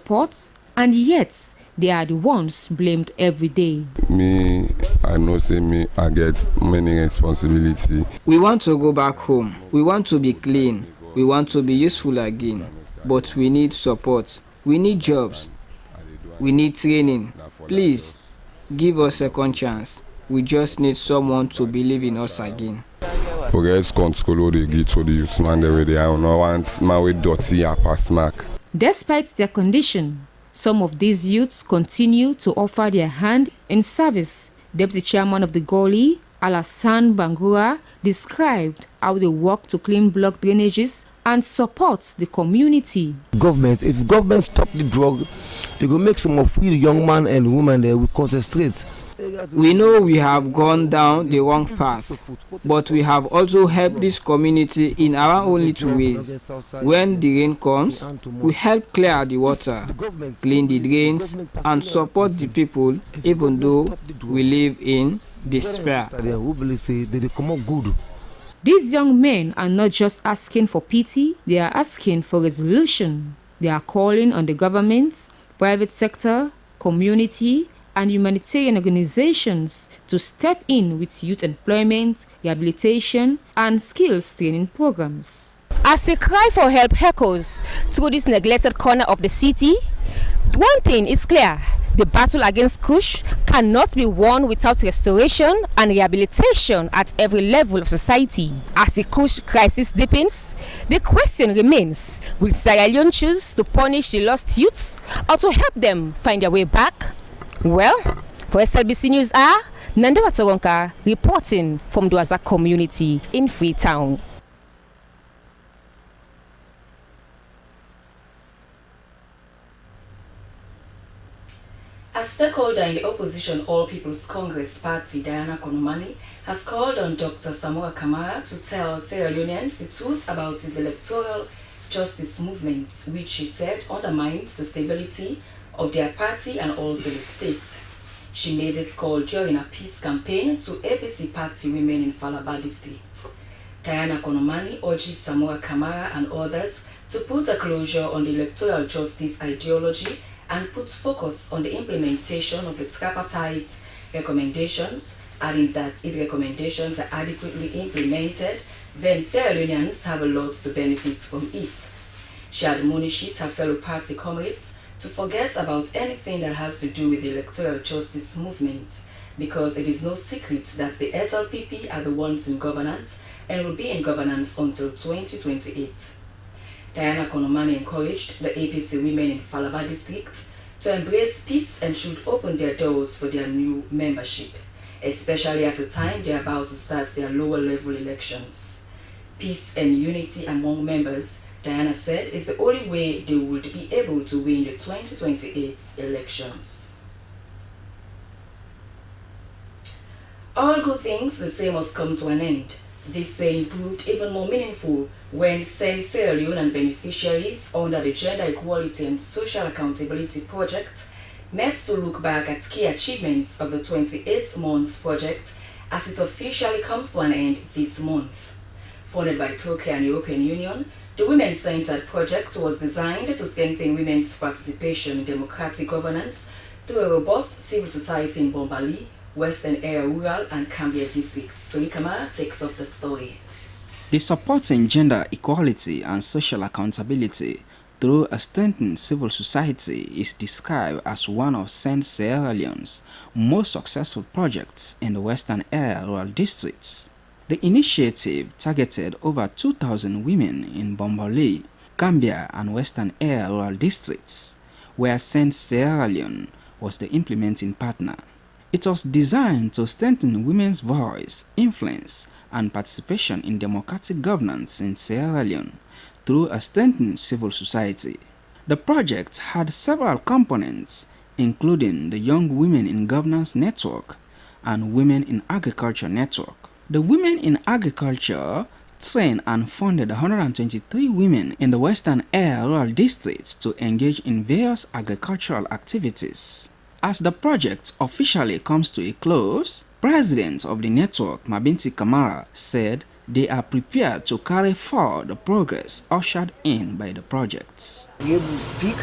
support, and yet they are the ones blamed every day. I get many responsibilities. We want to go back home. We want to be clean. We want to be useful again. But we need support. We need jobs. We need training. Please, give us a second chance. We just need someone to believe in us again. Despite their condition, some of these youths continue to offer their hand in service. Deputy Chairman of the Goli, Alassane Bangura, described how they work to clean block drainages and support the community. If government stop the drug, they will make some of we young men and women there will concentrate. We know we have gone down the wrong path, but we have also helped this community in our own little ways. When the rain comes, we help clear the water, clean the drains, and support the people, even though we live in despair. These young men are not just asking for pity, they are asking for resolution. They are calling on the government, private sector, community, and humanitarian organizations to step in with youth employment, rehabilitation, and skills training programs. As the cry for help echoes through this neglected corner of the city, one thing is clear: the battle against Kush cannot be won without restoration and rehabilitation at every level of society. As the Kush crisis deepens, the question remains: will Sierra Leone choose to punish the lost youths or to help them find their way back? Well, for Slbc News, Nandewa Toronka reporting from the Waza community in Freetown. A stakeholder in the opposition All People's Congress Party, Diana Konomani, has called on Dr. Samoa Kamara to tell Sierra Leoneans the truth about his electoral justice movement, which she said undermines the stability of their party and also the state. She made this call during a peace campaign to APC party women in Falaba district. Diana Konomani urges Samoa Kamara and others to put a closure on the electoral justice ideology and put focus on the implementation of the tripartite recommendations, adding that if recommendations are adequately implemented, then Sierra Leoneans have a lot to benefit from it. She admonishes her fellow party comrades to forget about anything that has to do with the electoral justice movement, because it is no secret that the SLPP are the ones in governance and will be in governance until 2028. Diana Konomani encouraged the APC women in Falaba district to embrace peace and should open their doors for their new membership, especially at a time they are about to start their lower level elections. Peace and unity among members, Diana said, is the only way they would be able to win the 2028 elections. All good things, they say, must come to an end. This saying proved even more meaningful when Sierra Leone and beneficiaries under the Gender Equality and Social Accountability Project met to look back at key achievements of the 28 months project as it officially comes to an end this month. Funded by Turkey and European Union, the Women-Centered Project was designed to strengthen women's participation in democratic governance through a robust civil society in Bumba, Western Area Rural and Cambia districts. Soikama takes up the story. The supporting gender equality and social accountability through a strengthened civil society is described as one of Sierra Leone's most successful projects in the Western Area Rural districts. The initiative targeted over 2,000 women in Bumba, Cambia and Western Area Rural districts, where Sierra Leone was the implementing partner. It was designed to strengthen women's voice, influence, and participation in democratic governance in Sierra Leone through a strengthened civil society. The project had several components, including the Young Women in Governance Network and Women in Agriculture Network. The Women in Agriculture trained and funded 123 women in the Western Area Rural districts to engage in various agricultural activities. As the project officially comes to a close, President of the network, Mabinti Kamara, said they are prepared to carry forward the progress ushered in by the projects. We able to speak,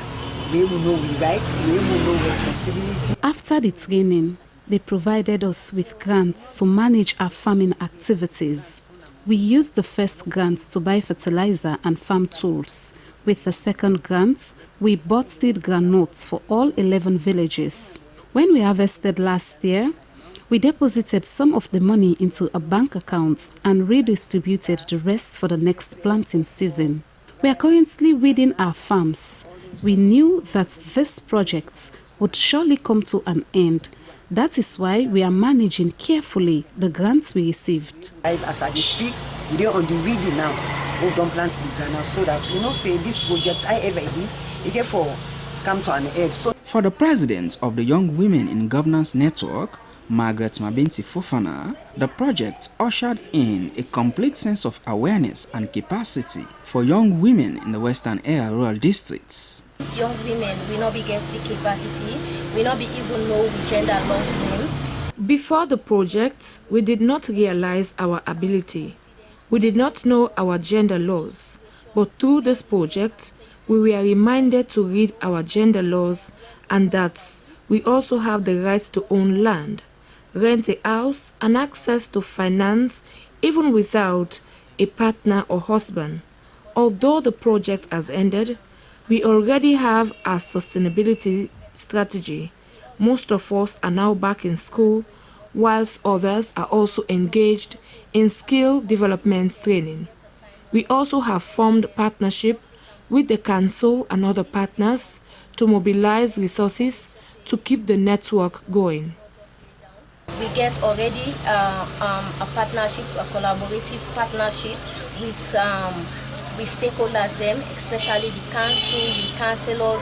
we will know we rights, we will know responsibility. After the training, they provided us with grants to manage our farming activities. We used the first grant to buy fertilizer and farm tools. With the second grant, we bought seed granules for all 11 villages. When we harvested last year, we deposited some of the money into a bank account and redistributed the rest for the next planting season. We are currently weeding our farms. We knew that this project would surely come to an end. That is why we are managing carefully the grants we received. As I speak, we are on the weeding now. We don't plant the granite so that we know say this project I ever did, it get for come to an end. So for the president of the Young Women in Governance Network, Margaret Mabinti Fofana, the project ushered in a complete sense of awareness and capacity for young women in the Western Area rural districts. Young women will not be getting capacity, will not be even know gender loss name. Before the project, we did not realize our ability. We did not know our gender laws. But through this project, we were reminded to read our gender laws and that we also have the right to own land, rent a house, and access to finance even without a partner or husband. Although the project has ended, we already have a sustainability strategy. Most of us are now back in school, whilst others are also engaged in skill development training. We also have formed partnership with the council and other partners to mobilize resources to keep the network going. We get already a partnership, a collaborative partnership with stakeholders, especially the council, the councillors.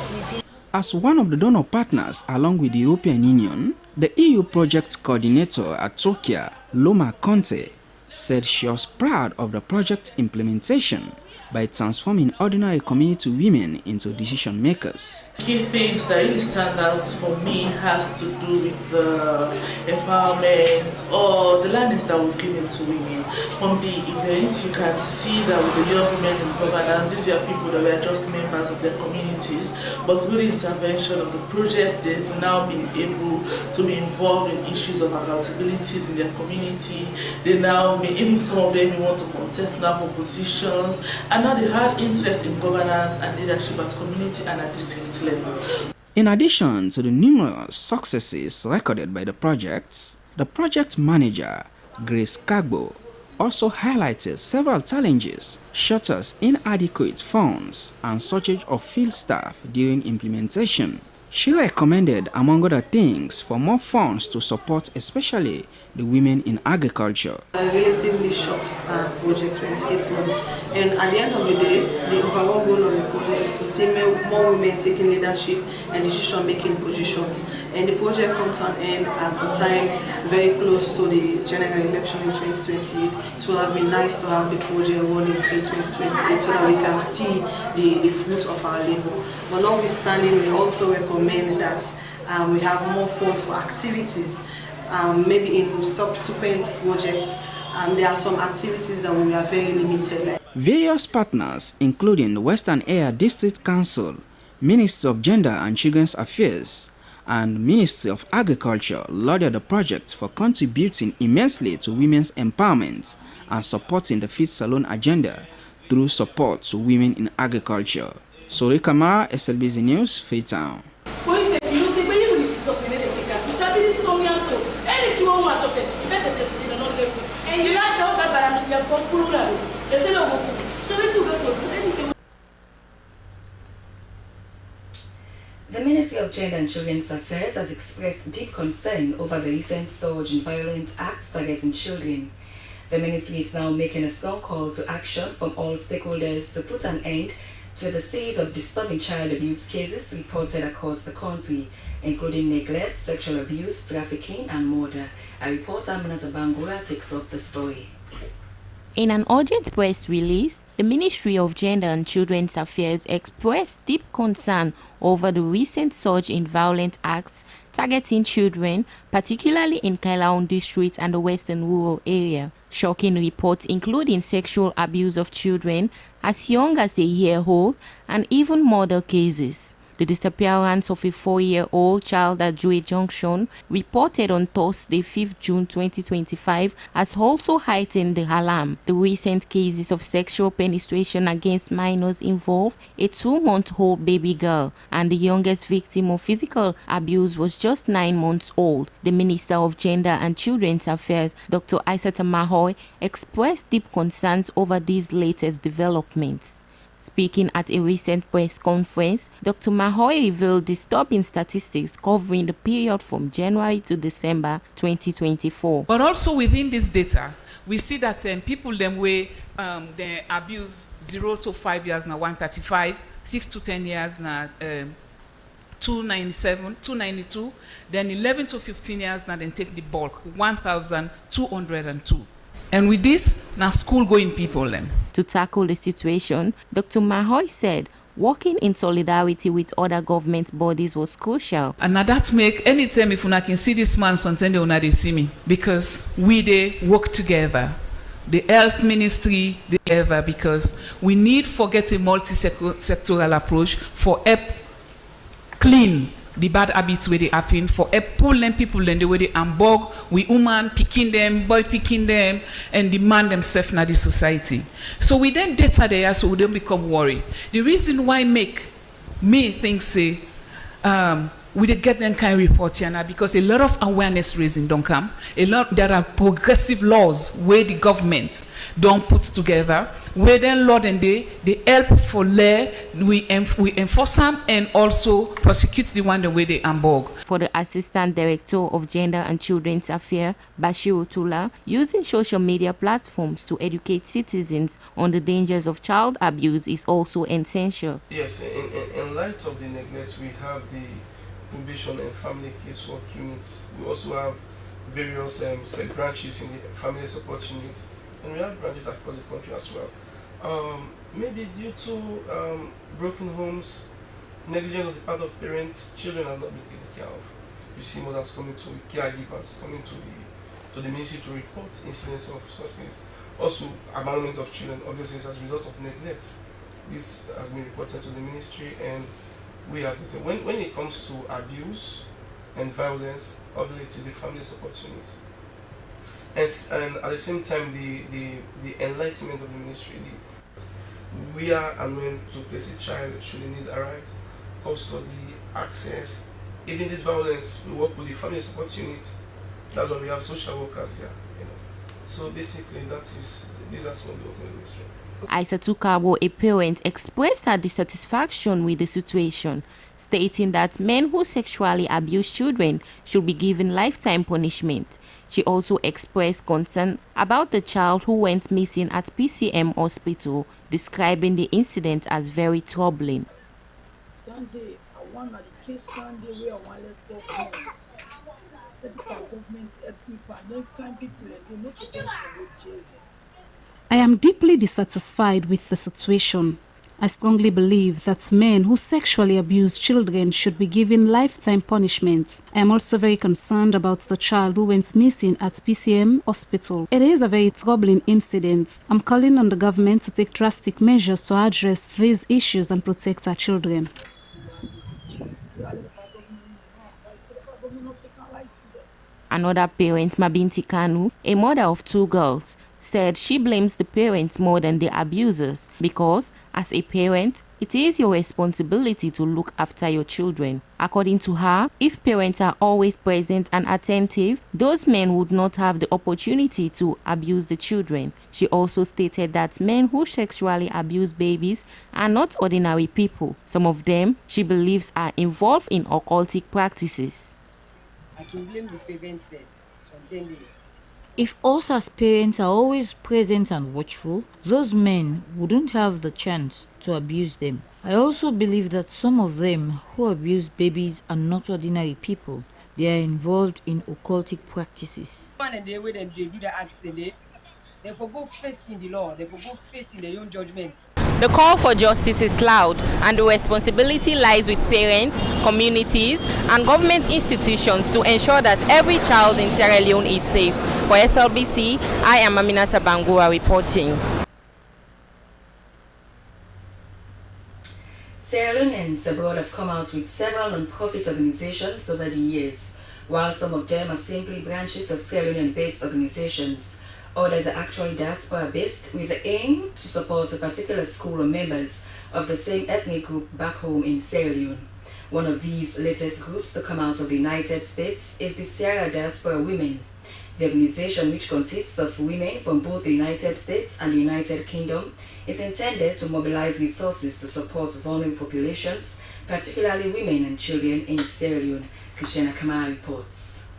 As one of the donor partners along with the European Union, the EU project coordinator at Tokyo, Loma Conte, said she was proud of the project implementation by transforming ordinary community women into decision makers. Key things that really stand out for me has to do with the empowerment or the learnings that we've given to women. From the event, you can see that with the young women in governance, these were people that were just members of their communities, but through the intervention of the project, they've now been able to be involved in issues of accountabilities in their community. They now, even some of them want to contest now for positions, and now they have interest in governance and leadership at community and at district level. In addition to the numerous successes recorded by the project manager, Grace Kagbo, also highlighted several challenges such as inadequate funds and shortage of field staff during implementation. She recommended, among other things, for more funds to support especially the women in agriculture. A relatively short project, 28 months, and at the end of the day, the overall goal of the project is to see more women taking leadership and decision-making positions. And the project comes to an end at a time very close to the general election in 2028. It would have been nice to have the project running until 2028 so that we can see the fruit of our labor. But notwithstanding, we also recommend that we have more funds for activities. Maybe in subsequent projects, there are some activities that we are very limited. Various partners, including the Western Area District Council, Ministry of Gender and Children's Affairs, and Ministry of Agriculture, lauded the project for contributing immensely to women's empowerment and supporting the Feed Salon agenda through support to women in agriculture. Sori Kamara, Slbc News, Freetown. The Ministry of Gender and Children's Affairs has expressed deep concern over the recent surge in violent acts targeting children. The ministry is now making a strong call to action from all stakeholders to put an end to the series of disturbing child abuse cases reported across the country, including neglect, sexual abuse, trafficking, and murder. Our reporter Aminata Bangura takes up the story. In an urgent press release, the Ministry of Gender and Children's Affairs expressed deep concern over the recent surge in violent acts targeting children, particularly in Kailaon district and the western rural area. Shocking reports including sexual abuse of children as young as a year old and even murder cases. The disappearance of a 4-year-old child at Jue Junction, reported on Thursday, 5th June 2025, has also heightened the alarm. The recent cases of sexual penetration against minors involve a 2-month-old baby girl, and the youngest victim of physical abuse was just 9 months old. The Minister of Gender and Children's Affairs, Dr. Aissata Mahoy, expressed deep concerns over these latest developments. Speaking at a recent press conference, Dr. Mahoy revealed disturbing statistics covering the period from January to December 2024. But also within this data, we see that people them way they abuse 0 to 5 years now 135, 6 to 10 years now 297, 292, then 11 to 15 years now then take the bulk 1,202. And with this, now school-going people then. To tackle the situation, Dr. Mahoy said working in solidarity with other government bodies was crucial. And now that make anytime if una can see this man, sometimes una they see me, because we they work together. The health ministry together, because we need to get a multi-sectoral approach for help clean the bad habits where they happen, for pull them people in the way they ambog, we woman picking them, boy picking them, and demand themselves in the society. So we then data there, so we don't become worried. The reason why make me think say we did get them kind of report here now because a lot of awareness raising don't come. There are progressive laws where the government don't put together, where then law and they help for law, we enforce them and also prosecute the one the way they ambog. For the Assistant Director of Gender and Children's Affairs, Bashir Tula, using social media platforms to educate citizens on the dangers of child abuse is also essential. Yes, in light of the neglect, we have the probation and family casework units. We also have various branches in the family support units, and we have branches across the country as well. Maybe due to broken homes, negligence on the part of parents, children are not being taken care of. You see mothers coming to caregivers, coming to the ministry to report incidents of such things. Also, abandonment of children, obviously, as a result of neglect. This has been reported to the ministry, and we are when it comes to abuse and violence, obviously it is the family support unit. And at the same time, the enlightenment of the ministry, we are and when to place a child should they need a right, custody, access. Even this violence, we work with the family support unit. That's why we have social workers there. So basically, these are some of the work in the ministry. Aissata Kabo, a parent, expressed her dissatisfaction with the situation, stating that men who sexually abuse children should be given lifetime punishment. She also expressed concern about the child who went missing at PCM hospital, describing the incident as very troubling. I am deeply dissatisfied with the situation. I strongly believe that men who sexually abuse children should be given lifetime punishments. I am also very concerned about the child who went missing at PCM hospital. It is a very troubling incident. I'm calling on the government to take drastic measures to address these issues and protect our children. Another parent, Mabinti Kanu, a mother of 2 girls, said she blames the parents more than the abusers because, as a parent, it is your responsibility to look after your children. According to her, if parents are always present and attentive, those men would not have the opportunity to abuse the children. She also stated that men who sexually abuse babies are not ordinary people. Some of them, she believes, are involved in occultic practices. I can blame the parents there. If us as parents are always present and watchful, those men wouldn't have the chance to abuse them. I also believe that some of them who abuse babies are not ordinary people. They are involved in occultic practices. And the way they do the acts, they forgo facing the law, they forgo facing their own judgments. The call for justice is loud, and the responsibility lies with parents, communities, and government institutions to ensure that every child in Sierra Leone is safe. For SLBC, I am Aminata Bangura reporting. Sierra Leoneans abroad have come out with several non-profit organizations over the years. While some of them are simply branches of Sierra Leone-based organizations, others are actually diaspora-based with the aim to support a particular school or members of the same ethnic group back home in Sierra Leone. One of these latest groups to come out of the United States is the Sierra Diaspora Women. The organization, which consists of women from both the United States and the United Kingdom, is intended to mobilize resources to support vulnerable populations, particularly women and children in Sierra Leone. Kenema reports.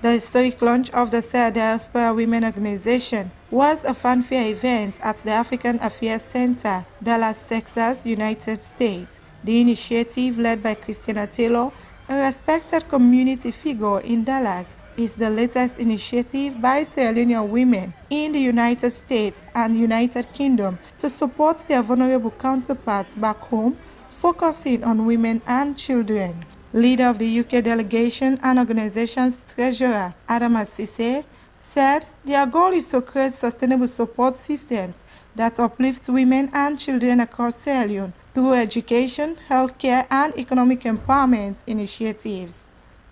The historic launch of the Sierra Diaspora Women organization was a fanfare event at the African Affairs Center, Dallas, Texas, United States. The initiative, led by Christina Taylor, a respected community figure in Dallas, is the latest initiative by Sierra Leone women in the United States and United Kingdom to support their vulnerable counterparts back home, focusing on women and children. Leader of the UK delegation and organization's treasurer, Adam Assise, said their goal is to create sustainable support systems that uplift women and children across Sierra Leone through education, healthcare, and economic empowerment initiatives.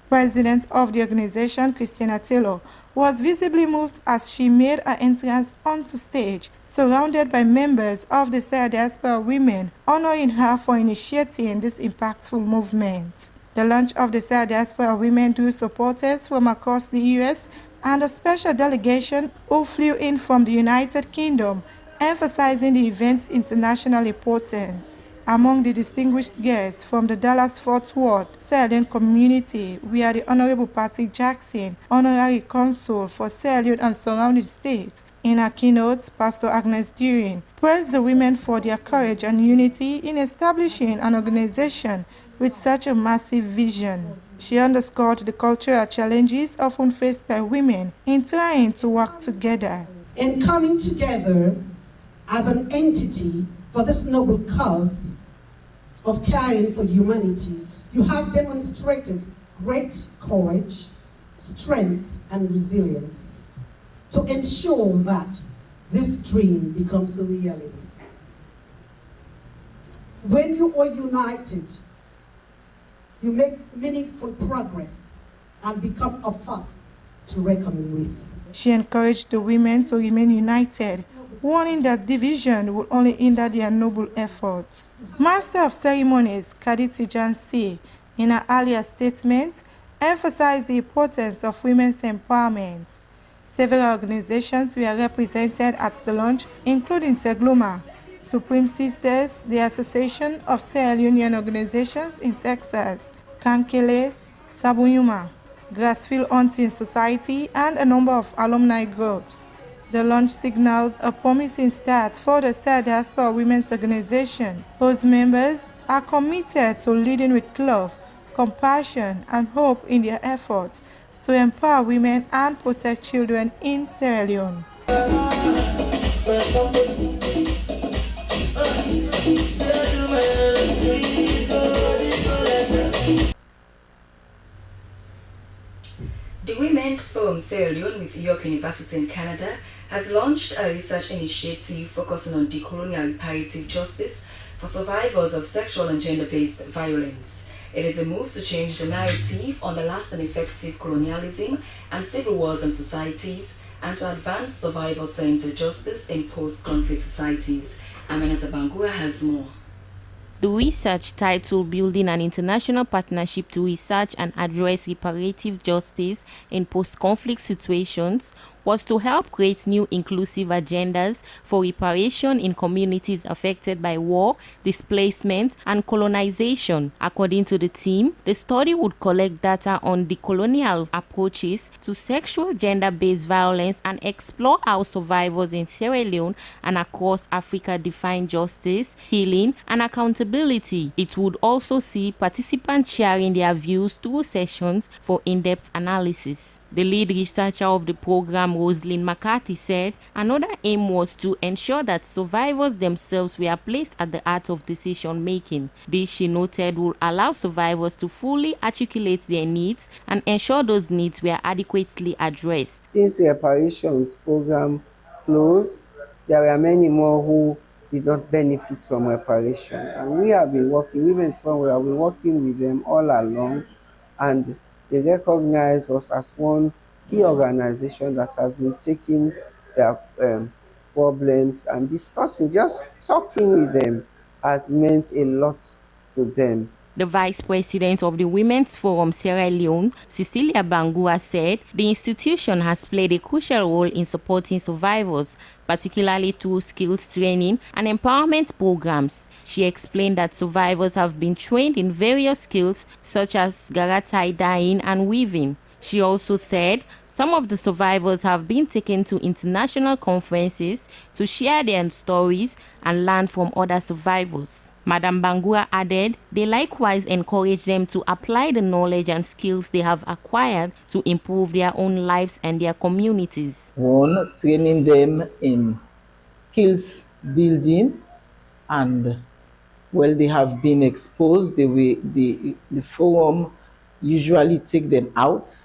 President of the organization, Christina Taylor, was visibly moved as she made her entrance onto stage, surrounded by members of the Sierra Diaspora Women, honoring her for initiating this impactful movement. The launch of the Sierra Diaspora Women drew supporters from across the U.S. and a special delegation who flew in from the United Kingdom, emphasizing the event's international importance. Among the distinguished guests from the Dallas-Fort Worth Sierra Leone community were the Honorable Patrick Jackson, Honorary Consul for Sierra Leone and surrounding states. In her keynote, Pastor Agnes Durin praised the women for their courage and unity in establishing an organization with such a massive vision. She underscored the cultural challenges often faced by women in trying to work together. In coming together as an entity for this noble cause of caring for humanity, you have demonstrated great courage, strength, and resilience to ensure that this dream becomes a reality. When you are united, you make meaningful progress and become a force to reckon with. She encouraged the women to remain united, warning that division would only hinder their noble efforts. Master of Ceremonies Kaditi Jansi, in her earlier statement, emphasized the importance of women's empowerment. Several organizations were represented at the launch, including Tegloma, Supreme Sisters, the Association of Sierra Leonean Organizations in Texas, Kankele, Sabuyuma, Grassfield Hunting Society, and a number of alumni groups. The launch signaled a promising start for the Sierra Diaspora Women's Organization, whose members are committed to leading with love, compassion, and hope in their efforts to empower women and protect children in Sierra Leone. The Women's Forum Sierra Leone with York University in Canada has launched a research initiative focusing on decolonial reparative justice for survivors of sexual and gender-based violence. It is a move to change the narrative on the last and effective colonialism and civil wars and societies, and to advance survivor-centered justice in post-conflict societies. Aminata Bangura has more. The research, titled Building an International Partnership to Research and Address Reparative Justice in Post-Conflict Situations, was to help create new inclusive agendas for reparation in communities affected by war, displacement, and colonization. According to the team, the study would collect data on decolonial approaches to sexual gender-based violence and explore how survivors in Sierra Leone and across Africa define justice, healing, and accountability. It would also see participants sharing their views through sessions for in-depth analysis. The lead researcher of the program, Rosalind McCarthy, said another aim was to ensure that survivors themselves were placed at the heart of decision-making. This, she noted, will allow survivors to fully articulate their needs and ensure those needs were adequately addressed. Since the reparations program closed, there were many more who did not benefit from reparation. And we have been working, Women's Forum, we have been working with them all along, and they recognize us as one key organization that has been taking their problems and discussing, just talking with them has meant a lot to them. The Vice President of the Women's Forum, Sierra Leone, Cecilia Bangua, said the institution has played a crucial role in supporting survivors, particularly through skills training and empowerment programs. She explained that survivors have been trained in various skills such as garatai dyeing and weaving. She also said some of the survivors have been taken to international conferences to share their stories and learn from other survivors. Madam Bangua added they likewise encourage them to apply the knowledge and skills they have acquired to improve their own lives and their communities. One, training them in skills building, and well, they have been exposed. The forum usually take them out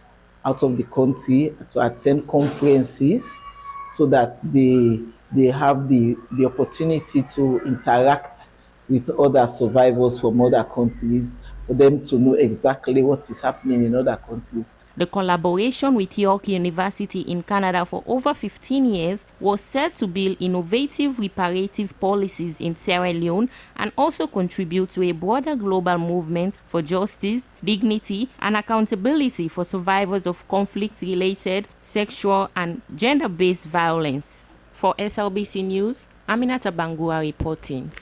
of the country to attend conferences so that they have the opportunity to interact with other survivors from other countries, for them to know exactly what is happening in other countries. The collaboration with York University in Canada for over 15 years was set to build innovative reparative policies in Sierra Leone and also contribute to a broader global movement for justice, dignity, and accountability for survivors of conflict-related, sexual, and gender-based violence. For SLBC News, Aminata Bangua reporting.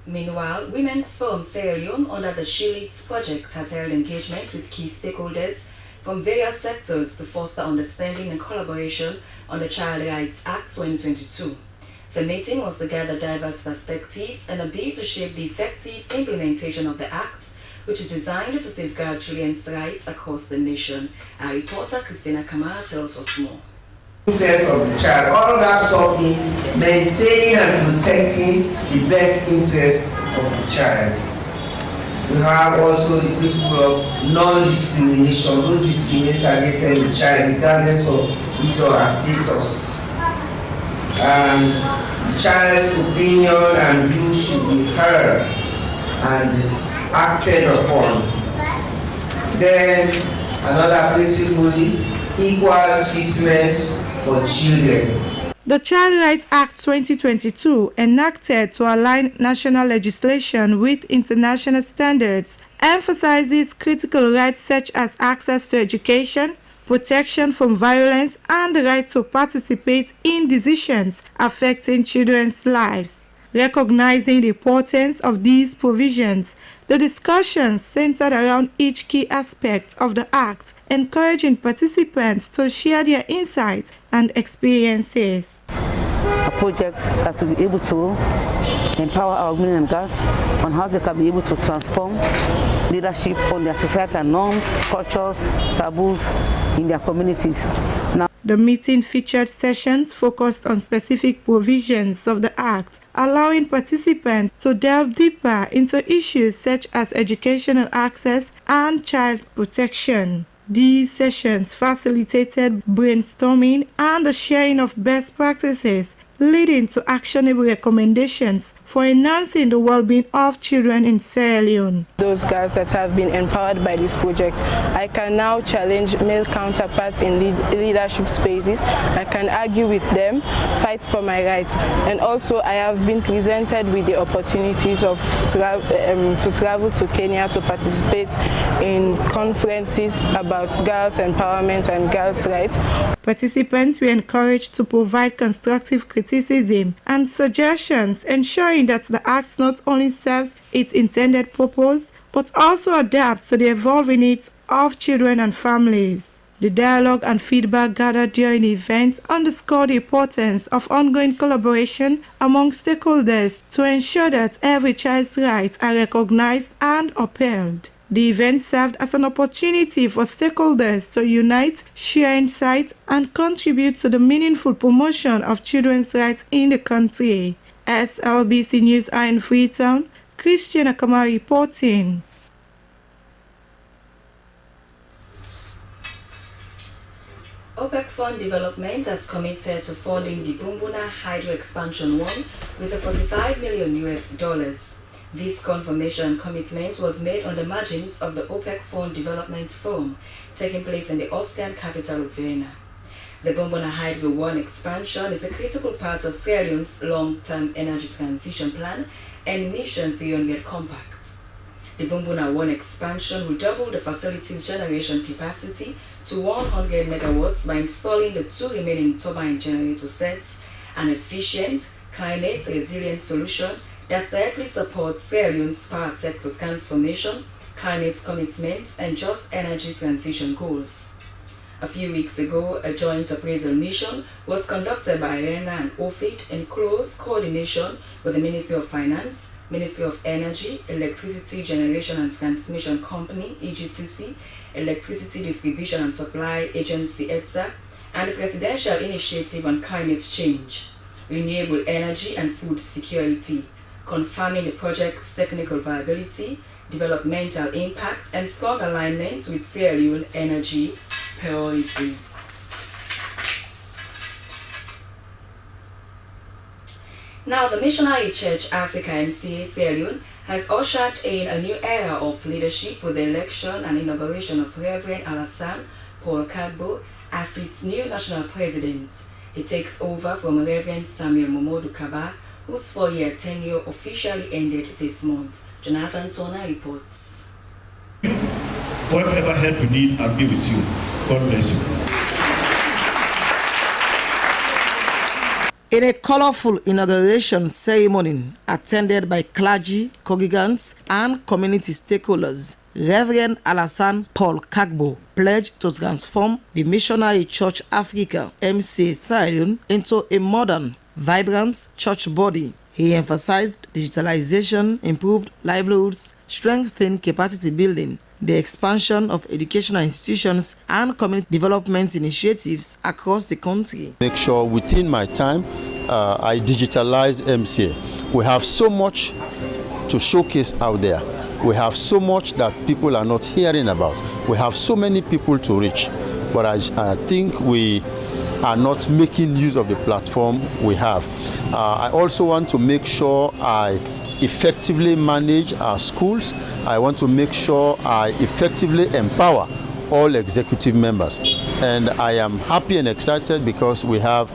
Meanwhile, Women's Forum Sierra Leone under the She Leads project has held engagement with key stakeholders from various sectors to foster understanding and collaboration on the Child Rights Act 2022. The meeting was to gather diverse perspectives and a bid to shape the effective implementation of the Act, which is designed to safeguard children's rights across the nation. Our reporter Christina Kamara tells us more. Interest of the child, all that topic, maintaining and protecting the best interest of the child. We have also the principle of non-discrimination. No discrimination against the child regardless of his or her status. And the child's opinion and view should be heard and acted upon. Then another principle is equal treatment for children. The Child Rights Act 2022, enacted to align national legislation with international standards, emphasizes critical rights such as access to education, protection from violence, and the right to participate in decisions affecting children's lives. Recognizing the importance of these provisions, the discussions centered around each key aspect of the Act, encouraging participants to share their insights and experiences. A project that will be able to empower our women and girls on how they can be able to transform leadership on their societal norms, cultures, taboos in their communities. Now, the meeting featured sessions focused on specific provisions of the Act, allowing participants to delve deeper into issues such as educational access and child protection. These sessions facilitated brainstorming and the sharing of best practices, leading to actionable recommendations for enhancing the well-being of children in Sierra Leone. Those girls that have been empowered by this project, I can now challenge male counterparts in leadership spaces. I can argue with them, fight for my rights, and also I have been presented with the opportunities of to travel to Kenya to participate in conferences about girls' empowerment and girls' rights. Participants were encouraged to provide constructive criticism and suggestions, ensuring that the Act not only serves its intended purpose, but also adapts to the evolving needs of children and families. The dialogue and feedback gathered during the event underscored the importance of ongoing collaboration among stakeholders to ensure that every child's rights are recognized and upheld. The event served as an opportunity for stakeholders to unite, share insights, and contribute to the meaningful promotion of children's rights in the country. SLBC News are in Freetown. Christiana Kamara reporting. OPEC Fund Development has committed to funding the Bumba Hydro Expansion 1 with a $45 million. This confirmation commitment was made on the margins of the OPEC Fund Development Forum taking place in the Austrian capital of Vienna. The Bumba Hydro 1 expansion is a critical part of Sierra Leone's long-term energy transition plan and Mission 300 Compact. The Bumba 1 expansion will double the facility's generation capacity to 100 megawatts by installing the 2 remaining turbine generator sets, an efficient, climate-resilient solution that directly supports Sierra Leone's power sector transformation, climate commitments, and just energy transition goals. A few weeks ago, a joint appraisal mission was conducted by RENA and OFID in close coordination with the Ministry of Finance, Ministry of Energy, Electricity Generation and Transmission Company, EGTC, Electricity Distribution and Supply Agency, ETSA, and the Presidential Initiative on Climate Change, Renewable Energy and Food Security, confirming the project's technical viability, developmental impact, and strong alignment with Sierra Leone energy priorities. Now, the Missionary Church Africa MCA Sierra Leone has ushered in a new era of leadership with the election and inauguration of Reverend Alassane Paul Kagbo as its new national president. He takes over from Reverend Samuel Momodu Kaba, whose 4-year tenure officially ended this month. Jonathan Turner reports. Whatever help you need, I'll be with you. God bless you. In a colorful inauguration ceremony attended by clergy, congregants, and community stakeholders, Reverend Alassane Paul Kagbo pledged to transform the Missionary Church Africa MCA Sierra Leone into a modern, vibrant church body. He emphasized digitalization, improved livelihoods, strengthened capacity building, the expansion of educational institutions, and community development initiatives across the country. Make sure within my time I digitalize MCA. We have so much to showcase out there. We have so much that people are not hearing about. We have so many people to reach, but I think we are not making use of the platform we have. I also want to make sure I effectively manage our schools. I want to make sure I effectively empower all executive members. And I am happy and excited because we have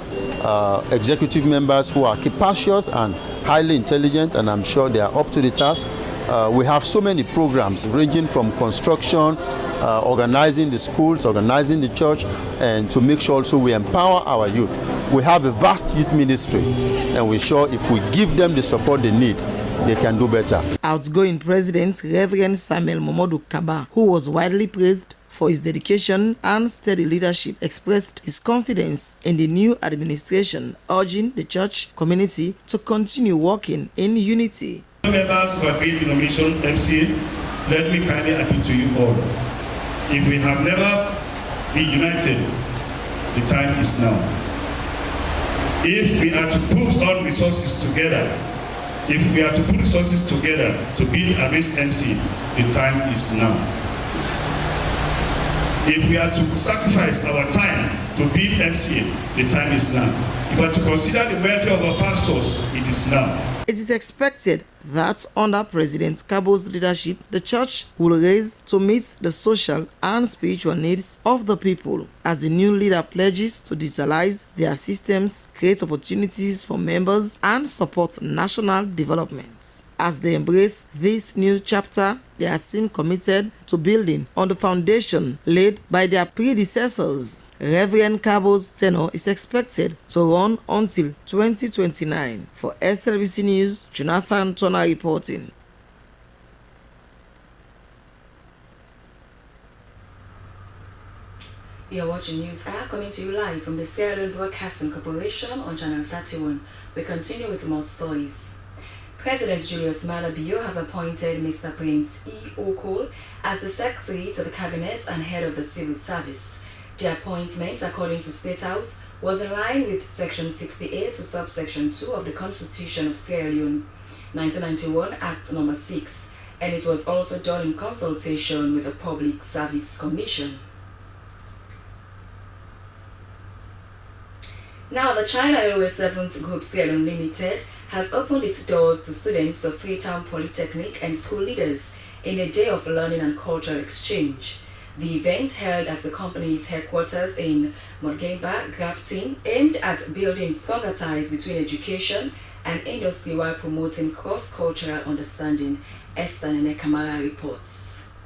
executive members who are capacious and highly intelligent, and I'm sure they are up to the task. We have so many programs ranging from construction, organizing the schools, organizing the church, and to make sure also we empower our youth. We have a vast youth ministry, and we're sure if we give them the support they need, they can do better. Outgoing President Reverend Samuel Momodu Kaba, who was widely praised for his dedication and steady leadership, expressed his confidence in the new administration, urging the church community to continue working in unity. Members who have been in nomination MCA, let me kindly appeal to you all. If we have never been united, the time is now. If we are to put all resources together, to build a base MC, the time is now. If we are to sacrifice our time to build MCA, the time is now. If we are to consider the welfare of our pastors, it is now. It is expected that under President Kabo's leadership, the church will raise to meet the social and spiritual needs of the people as the new leader pledges to digitalize their systems, create opportunities for members, and support national development. As they embrace this new chapter, they seem committed to building on the foundation laid by their predecessors. Reverend Kabo's tenure is expected to run until 2029. For SLBC News, Jonathan Turner reporting. You are watching News Hour coming to you live from the Sierra Leone Broadcasting Corporation on Channel 31. We continue with more stories. President Julius Maada Bio has appointed Mr. Prince E. Okol as the Secretary to the Cabinet and Head of the Civil Service. The appointment, according to State House, was in line with Section 68 to subsection 2 of the Constitution of Sierra Leone, 1991 Act No. 6, and it was also done in consultation with the Public Service Commission. Now, the China Railways 7th Group Sierra Leone Limited has opened its doors to students of Freetown Polytechnic and school leaders in a day of learning and cultural exchange. The event, held at the company's headquarters in Montgemba, Grafton, aimed at building stronger ties between education and industry while promoting cross-cultural understanding. Esther Nene Kamara reports.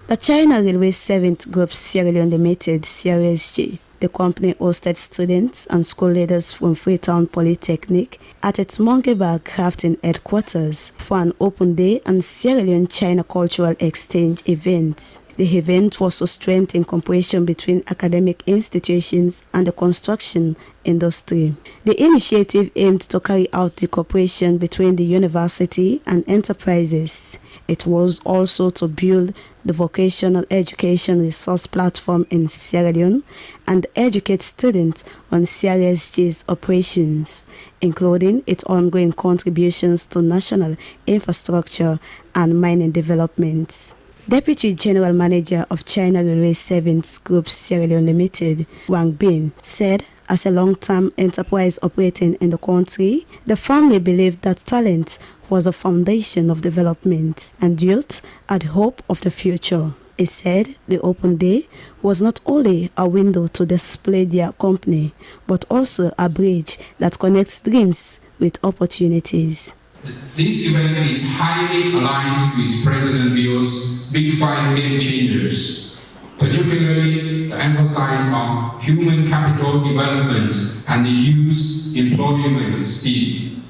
The China Railways 7th Group Sierra Leone Limited, CRSG, the company hosted students and school leaders from Freetown Polytechnic at its Montgemba Grafton headquarters for an open day and Sierra Leone-China cultural exchange event. The event was to strengthen cooperation between academic institutions and the construction industry. The initiative aimed to carry out the cooperation between the university and enterprises. It was also to build the vocational education resource platform in Sierra Leone and educate students on CRSG's operations, including its ongoing contributions to national infrastructure and mining development. Deputy General Manager of China Railways 7th Group Sierra Leone Limited, Wang Bin, said as a long-term enterprise operating in the country, the family believed that talent was the foundation of development and youth had hope of the future. He said the open day was not only a window to display their company, but also a bridge that connects dreams with opportunities. This event is highly aligned with President Bio's Big Five Game Changers, particularly the emphasis on human capital development and the youth employment scheme.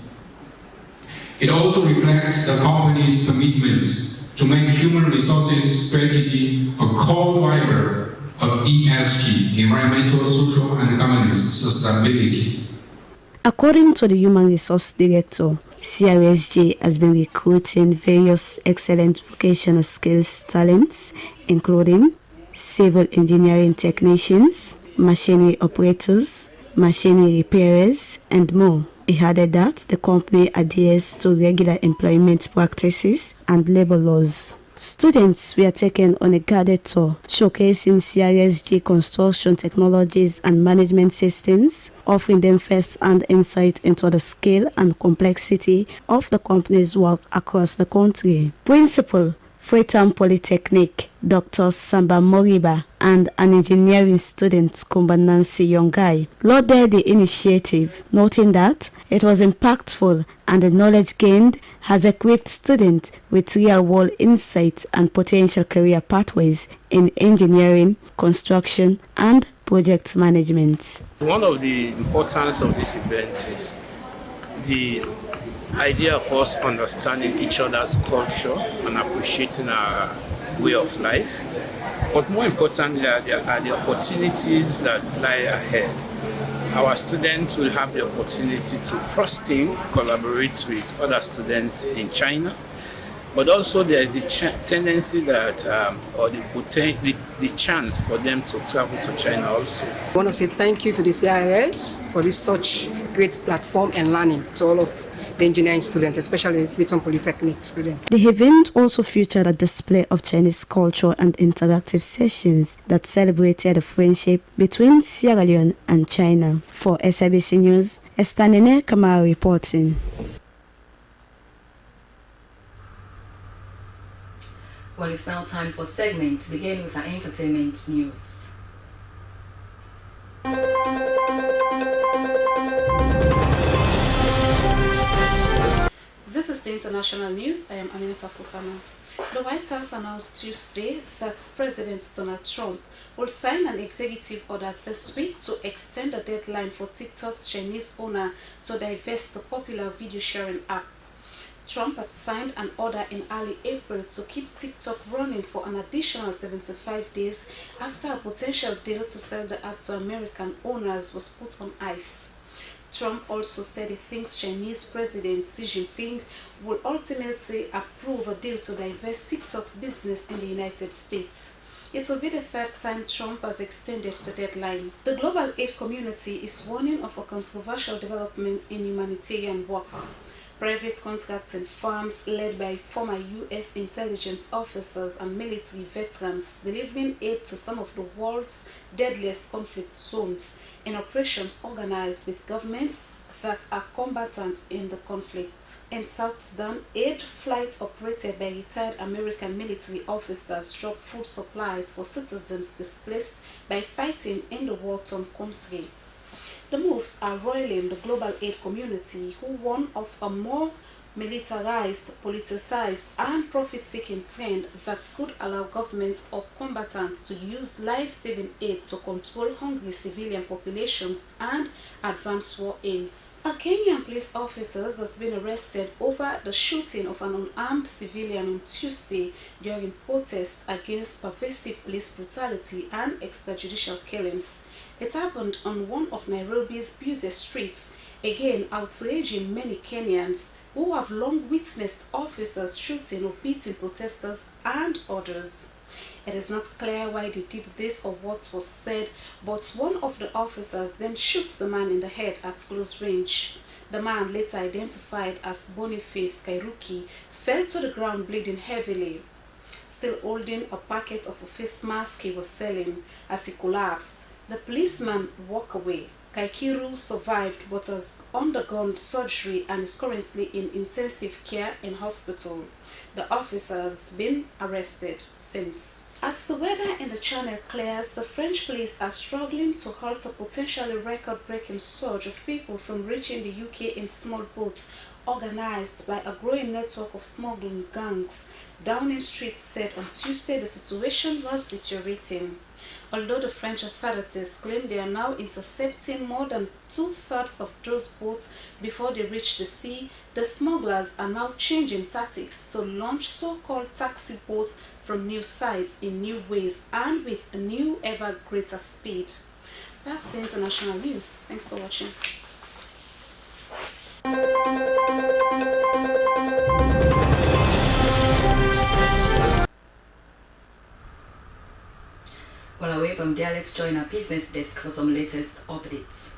It also reflects the company's commitment to make human resources strategy a core driver of ESG, environmental, social, and governance sustainability. According to the Human Resource Director, CRSG has been recruiting various excellent vocational skills talents, including civil engineering technicians, machinery operators, machinery repairers, and more. He added that the company adheres to regular employment practices and labor laws. Students were taken on a guided tour showcasing CRSG construction technologies and management systems, offering them first-hand insight into the scale and complexity of the company's work across the country. Principal, Freetown Polytechnic, Dr. Samba Moriba, and an engineering student, Kumba Nancy Yongai, lauded the initiative, noting that it was impactful and the knowledge gained has equipped students with real-world insights and potential career pathways in engineering, construction, and project management. One of the importance of this event is the idea of us understanding each other's culture and appreciating our way of life. But more importantly, there are the opportunities that lie ahead. Our students will have the opportunity to first thing collaborate with other students in China, but also there is the tendency that, or the chance for them to travel to China also. I want to say thank you to the CIS for this such great platform and learning to all of the engineering students, especially the Freetown Polytechnic students. The event also featured a display of Chinese culture and interactive sessions that celebrated the friendship between Sierra Leone and China. For Slbc News, Esther Nene Kamara reporting. Well, it's now time for segment, beginning with our entertainment news. This is the international news. I am Aminata Fofana. The White House announced Tuesday that President Donald Trump will sign an executive order this week to extend the deadline for TikTok's Chinese owner to divest the popular video sharing app. Trump had signed an order in early April to keep TikTok running for an additional 75 days after a potential deal to sell the app to American owners was put on ice. Trump also said he thinks Chinese President Xi Jinping will ultimately approve a deal to divest TikTok's business in the United States. It will be the third time Trump has extended the deadline. The global aid community is warning of a controversial development in humanitarian work. Private contracting firms led by former U.S. intelligence officers and military veterans delivering aid to some of the world's deadliest conflict zones in operations organized with governments that are combatants in the conflict. In South Sudan, aid flights operated by retired American military officers dropped food supplies for citizens displaced by fighting in the war-torn country. The moves are roiling the global aid community, who warn of a more militarized, politicized, and profit-seeking trend that could allow governments or combatants to use life-saving aid to control hungry civilian populations and advance war aims. A Kenyan police officer has been arrested over the shooting of an unarmed civilian on Tuesday during protests against pervasive police brutality and extrajudicial killings. It happened on one of Nairobi's busiest streets, again outraging many Kenyans who have long witnessed officers shooting or beating protesters and others. It is not clear why they did this or what was said, but one of the officers then shoots the man in the head at close range. The man, later identified as Boniface Kairuki, fell to the ground bleeding heavily, still holding a packet of a face mask he was selling. As he collapsed, the policeman walked away. Kaikiru survived but has undergone surgery and is currently in intensive care in hospital. The officer has been arrested since. As the weather in the channel clears, the French police are struggling to halt a potentially record-breaking surge of people from reaching the UK in small boats organized by a growing network of smuggling gangs. Downing Street said on Tuesday the situation was deteriorating. Although the French authorities claim they are now intercepting more than 2/3 of those boats before they reach the sea, the smugglers are now changing tactics to launch so-called taxi boats from new sites in new ways and with a new ever greater speed. That's the international news. Thanks for watching. Well, away from there, let's join our business desk for some latest updates.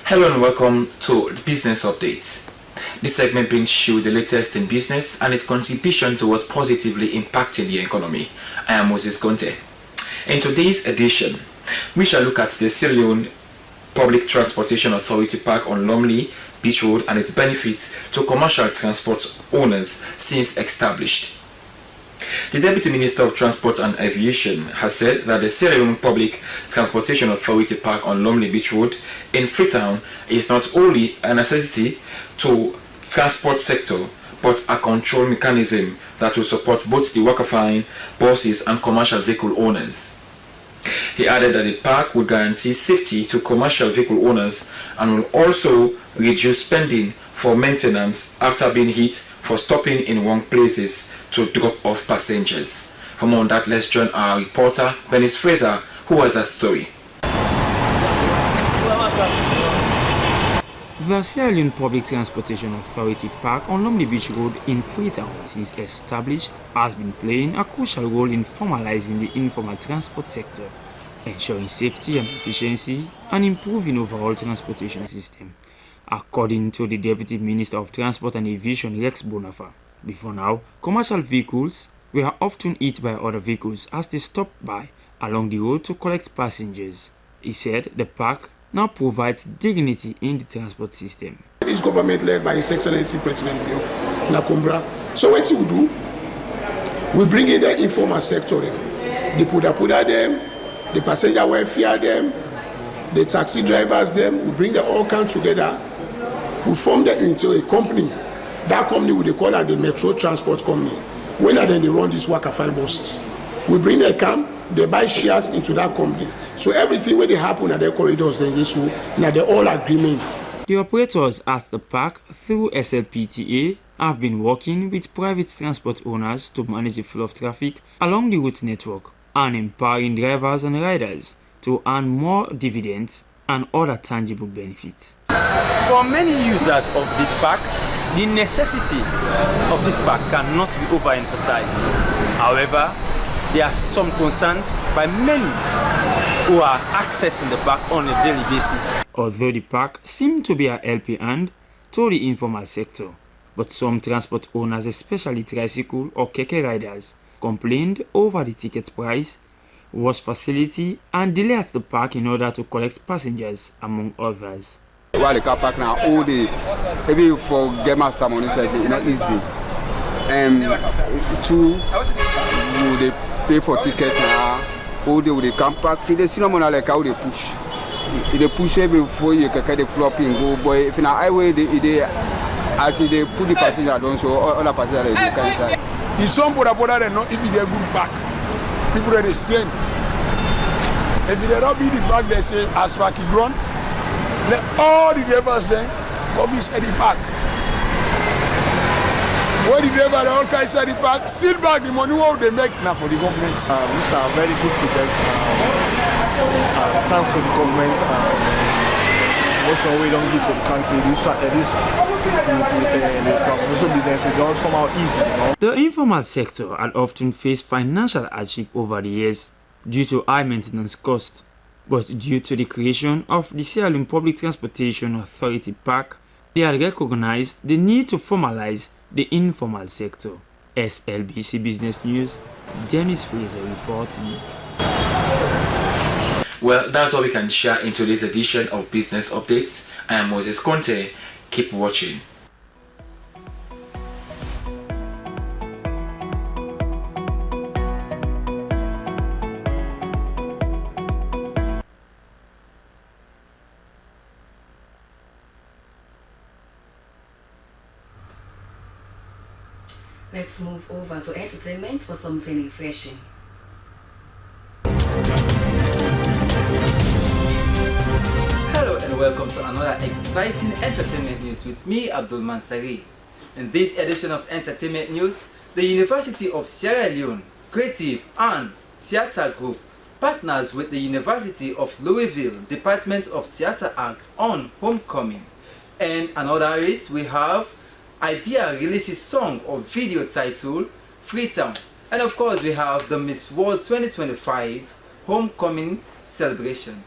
Hello and welcome to the Business Updates. This segment brings you the latest in business and its contribution towards positively impacting the economy. I am Moses Conte. In today's edition, we shall look at the Sierra Leone Public Transportation Authority Park on Lumley Beach Road and its benefits to commercial transport owners since established. The Deputy Minister of Transport and Aviation has said that the Sierra Leone Public Transportation Authority Park on Lumley Beach Road in Freetown is not only a necessity to transport sector but a control mechanism that will support both the worker-flying buses and commercial vehicle owners. He added that the park would guarantee safety to commercial vehicle owners and will also reduce spending for maintenance after being hit for stopping in wrong places to drop off passengers. For more on that, let's join our reporter, Dennis Fraser, who has that story. The Sierra Leone Public Transportation Authority Park on Lumley Beach Road in Freetown, since established, has been playing a crucial role in formalizing the informal transport sector, ensuring safety and efficiency, and improving overall transportation system, according to the Deputy Minister of Transport and Aviation, Rex Bonafa. Before now, commercial vehicles were often hit by other vehicles as they stopped by along the road to collect passengers. He said the park now provides dignity in the transport system. This government led by His Excellency President Nakumbra. So what we do, we bring in the informal sector, the puda them, the passenger welfare them, the taxi drivers them. We bring them all come together. We form them into a company. That company we call it the Metro Transport Company. When then they run these worker-flying buses, we bring them come. They buy shares into that company. So everything where they happen at their corridors, then this will now they're all agreements. The operators at the park through Slbc Tv have been working with private transport owners to manage the flow of traffic along the route network and empowering drivers and riders to earn more dividends and other tangible benefits. For many users of this park, the necessity of this park cannot be overemphasized. However, there are some concerns by many who are accessing the park on a daily basis. Although the park seems to be a helping hand to the informal sector, but some transport owners, especially tricycle or keke riders, complained over the ticket price, worse facility, and delay at the park in order to collect passengers, among others. While the car park now all day, maybe for get my money, it's not easy. Two, they pay for tickets now. All day with the car park, they see no money like how they push. They push it before you can get the flop and go. Boy, if in a highway, they as they put the passenger down, so other passengers they can inside. It's some border they know if you get good park. People are restrained. If they don't be the park, they say as far as grown. Let all the drivers say, come inside the park. When the driver all come inside the park, still back the money what they make now for the government. These are very good projects. Thanks to the government. Also, we don't get to the country. The transportation business is all somehow easy. You know? The informal sector had often faced financial hardship over the years due to high maintenance costs. But due to the creation of the Sierra Leone Public Transportation Authority Park, they had recognized the need to formalize the informal sector. SLBC Business News, Dennis Fraser reporting. Well, that's all we can share in today's edition of Business Updates. I am Moses Conte. Keep watching. Let's move over to entertainment for something refreshing. Hello and welcome to another exciting entertainment news with me, Abdul Mansari. In this edition of Entertainment News, the University of Sierra Leone Creative and Theatre Group partners with the University of Louisville Department of Theatre Arts on Homecoming. And another race we have Idea releases song or video titled Freetown. And of course we have the Miss World 2025 Homecoming celebration.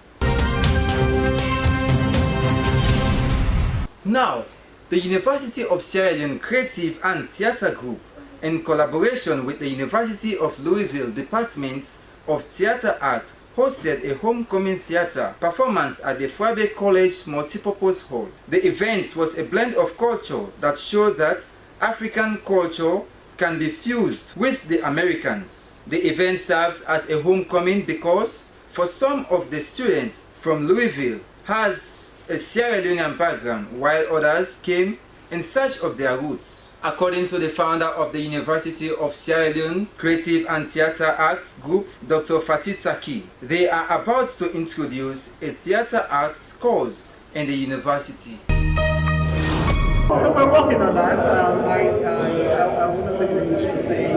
Now, the University of Sierra Leone Creative and Theatre Group, in collaboration with the University of Louisville Department of Theatre Art, hosted a homecoming theatre performance at the Fwabe College Multipurpose Hall. The event was a blend of culture that showed that African culture can be fused with the Americans. The event serves as a homecoming because for some of the students from Louisville has a Sierra Leonean background while others came in search of their roots. According to the founder of the University of Sierra Leone Creative and Theatre Arts Group, Dr. Fatou Taki, they are about to introduce a theatre arts course in the university. So we're working on that. I wouldn't take the English to say,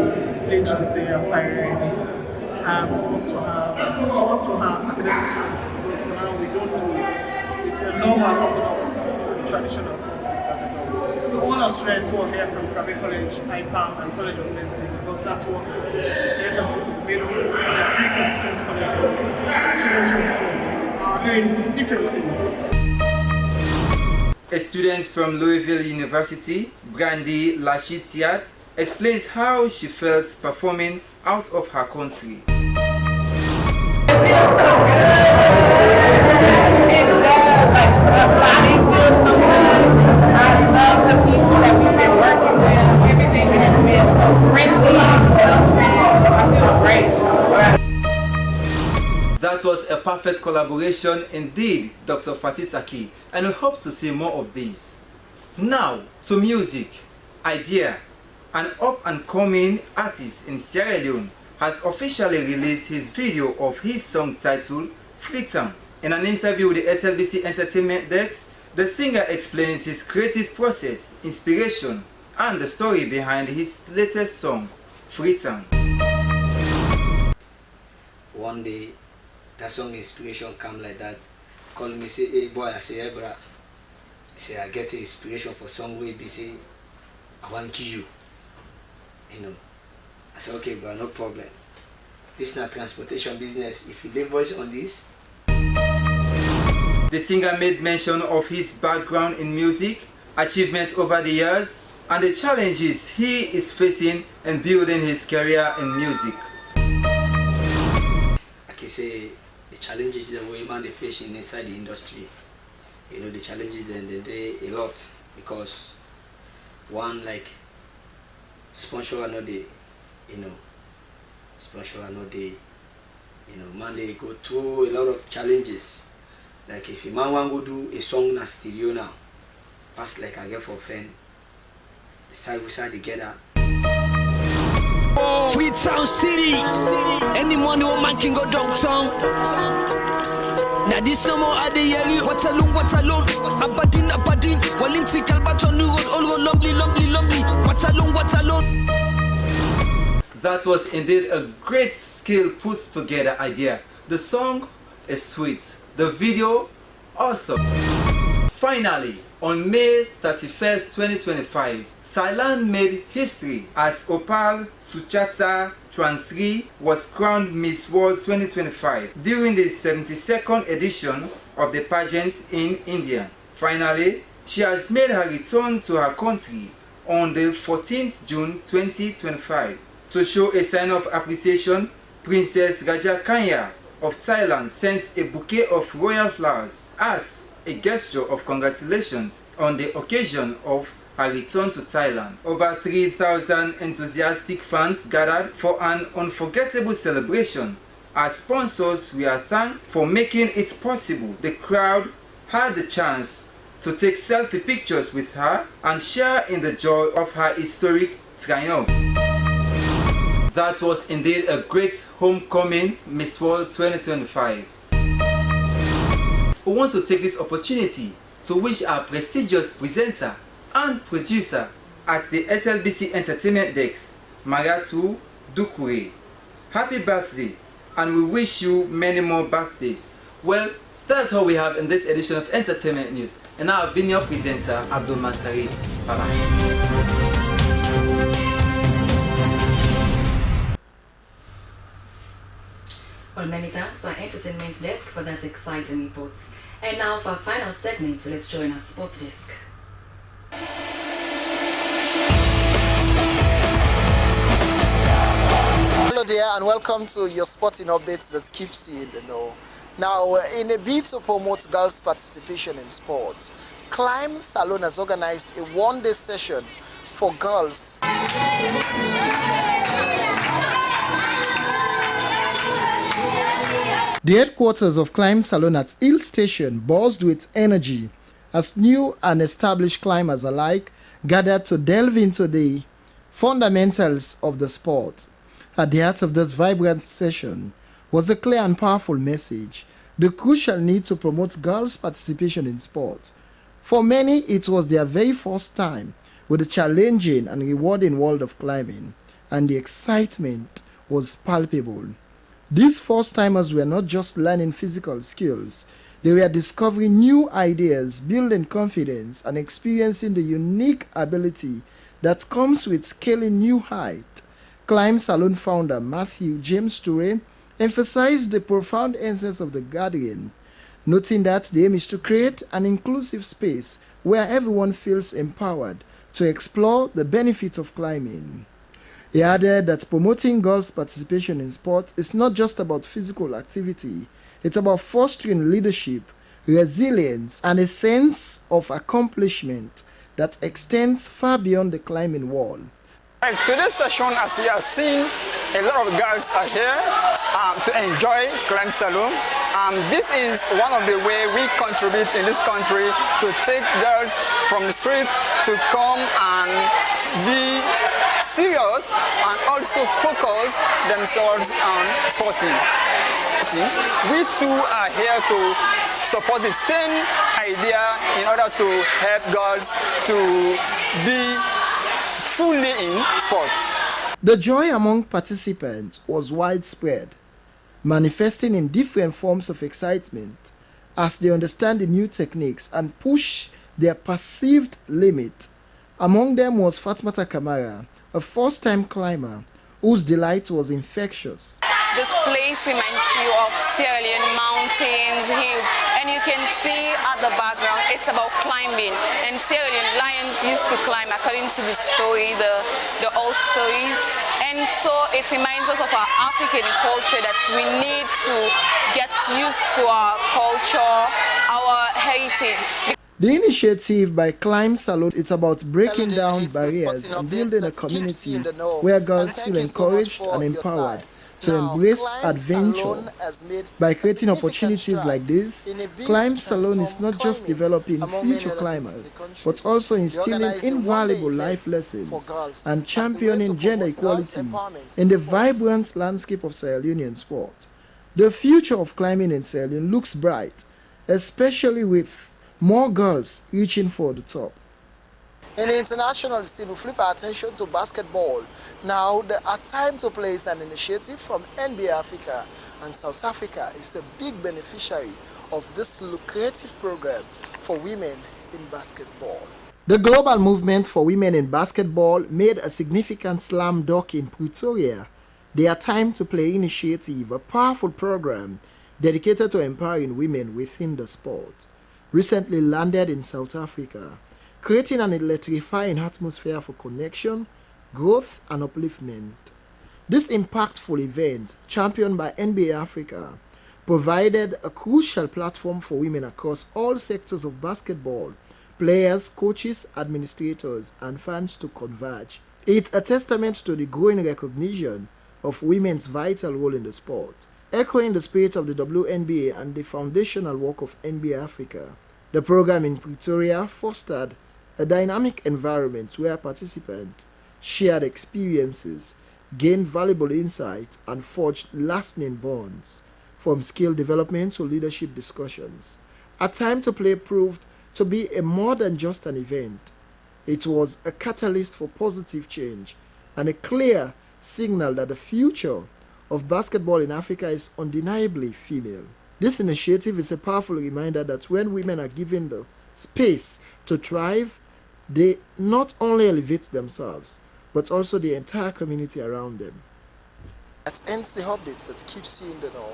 French to say pirate. For us to have academic students, because now we don't do it. It's a normal, orthodox, traditional courses that are done. So all our students who are here from Fwabe College, IPAM, and College of Medicine, because that's what the theatre group is made of. There are 3 constituent colleges. Students from all of these are doing different things. A student from Louisville University, Brandy Lashitiat, explains how she felt performing out of her country. It feels so good. It does. Like, the body feels so good. I love the people that we've been working with. Everything has been so friendly. I feel great. That was a perfect collaboration indeed, Dr. Fatou Taki, and we hope to see more of these. Now to music. Idea, an up-and-coming artist in Sierra Leone, has officially released his video of his song titled Freetown. In an interview with the SLBC Entertainment Desk, the singer explains his creative process, inspiration, and the story behind his latest song, Freetown. One day, that song inspiration come like that. Call me, say, hey boy, I say, hey bro. I say, I get inspiration for song where they say, I want to kill you. You know. I said, okay, bro, no problem. This is not transportation business. If you lay voice on this. The singer made mention of his background in music, achievements over the years, and the challenges he is facing in building his career in music. I can say the challenges that women are facing inside the industry. You know, the challenges they a lot because one, like sponsor are not there, you know. Sponsor are not there. You know, man, they go through a lot of challenges. Like if a man want to do a song na studio now, pass like I get for friend, side we side together. Freetown City, anyone who man can go downtown. Now this no more at the yeri, what alone, abadin, walinti kalbaton new road, all lumbly, what alone. That was indeed a great skill put together idea. The song is sweet. The video awesome. Finally, on May 31st, 2025, Thailand made history as Opal Suchata Transri was crowned Miss World 2025 during the 72nd edition of the pageant in India. Finally, she has made her return to her country on the 14th June 2025. To show a sign of appreciation, Princess Raja Kanya of Thailand sent a bouquet of royal flowers as a gesture of congratulations on the occasion of her return to Thailand. Over 3,000 enthusiastic fans gathered for an unforgettable celebration. As sponsors were thanked for making it possible. The crowd had the chance to take selfie pictures with her and share in the joy of her historic triumph. That was indeed a great homecoming Miss World 2025. We want to take this opportunity to wish our prestigious presenter and producer at the SLBC Entertainment Desk, Maratu Dukure, happy birthday, and we wish you many more birthdays. Well, that's all we have in this edition of Entertainment News. And now I've been your presenter, Abdul Mansari. Bye-bye. Well, many thanks to our entertainment desk for that exciting report. And now for our final segment, let's join our sports desk. Hello there and welcome to your sporting updates that keeps you in the know. Now, in a bid to promote girls' participation in sports, Climb Salon has organized a one-day session for girls. The headquarters of Climb Salon at Hill Station buzzed with energy as new and established climbers alike gathered to delve into the fundamentals of the sport. At the heart of this vibrant session was a clear and powerful message, the crucial need to promote girls' participation in sport. For many, it was their very first time with the challenging and rewarding world of climbing, and the excitement was palpable. These first-timers were not just learning physical skills, they were discovering new ideas, building confidence, and experiencing the unique ability that comes with scaling new heights. Climb Salon founder Matthew James Toure emphasized the profound essence of the gathering, noting that the aim is to create an inclusive space where everyone feels empowered to explore the benefits of climbing. He added that promoting girls' participation in sports is not just about physical activity, it's about fostering leadership, resilience, and a sense of accomplishment that extends far beyond the climbing wall. Today's session, as we are seeing, a lot of girls are here to enjoy Climb Salon. This is one of the ways we contribute in this country to take girls from the streets to come and be serious and also focus themselves on sporting. We too are here to support the same idea in order to help girls to be fully in sports. The joy among participants was widespread, manifesting in different forms of excitement as they understand the new techniques and push their perceived limit. Among them was Fatmata Kamara, a first-time climber whose delight was infectious. This place reminds you of Sierra Leone mountains, hills, and you can see at the background it's about climbing. And Sierra Leone lions used to climb according to the story, the old stories. And so it reminds us of our African culture, that we need to get used to our culture, our heritage. The initiative by Climb Salon is about breaking down barriers and building a community where girls feel encouraged and empowered to embrace adventure. By creating opportunities like this, Climb Salon is not just developing future climbers, but also instilling invaluable life lessons and championing gender equality in the vibrant landscape of Sierra Leonean sport. The future of climbing in Sierra Leone looks bright, especially with more girls reaching for the top. In the international scene, we flip our attention to basketball. Now, the time to play is an initiative from NBA Africa, and South Africa is a big beneficiary of this lucrative program for women in basketball. The global movement for women in basketball made a significant slam dunk in Pretoria. Their Time to Play initiative, a powerful program dedicated to empowering women within the sport, recently landed in South Africa, creating an electrifying atmosphere for connection, growth, and upliftment. This impactful event, championed by NBA Africa, provided a crucial platform for women across all sectors of basketball, players, coaches, administrators, and fans to converge. It's a testament to the growing recognition of women's vital role in the sport, echoing the spirit of the WNBA and the foundational work of NBA Africa. The program in Pretoria fostered a dynamic environment where participants shared experiences, gained valuable insight, and forged lasting bonds, from skill development to leadership discussions. A Time to Play proved to be a more than just an event. It was a catalyst for positive change and a clear signal that the future of basketball in Africa is undeniably female. This initiative is a powerful reminder that when women are given the space to thrive, they not only elevate themselves, but also the entire community around them. That ends the updates that keeps you in the know.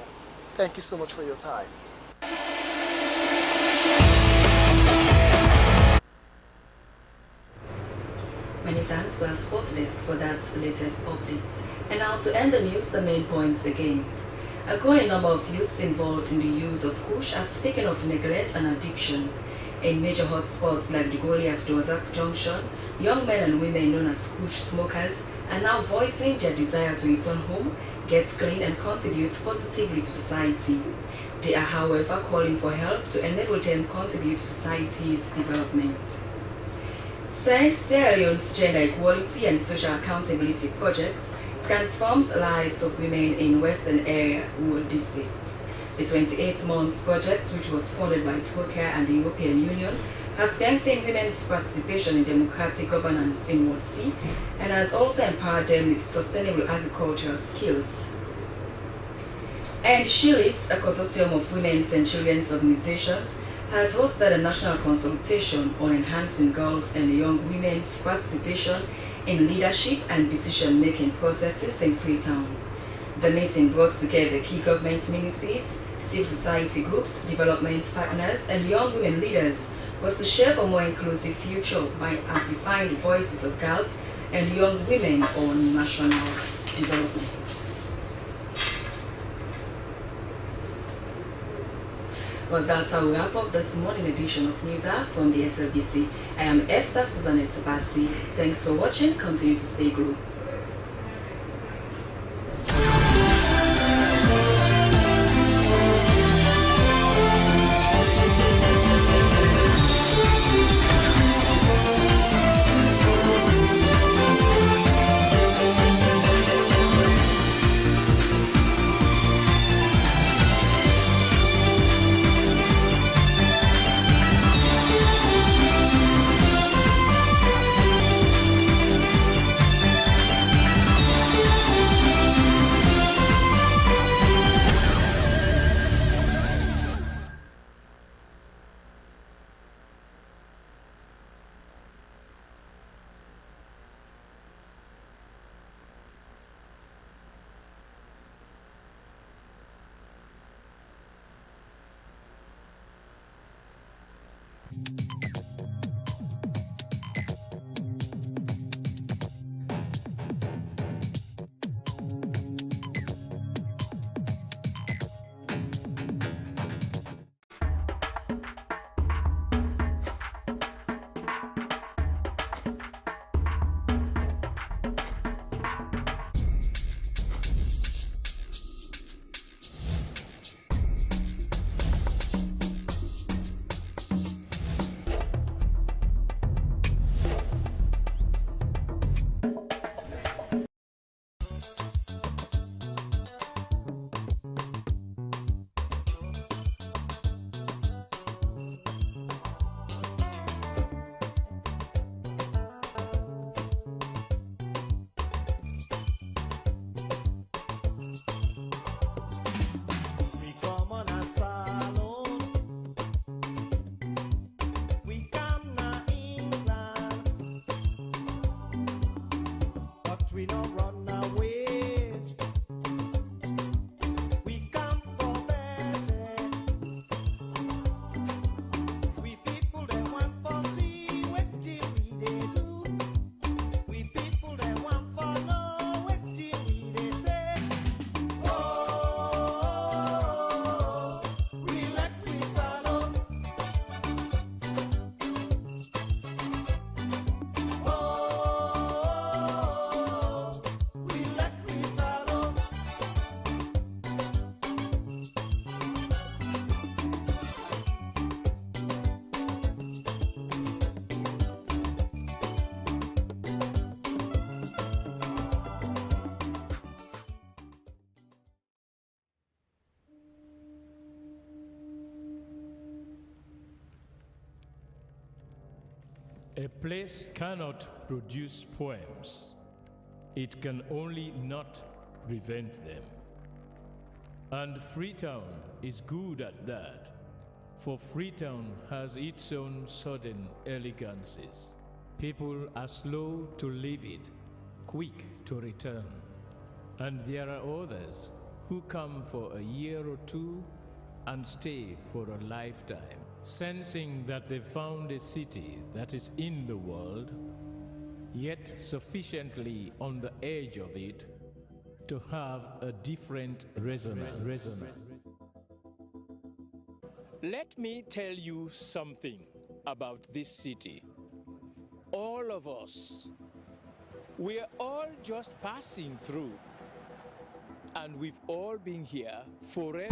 Thank you so much for your time. Many thanks to our sports desk for that latest updates. And now to end the news, the main points again. A growing number of youths involved in the use of kush are speaking of neglect and addiction. In major hotspots like the Goli at Dozak Junction, young men and women known as kush smokers are now voicing their desire to return home, get clean, and contribute positively to society. They are, however, calling for help to enable them contribute to society's development. Said Sierra Leone's Gender Equality and Social Accountability Project transforms lives of women in Western Area Rural Districts. The 28-month project, which was funded by Turkey and the European Union, has strengthened women's participation in democratic governance in Ward C and has also empowered them with sustainable agricultural skills. And She Leads, a consortium of women's and children's organizations, has hosted a national consultation on enhancing girls and young women's participation in leadership and decision-making processes in Freetown. The meeting brought together key government ministries, civil society groups, development partners, and young women leaders was to shape a more inclusive future by amplifying the voices of girls and young women on national development. Well, that's how we wrap up this morning edition of News Hour from the SLBC. I am Esther Susanette Tabasi. Thanks for watching. Continue to stay glued. we not run away. We come for better. We people that want for see what till we they do. We people that want for know what till we they say. Oh, we let we swallow. A place cannot produce poems. It can only not prevent them. And Freetown is good at that, for Freetown has its own sudden elegances. People are slow to leave it, quick to return. And there are others who come for a year or two and stay for a lifetime, sensing that they found a city that is in the world, yet sufficiently on the edge of it to have a different resonance. Let me tell you something about this city. All of us, we're all just passing through, and we've all been here forever.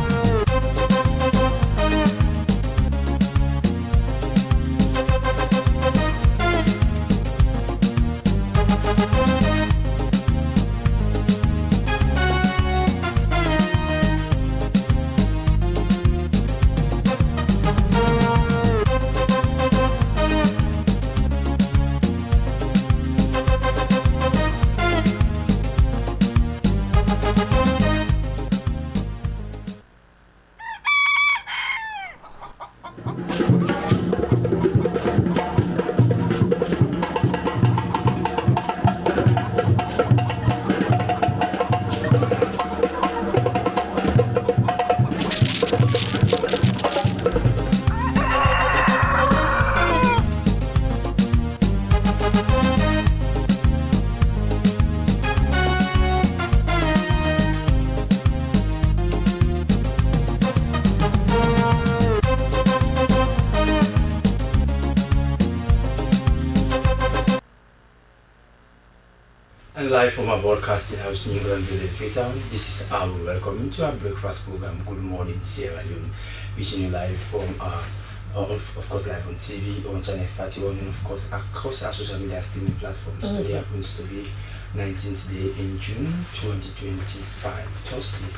Live from our broadcasting house in England, Freetown. This is our welcome to our breakfast program, Good Morning Sierra Leone, reaching you live from, of course, live on TV, on Channel 31, and of course, across our social media streaming platforms. Today happens to be 19th day in June 2025, Thursday,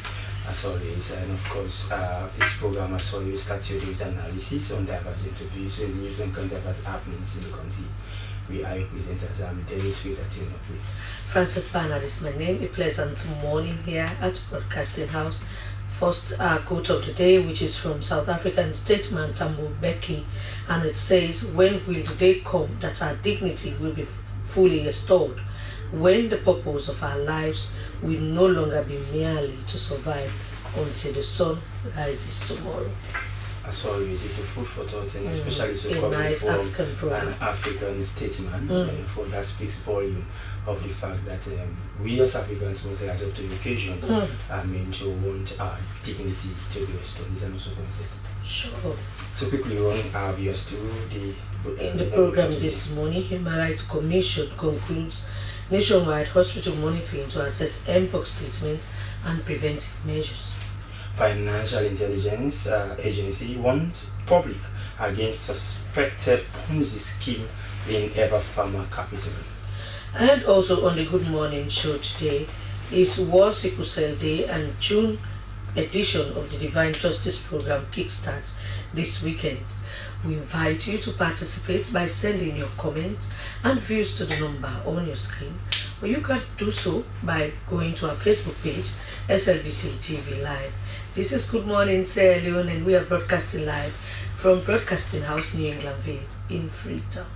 as always. And of course, this program, as always, starts your day's analysis on diverse interviews and news and current affairs happenings in the country. We are your presenters. I'm Dennis Freezer. Francis Barnard is my name. A pleasant morning here at Broadcasting House. First quote of the day, which is from South African statesman Thabo Mbeki, and it says, "When will the day come that our dignity will be fully restored? When the purpose of our lives will no longer be merely to survive until the sun rises tomorrow." As always, it's a food for thought, and especially so coming nice from an African statesman, and for that speaks volume of the fact that we as Africans must rise up to the occasion. To want our dignity to be restored. Is that also for instance? Sure. So quickly run our viewers to in the program this morning, Human Rights Commission concludes nationwide hospital monitoring to assess mpox treatment and preventive measures. Financial Intelligence Agency warns public against suspected Ponzi scheme in Ever Farmer Capital. And also on the Good Morning Show today is World Sickle Cell Day, and June edition of the Divine Justice Program kickstarts this weekend. We invite you to participate by sending your comments and views to the number on your screen, or you can do so by going to our Facebook page, SLBC TV Live. This is Good Morning Sierra Leone, and we are broadcasting live from Broadcasting House, New Englandville in Freetown.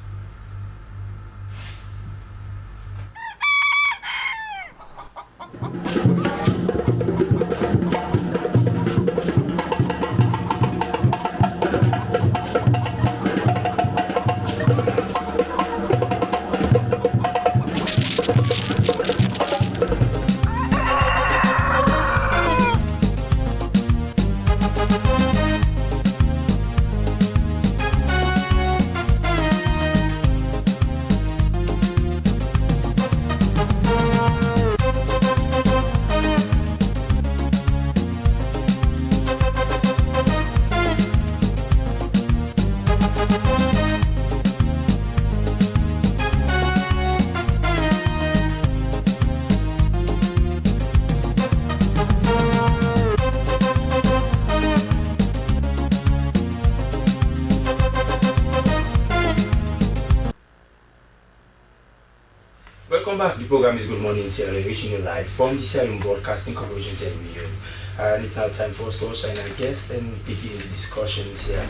Welcome back. The program is Good Morning Sierra Leone, reaching you live from the Sierra Leone Broadcasting Corporation television. And it's now time for us to also our guest and begin the discussions here.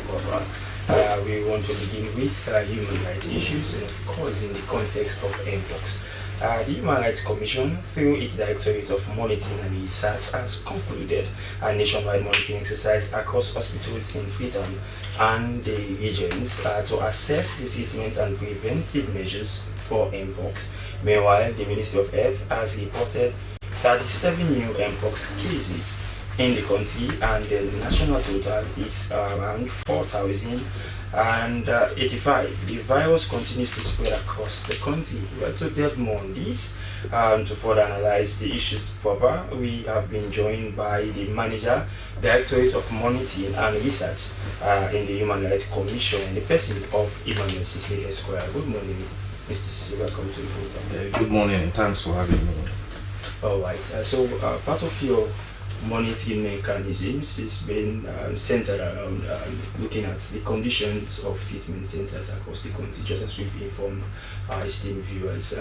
We want to begin with human rights issues and of course in the context of MPOX. The Human Rights Commission, through its Directorate of Monitoring and Research, has concluded a nationwide monitoring exercise across hospitals in Freetown and the regions to assess the treatment and preventive measures for MPOX. Meanwhile, the Ministry of Health has reported 37 new MPOX cases in the country, and the national total is around 4,085. The virus continues to spread across the country. Well, to delve more on this, to further analyze the issues proper, we have been joined by the Manager, Directorate of Monitoring and Research in the Human Rights Commission, the person of Emmanuel Sisi Esquire. Good morning, Mr. Sisi. Welcome to the program. Good morning, and thanks for having me. All right. So part of your monitoring mechanisms is been centered around looking at the conditions of treatment centers across the country, just as we've informed our esteemed viewers.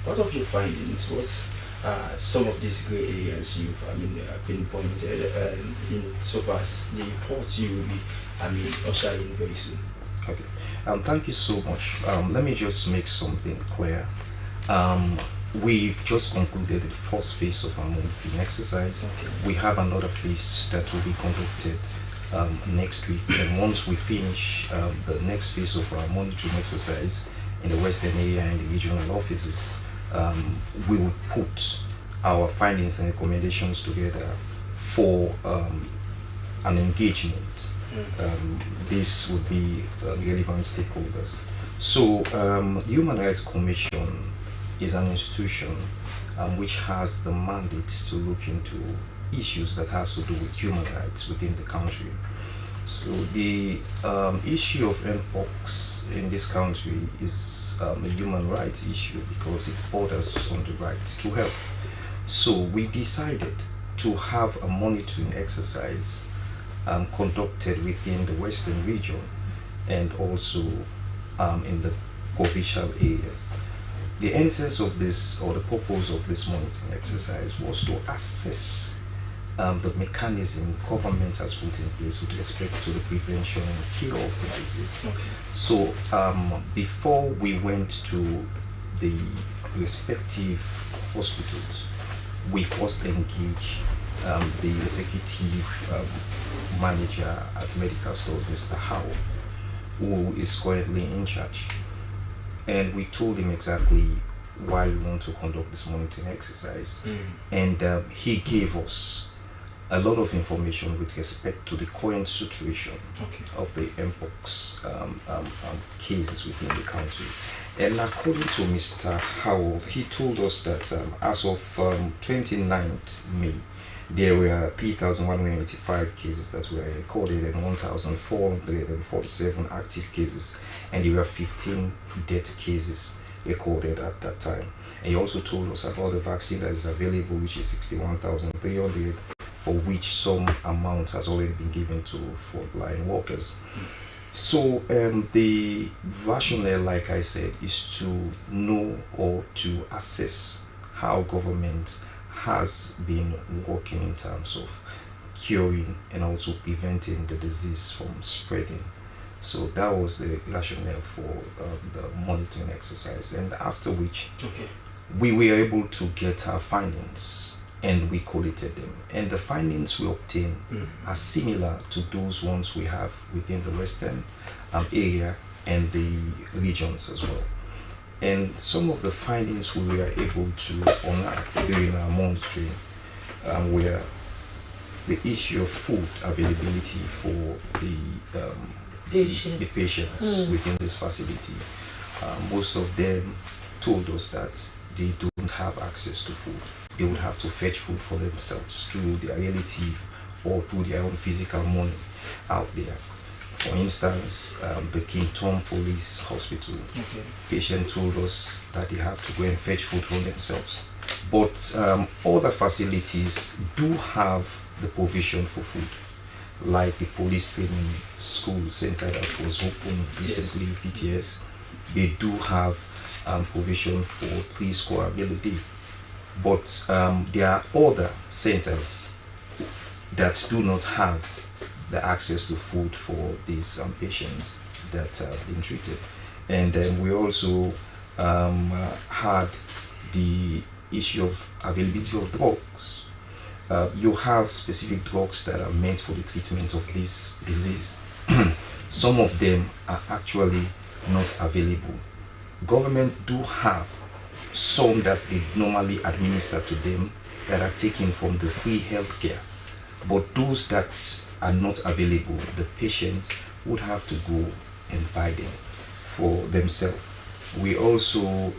What of your findings? What some of these grey areas you've pinpointed in so far as the reports you will be ushering very soon? Okay. Thank you so much. Let me just make something clear. We've just concluded the first phase of our monitoring exercise. Okay. We have another phase that will be conducted next week, and once we finish the next phase of our monitoring exercise in the Western area and the regional offices, we will put our findings and recommendations together for an engagement. This would be relevant stakeholders. So the Human Rights Commission is an institution which has the mandate to look into issues that has to do with human rights within the country. So the issue of MPOX in this country is a human rights issue because it borders on the right to health. So we decided to have a monitoring exercise conducted within the Western region and also in the provincial areas. The essence of this, or the purpose of this monitoring exercise, was to assess the mechanism government has put in place with respect to the prevention and cure of the disease. Okay. So before we went to the respective hospitals, we first engaged the executive manager at Medical Store, Mr. Howe, who is currently in charge. And we told him exactly why we want to conduct this monitoring exercise. And he gave us a lot of information with respect to the current situation of the MPOX cases within the country. And according to Mr. Howell, he told us that as of 29th May, there were 3,185 cases that were recorded and 1,447 active cases, and there were 15 death cases recorded at that time. And he also told us about the vaccine that is available, which is 61,300, for which some amount has already been given to frontline workers. So the rationale, like I said, is to know or to assess how government has been working in terms of curing and also preventing the disease from spreading. So that was the rationale for the monitoring exercise, and after which we were able to get our findings and we collated them. And the findings we obtained are similar to those ones we have within the Western area and the regions as well. And some of the findings we were able to unearth during our monitoring were the issue of food availability for the patients within this facility. Most of them told us that they don't have access to food. They would have to fetch food for themselves through their relative or through their own physical money out there. For instance, the Kenema Police Hospital patient told us that they have to go and fetch food for themselves. But other facilities do have the provision for food, like the police training school center that was opened recently, PTS. They do have provision for 3 square meal a day. But there are other centers that do not have the access to food for these patients that are being treated. And then we also had the issue of availability of drugs. You have specific drugs that are meant for the treatment of this disease. Some of them are actually not available. Government do have some that they normally administer to them that are taken from the free health care. But those that are not available, the patients would have to go and buy them for themselves. We also,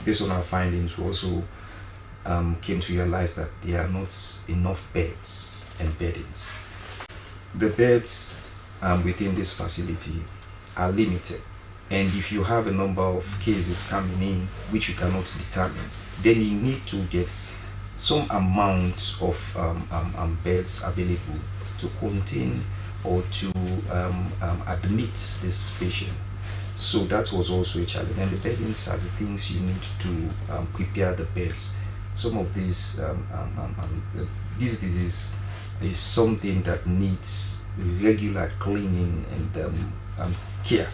based on our findings, we also came to realize that there are not enough beds and beddings. The beds within this facility are limited, and if you have a number of cases coming in which you cannot determine, then you need to get some amount of beds available to contain or to admit this patient. So that was also a challenge. And the beddings are the things you need to prepare the beds. Some of these this disease is something that needs regular cleaning and care.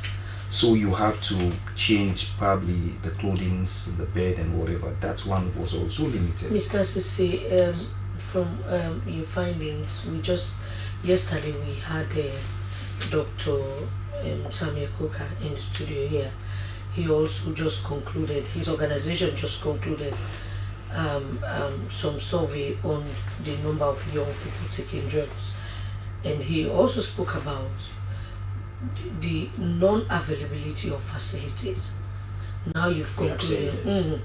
So you have to change probably the clothing, the bed and whatever. That one was also limited. Mr. Sisi, from your findings, yesterday we had Dr. Samuel Koka in the studio here. He also just concluded, his organization just concluded some survey on the number of young people taking drugs. And he also spoke about the non-availability of facilities. Now you've concluded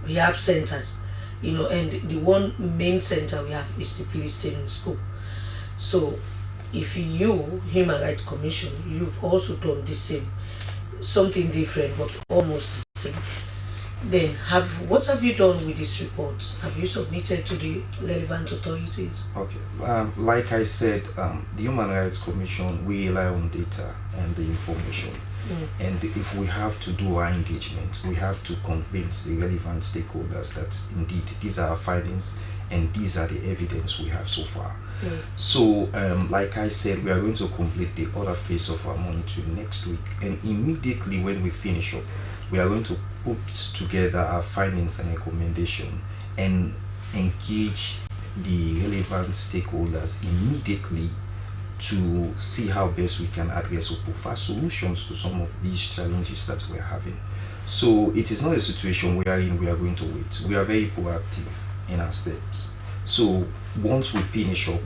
rehab centers, and the one main center we have is the police training school. So if you, Human Rights Commission, you've also done the same, something different but almost the same, then what have you done with this report? Have you submitted to the relevant authorities? Okay, like I said, the Human Rights Commission, we rely on data and the information. And if we have to do our engagement, we have to convince the relevant stakeholders that indeed these are our findings and these are the evidence we have so far. So like I said, we are going to complete the other phase of our monitoring next week, and immediately when we finish up, we are going to put together our findings and recommendation and engage the relevant stakeholders immediately to see how best we can address or provide solutions to some of these challenges that we are having. So it is not a situation we are in, we are going to wait. We are very proactive in our steps. So once we finish up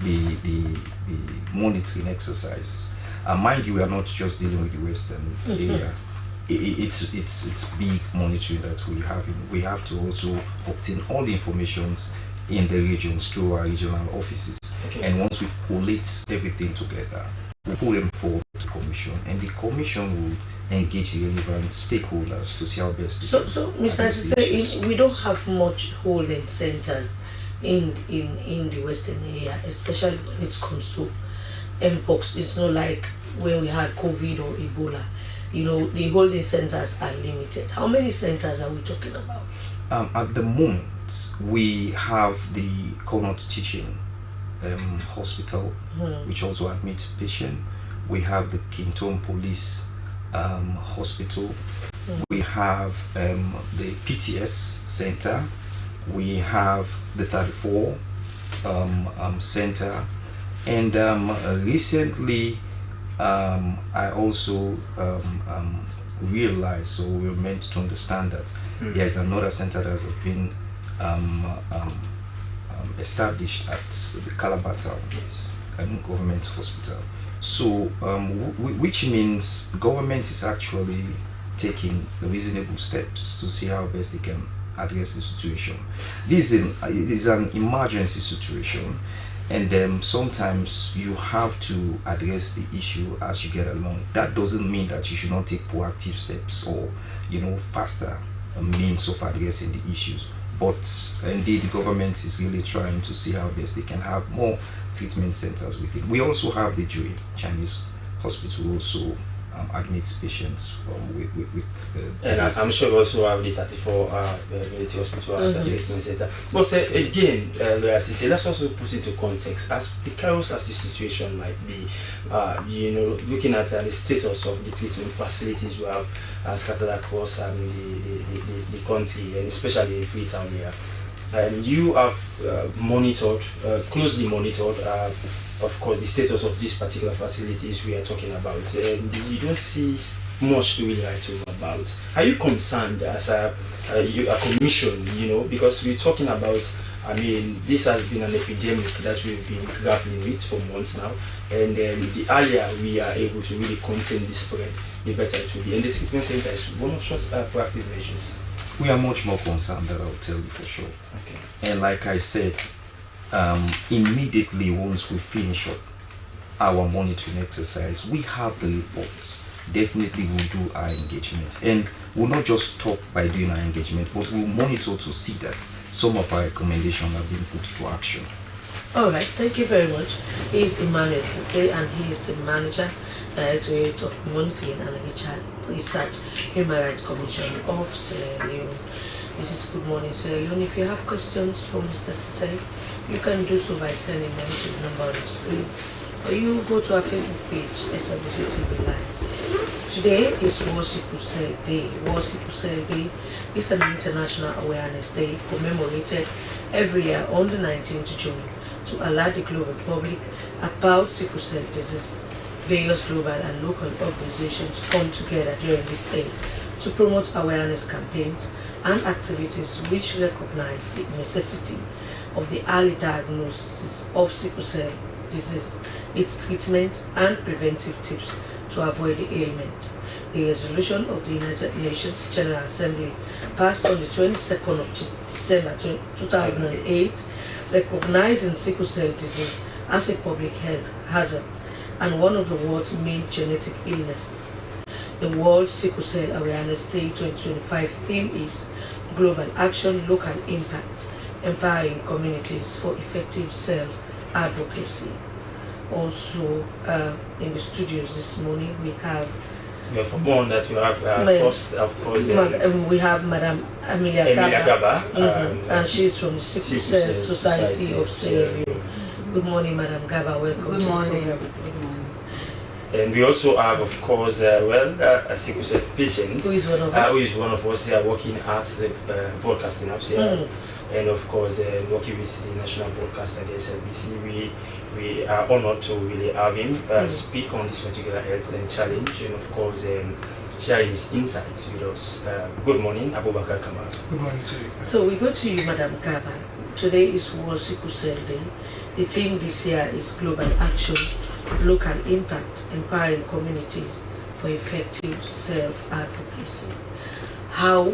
the monitoring exercises, mind you, we are not just dealing with the Western area. It's big monitoring that we have. We have to also obtain all the informations in the regions through our regional offices. And once we collate everything together, we put them forward to the commission, and the commission will engage the relevant stakeholders to see how best. So Mr. Sisi, we don't have much holding centers in the Western area, especially when it comes to mpox. It's not like when we had COVID or Ebola. The holding centers are limited. How many centers are we talking about? At the moment, we have the Connaught Teaching Hospital, which also admits patients. We have the Kenema Police Hospital. We have the PTS Center. we have the 34 center, and recently I also realized, so we were meant to understand that there's another center that has been established at the Calabar Town government hospital. So which means government is actually taking reasonable steps to see how best they can address the situation. This is an emergency situation, and sometimes you have to address the issue as you get along. That doesn't mean that you should not take proactive steps or faster means of addressing the issues. But indeed, the government is really trying to see how best they can have more treatment centers with it. We also have the Joy Chinese Hospital also admits patients with and I'm sure we also have the 34 military hospital as a treatment center. But again, as you say, let's also put it into context. As precarious as the situation might be, looking at the status of the treatment facilities we have scattered across the country, and especially in Freetown here. And you have closely monitored, of course, the status of these particular facilities we are talking about. And you don't see much to really write about. Are you concerned as a commission, because we're talking about, this has been an epidemic that we've been grappling with for months now, and the earlier we are able to really contain the spread, the better it will be. And the treatment center is one of such proactive measures. We are much more concerned, that I'll tell you for sure. Okay. And like I said, immediately once we finish up our monitoring exercise, we have the reports. Definitely we'll do our engagement, and we'll not just stop by doing our engagement, but we'll monitor to see that some of our recommendations have been put to action. All right, thank you very much. He's Emmanuel Sise, and he is the manager, Directorate of Monitoring and Research, Human Rights Commission of Sierra Leone. This is Good Morning Sierra Leone. If you have questions for Mr. Sise, you can do so by sending them to the number on the screen, or you go to our Facebook page, Slbc TV Live. Today is World Sickle Cell Day. World Sickle Cell Day is an international awareness day commemorated every year on the 19th of June to alert the global public about sickle cell disease. Various global and local organizations come together during this day to promote awareness campaigns and activities which recognize the necessity of the early diagnosis of sickle cell disease, its treatment and preventive tips to avoid the ailment. The resolution of the United Nations General Assembly passed on the 22nd of December 2008 recognizing sickle cell disease as a public health hazard and one of the world's main genetic illnesses. The World Sickle Cell Awareness Day 2025 theme is Global Action, Local Impact, Empowering Communities for Effective Self-Advocacy. Also in the studios this morning we have for more on that, you have first, of course, we have Madam Emilia Gaba, and she's from the Sickle Cell Society of Sierra Leone. Good morning, Madam Gaba. Welcome. Good morning. And we also have, of course, a sickle cell patient who is one of us. Who is one of us here working at the broadcasting house here. And of course, working with the national broadcaster, the SLBC, we are honored to really have him speak on this particular health and challenge, and of course, sharing his insights with us. Good morning, Abubakar Kamal. Good morning to you. So we go to you, Madam Gaba. Today is World Sickle Cell Day. The theme this year is Global Action, Local Impact, Empowering Communities for Effective Self-Advocacy. How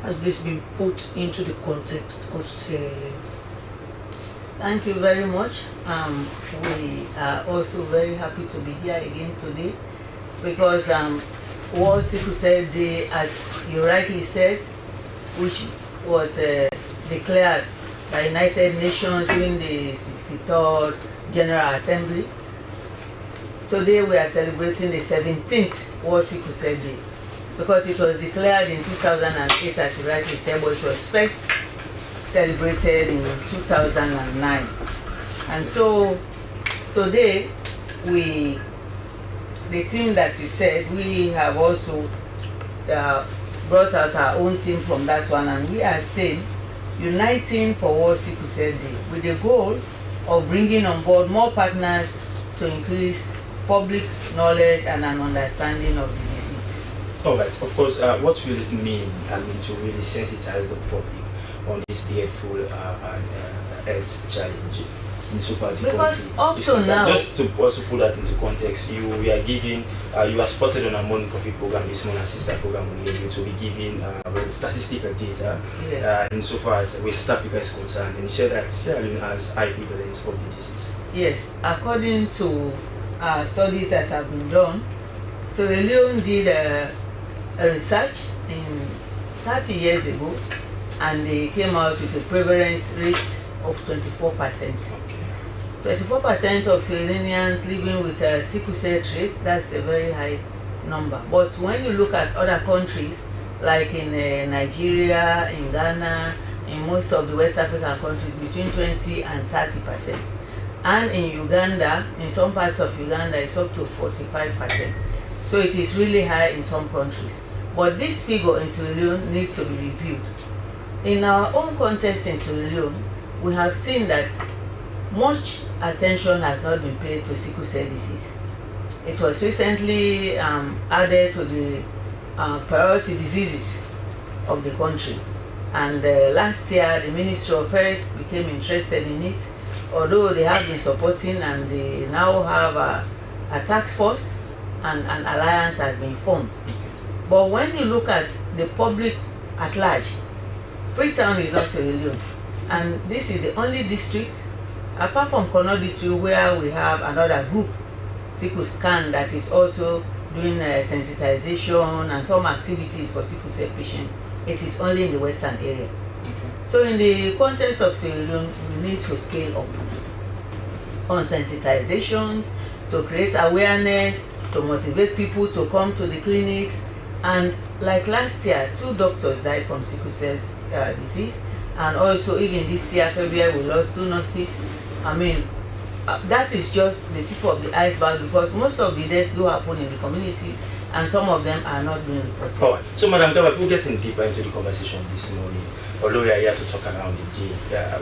has this been put into the context of Sierra Leone? Thank you very much. We are also very happy to be here again today because World Sickle Cell Day, as you rightly said, which was declared by United Nations during the 63rd General Assembly. Today we are celebrating the 17th World Sickle Cell Day because it was declared in 2008, as you rightly said, but it was first celebrated in 2009. And so today, the team that you said, we have also brought out our own team from that one, and we are saying uniting for World Sickle Cell Day with the goal of bringing on board more partners to increase public knowledge and an understanding of the disease. All right, of course, what will it mean, to really sensitize the public on this dreadful health challenge? Because up to now, just to also put that into context, you are giving, you are spotted on a morning coffee program, this morning sister program on radio, to be giving statistical data insofar as West Africa is concerned, and you said that Sierra Leone has high prevalence of the disease. Yes, according to studies that have been done, Sierra Leone did a research in 30 years ago, and they came out with a prevalence rate of 24%. 24% of Sierra Leoneans living with a sickle cell trait, that's a very high number. But when you look at other countries, like in Nigeria, in Ghana, in most of the West African countries, between 20 and 30%. And in Uganda, in some parts of Uganda, it's up to 45%. So it is really high in some countries. But this figure in Sierra Leone needs to be reviewed. In our own context in Sierra Leone, we have seen that much attention has not been paid to sickle cell disease. It was recently added to the priority diseases of the country. And last year, the Ministry of Health became interested in it, although they have been supporting, and they now have a task force, and an alliance has been formed. But when you look at the public at large, Freetown is not Sierra Leone. And this is the only district, apart from Kono district, where we have another group, Sickle Scan, that is also doing sensitization and some activities for sickle cell patients. It is only in the western area. So in the context of Sierra Leone, we need to scale up on sensitizations, to create awareness, to motivate people to come to the clinics. And like last year, 2 doctors died from sickle cell disease. And also even this year, February, we lost 2 nurses. I mean, that is just the tip of the iceberg, because most of the deaths do happen in the communities, and some of them are not being reported. All right. So, Madam Gaba, if we're getting deeper into the conversation this morning, although we are here to talk around the day,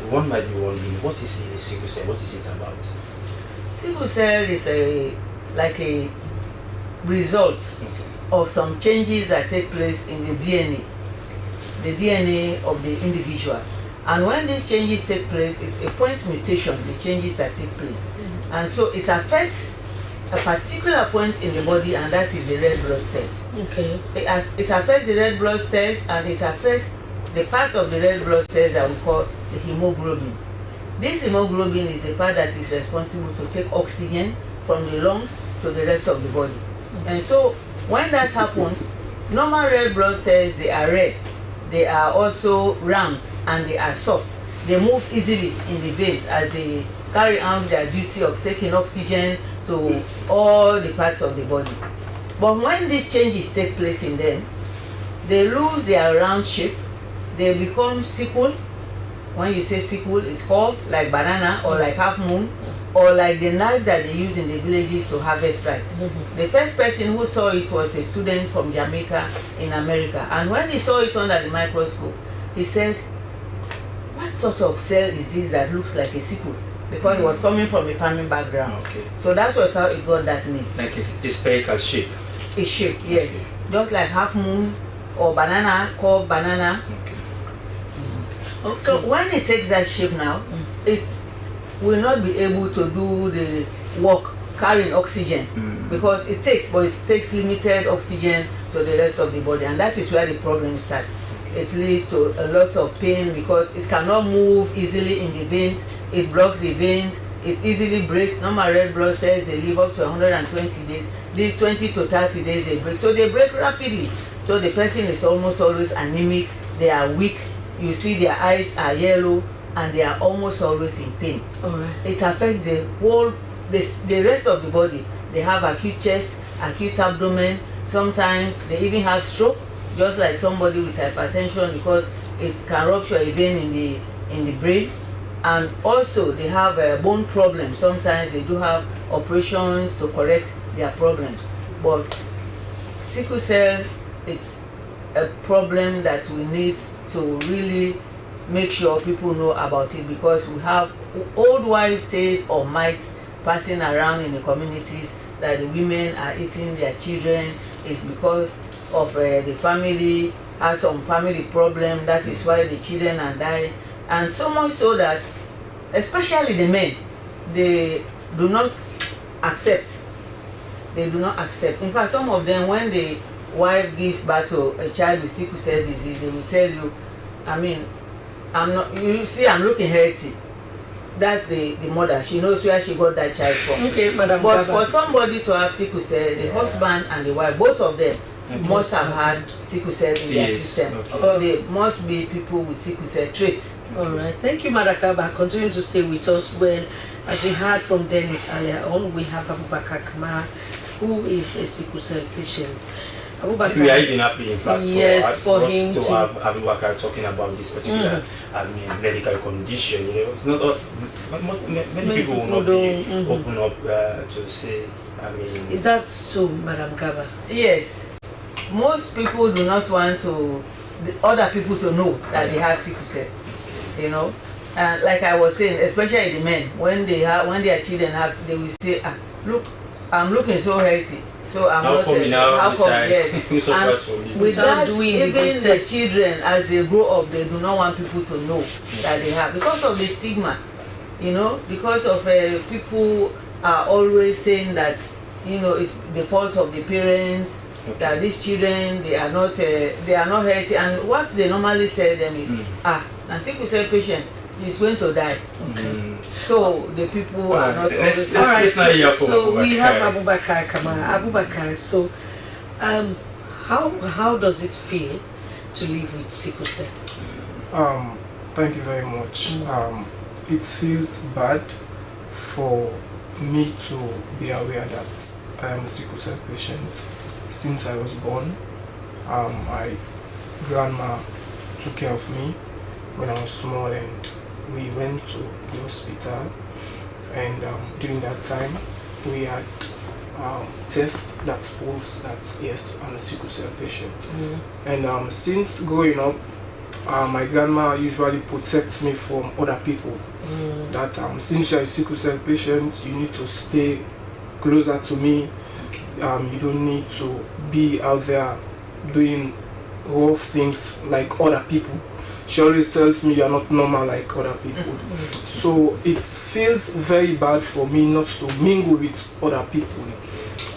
one might be wondering, what is a sickle cell? What is it about? Sickle cell is like a result of some changes that take place in the DNA of the individual. And when these changes take place, it's a point mutation, the changes that take place. And so it affects a particular point in the body, and that is the red blood cells. Okay. It affects the red blood cells, and it affects the part of the red blood cells that we call the hemoglobin. This hemoglobin is the part that is responsible to take oxygen from the lungs to the rest of the body. And so when that happens, normal red blood cells, they are red. They are also round, and they are soft. They move easily in the veins as they carry out their duty of taking oxygen to all the parts of the body. But when these changes take place in them, they lose their round shape, they become sickle. When you say sickle, it's curved like banana or like half moon, or like the knife that they use in the villages to harvest rice. The first person who saw it was a student from Jamaica in America. And when he saw it under the microscope, he said, "What sort of cell is this that looks like a sickle?" Because he was coming from a farming background. Okay. So that was how it got that name. Like a spherical shape? A shape, yes. Okay. Just like half moon or banana, called banana. Okay. So when it takes that shape now, it will not be able to do the work carrying oxygen, because it takes limited oxygen to the rest of the body, and that is where the problem starts. It leads to a lot of pain because it cannot move easily in the veins. It blocks the veins. It easily breaks. Normal red blood cells, they live up to 120 days. These 20 to 30 days they break. So they break rapidly. So the person is almost always anemic. They are weak. You see their eyes are yellow, and they are almost always in pain. Alright. It affects the whole, the rest of the body. They have acute chest, acute abdomen. Sometimes they even have stroke, just like somebody with hypertension, because it can rupture a vein in the brain. And also they have a bone problem. Sometimes they do have operations to correct their problems. But sickle cell, it's a problem that we need to really make sure people know about it, because we have old wives' tales or myths passing around in the communities that the women are eating their children is because of the family has some family problem. That is why the children are dying, and so much so that especially the men, they do not accept. They do not accept. In fact, some of them, when the wife gives birth to a child with sickle cell disease, they will tell you, I mean, I'm not, you see, I'm looking healthy. That's the mother. She knows where she got that child from. Okay, Madam But Baba. for somebody to have sickle cell, the husband and the wife, both of them must have had sickle cell in their system. Okay. So they must be people with sickle cell traits. All right. Thank you, Madam Kaba. Continue to stay with us. Well, as you heard from Dennis earlier on, we have Abubakar Kamara, who is a sickle cell patient. Abubakar, we are even happy, in fact, yes, for him to have Abubakar talking about this particular medical condition. You know, it's not many people will not be open up to say. I mean, is that so, Madam Kaba? Yes. Most people do not want to other people to know that they have sickle cell. You know, and like I was saying, especially the men, when their children have, they will say, look, I'm looking so healthy. So I'm not how come yes. And with that, even the children, as they grow up, they do not want people to know that they have, because of the stigma, you know, because of people are always saying that, you know, it's the fault of the parents, that these children, they are not healthy, and what they normally tell them is, and sickle cell patient, he's going to die. Okay. So the people are not always. All right. So we have Abubakar Kamara. Abubakar. So, how does it feel to live with sickle cell? Thank you very much. It feels bad for me to be aware that I am a sickle cell patient. Since I was born, my grandma took care of me when I was small, and we went to the hospital, and during that time we had tests that proves that yes, I'm a sickle cell patient. And since growing up, my grandma usually protects me from other people. That since you're a sickle cell patient, you need to stay closer to me. You don't need to be out there doing rough things like other people. She always tells me you're not normal like other people. So it feels very bad for me not to mingle with other people.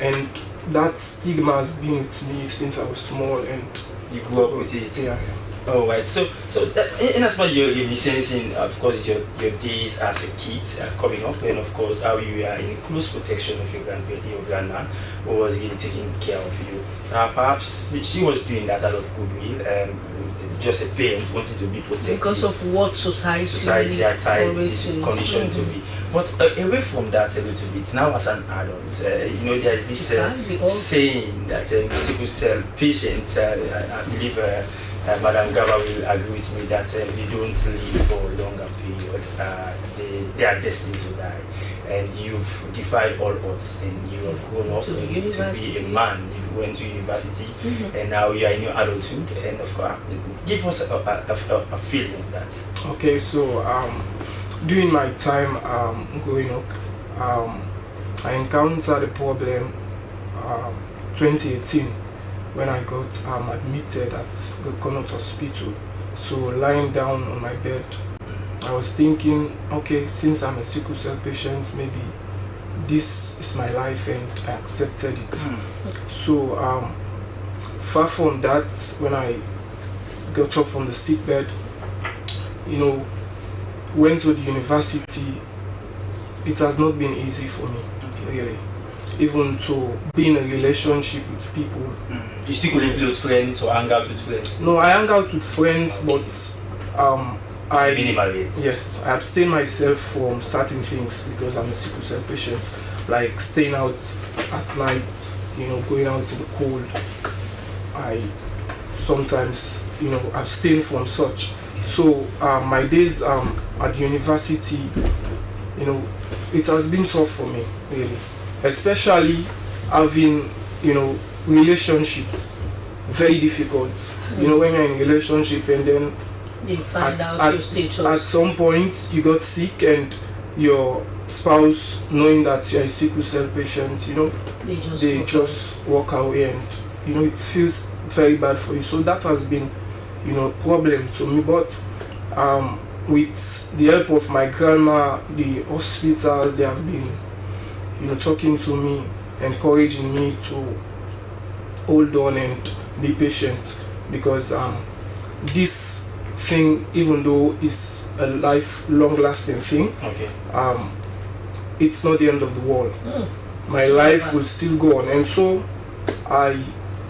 And that stigma has been with me since I was small, and you grew up with it. Yeah. All right. So in as much you're listening, of course, your days as a kid coming up, and of course how you are in close protection of your grandma, who was really taking care of you. Perhaps she was doing that out of goodwill, just a parent wanting to be protected because of what society at times is conditioned to be. But away from that a little bit, now as an adult, you know, there is this saying that sickle cell patients, I believe Madam Gaba will agree with me, that they don't live for a longer period. They are destined to die. And you've defied all odds, and you have grown up to be a man. You went to university, and now you are in your adulthood. And of course, give us a feeling of that. Okay, so during my time growing up, I encountered a problem 2018 when I got admitted at the Connaught Hospital. So lying down on my bed, I was thinking, okay, since I'm a sickle cell patient, maybe this is my life, and I accepted it. So far from that, when I got up from the sick bed, you know, went to the university, it has not been easy for me, really. Even to be in a relationship with people. You still couldn't play with friends or hang out with friends? No, I hang out with friends, but yes, I abstain myself from certain things because I'm a sickle cell patient, like staying out at night, you know, going out in the cold. I sometimes, you know, abstain from such. So my days at university, you know, it has been tough for me, really, especially having, you know, relationships. Very difficult. You know, when you're in a relationship and then They find out your status. At some point, you got sick, and your spouse, knowing that you're a sickle cell patient, you know, they just walk away, and you know, it feels very bad for you. So that has been, you know, problem to me. But with the help of my grandma, the hospital, they have been, you know, talking to me, encouraging me to hold on and be patient, because this thing, even though it's a lifelong lasting thing, it's not the end of the world. My life will still go on, and so I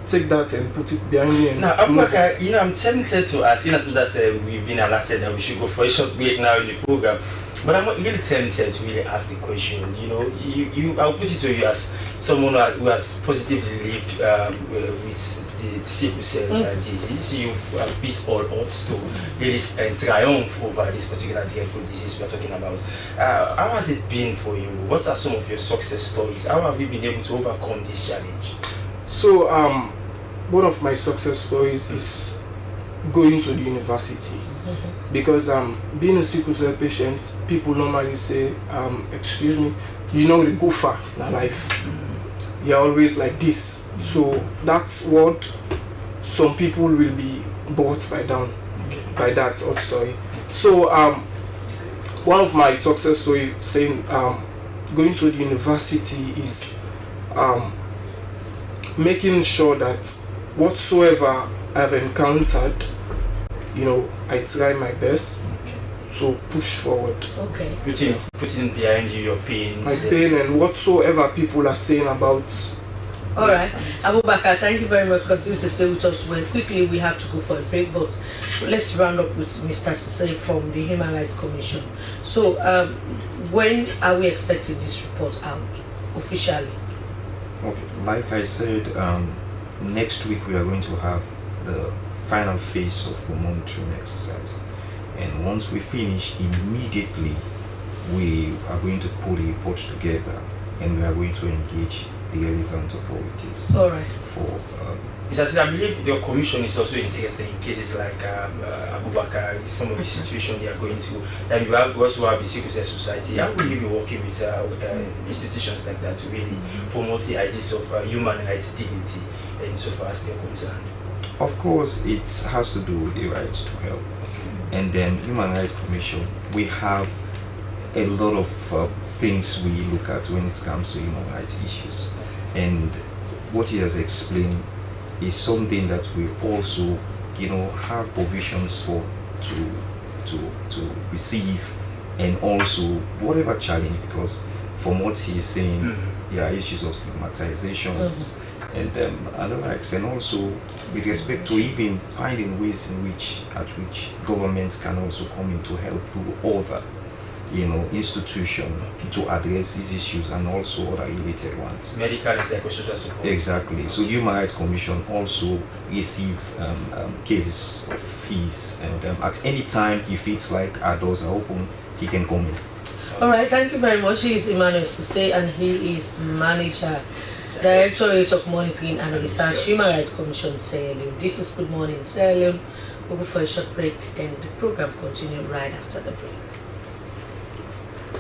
take that and put it behind me. And now, Abubakar, you know, I'm tempted to ask, you know, that we've been allotted that we should go for a short break now in the program, but I'm really tempted to really ask the question. You know, I'll put it to you as someone who has positively lived with the sickle cell disease. You've beat all odds to really triumph over this particular dreadful disease we're talking about. How has it been for you? What are some of your success stories? How have you been able to overcome this challenge? So, one of my success stories is going to the university, because being a sickle cell patient, people normally say, excuse me, you know, they go far in life. You're always like this. So that's what some people will be brought by down by that. Oh, sorry. So one of my success stories saying going to the university is making sure that whatsoever I've encountered, you know, I try my best to push forward. Okay. Putting behind you your pains. My pain and whatsoever people are saying about. Alright. Abubakar, thank you very much. Continue to stay with us. Well, quickly we have to go for a break, but let's round up with Mr. Sise from the Human Rights Commission. So, when are we expecting this report out officially? Okay, like I said, next week we are going to have the final phase of the monitoring exercise, and once we finish, immediately we are going to put a report together, and we are going to engage the relevant authorities. All right. Mr. Sise, I believe your commission is also interested in cases like Abubakar, some of the situations they are going through, and you also have the Sickle Cell Society. How will you be working with institutions like that to really promote the ideas of human rights dignity insofar as they are concerned? Of course, it has to do with the right to help. And then Human Rights Commission, we have a lot of things we look at when it comes to human rights issues. And what he has explained is something that we also, you know, have provisions for to receive, and also whatever challenge, because from what he's saying, there are issues of stigmatizations and likes, and also with respect to even finding ways in which governments can also come in to help through other, you know, institution to address these issues, and also other related ones. Medical and psychosocial support. Exactly. So Human Rights Commission also receive cases of fees, and at any time he feels like our doors are open, he can come in. All right, thank you very much. He is Emmanuel Sise, and he is manager, Directorate of Monitoring and Research, Human Rights Commission, Sierra Leone. This is Good Morning Sierra Leone. We'll go for a short break, and the program continues right after the break.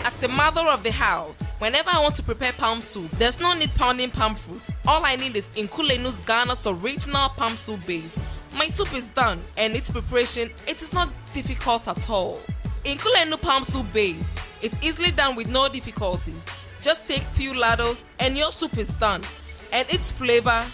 As a mother of the house, whenever I want to prepare palm soup, there's no need pounding palm fruit. All I need is Nkulenu's Ghana's original palm soup base. My soup is done, and its preparation, it is not difficult at all. Nkulenu palm soup base, it's easily done with no difficulties. Just take few ladles and your soup is done. And its flavor,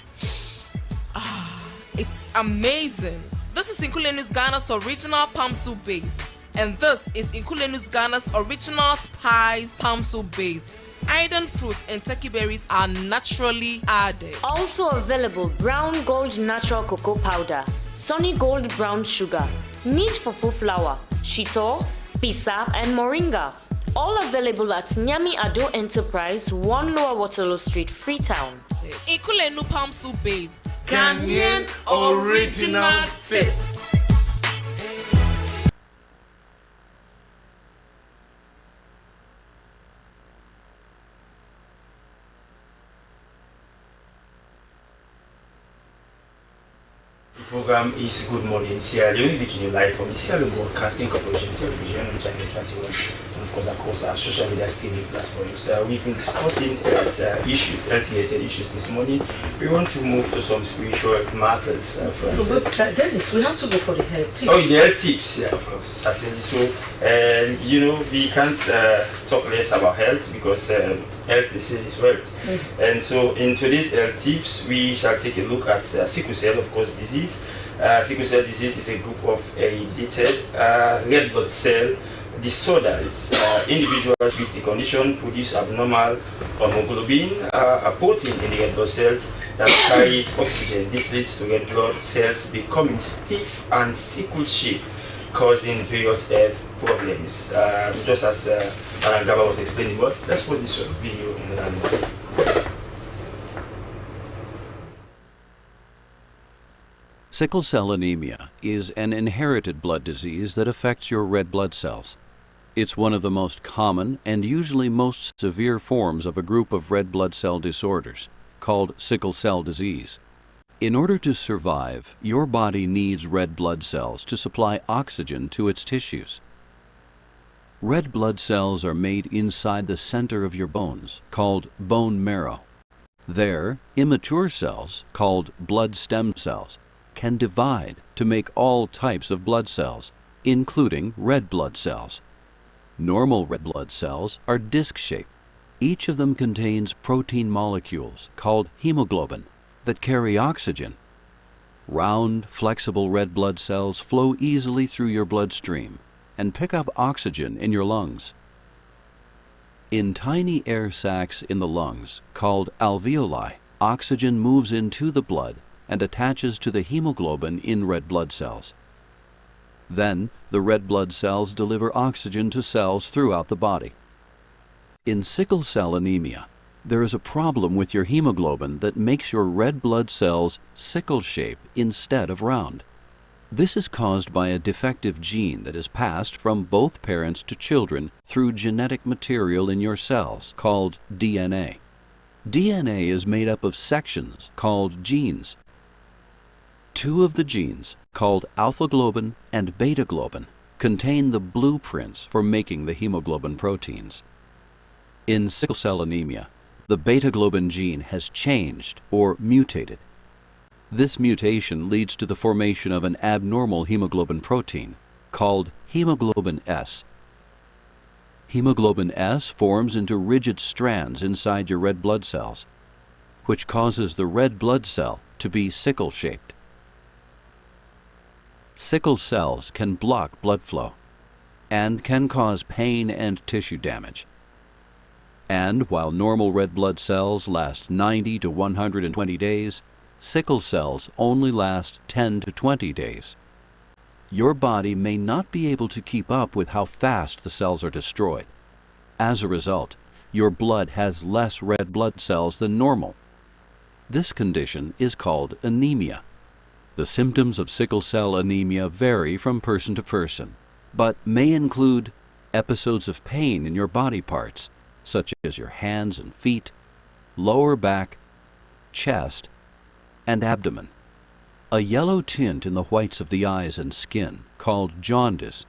it's amazing. This is Nkulenu's Ghana's original palm soup base. And this is Nkulenu's Ghana's original spiced palm soup base. Iron fruit and turkey berries are naturally added. Also available Brown Gold Natural Cocoa Powder, Sunny Gold Brown Sugar, Neat Fufu Flour, Shito, Pisa, and Moringa. All available at Nyami Ado Enterprise, 1 Lower Waterloo Street, Freetown. Nkulenu palm soup base. Ghanaian original taste. program program is Good Morning Sierra Leone, reaching you live from the Sierra Leone Broadcasting Corporation television on Channel 31. And of course, our social media streaming platforms. We've been discussing health-related issues this morning. We want to move to some spiritual matters. For instance. Dennis, we have to go for the health tips. Oh, the health tips, yeah, of course, certainly. So, we can't talk less about health because health, they say, is wealth. And so, in today's health tips, we shall take a look at sickle cell, of course, disease. Sickle cell disease is a group of hereditary red blood cell disorders. Individuals with the condition produce abnormal hemoglobin, a protein in the red blood cells that carries oxygen. This leads to red blood cells becoming stiff and sickle-shaped, causing various health problems. Just as Arangaba was explaining, but let's put this video in land. Sickle cell anemia is an inherited blood disease that affects your red blood cells. It's one of the most common and usually most severe forms of a group of red blood cell disorders, called sickle cell disease. In order to survive, your body needs red blood cells to supply oxygen to its tissues. Red blood cells are made inside the center of your bones, called bone marrow. There, immature cells, called blood stem cells, can divide to make all types of blood cells, including red blood cells. Normal red blood cells are disc-shaped. Each of them contains protein molecules called hemoglobin that carry oxygen. Round, flexible red blood cells flow easily through your bloodstream and pick up oxygen in your lungs. In tiny air sacs in the lungs, called alveoli, oxygen moves into the blood and attaches to the hemoglobin in red blood cells. Then, the red blood cells deliver oxygen to cells throughout the body. In sickle cell anemia, there is a problem with your hemoglobin that makes your red blood cells sickle-shaped instead of round. This is caused by a defective gene that is passed from both parents to children through genetic material in your cells called DNA. DNA is made up of sections called genes. Two of the genes, called alpha globin and beta globin, contain the blueprints for making the hemoglobin proteins. In sickle cell anemia, the beta globin gene has changed or mutated. This mutation leads to the formation of an abnormal hemoglobin protein called hemoglobin S. Hemoglobin S forms into rigid strands inside your red blood cells, which causes the red blood cell to be sickle-shaped. Sickle cells can block blood flow and can cause pain and tissue damage. And while normal red blood cells last 90 to 120 days, sickle cells only last 10 to 20 days. Your body may not be able to keep up with how fast the cells are destroyed. As a result, your blood has less red blood cells than normal. This condition is called anemia. The symptoms of sickle cell anemia vary from person to person, but may include episodes of pain in your body parts, such as your hands and feet, lower back, chest, and abdomen. A yellow tint in the whites of the eyes and skin, called jaundice,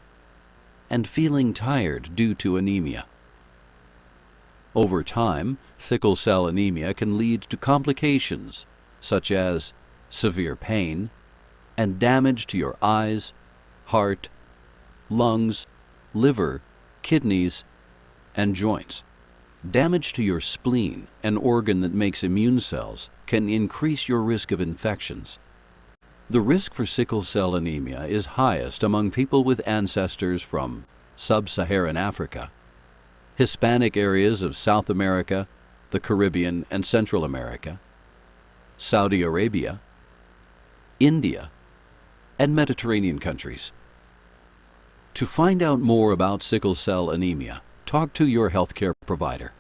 and feeling tired due to anemia. Over time, sickle cell anemia can lead to complications, such as severe pain, and damage to your eyes, heart, lungs, liver, kidneys, and joints. Damage to your spleen, an organ that makes immune cells, can increase your risk of infections. The risk for sickle cell anemia is highest among people with ancestors from sub-Saharan Africa, Hispanic areas of South America, the Caribbean and Central America, Saudi Arabia, India, and Mediterranean countries. To find out more about sickle cell anemia, talk to your healthcare provider.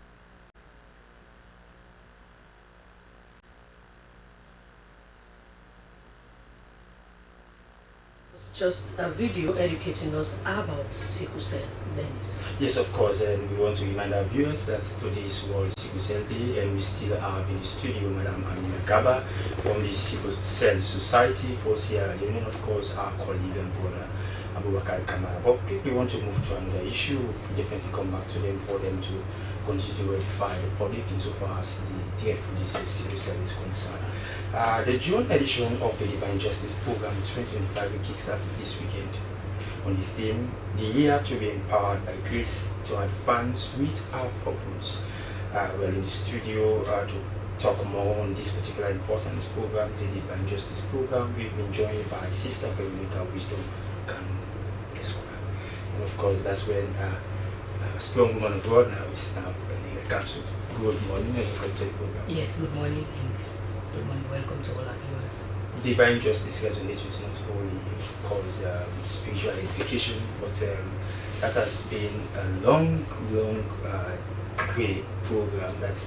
It's just a video educating us about sickle cell, Dennis. Yes, of course, and we want to remind our viewers that today is World Sickle Cell Day, and we still have in the studio Madam Amina Gaba from the Sickle Cell Society for Sierra Leone, and of course our colleague and brother Abubakar Kamara. But we want to move to another issue. Definitely come back to them for them to continue to edify the public insofar as the dreadful disease sickle cell is concerned. The June edition of the Divine Justice Program 2025 will kickstart this weekend on the theme, the year to be empowered by grace to advance with our purpose. We're in the studio to talk more on this particular important program, the Divine Justice Program. We've been joined by Sister Veronica Wisdom Kanu Esquire. And of course, that's when a strong woman of God now is now in the council. Good morning and welcome to the program. Yes, good morning. Good morning, welcome to all our viewers. Divine justice resonates with not only, of course, spiritual edification, but that has been a long great program that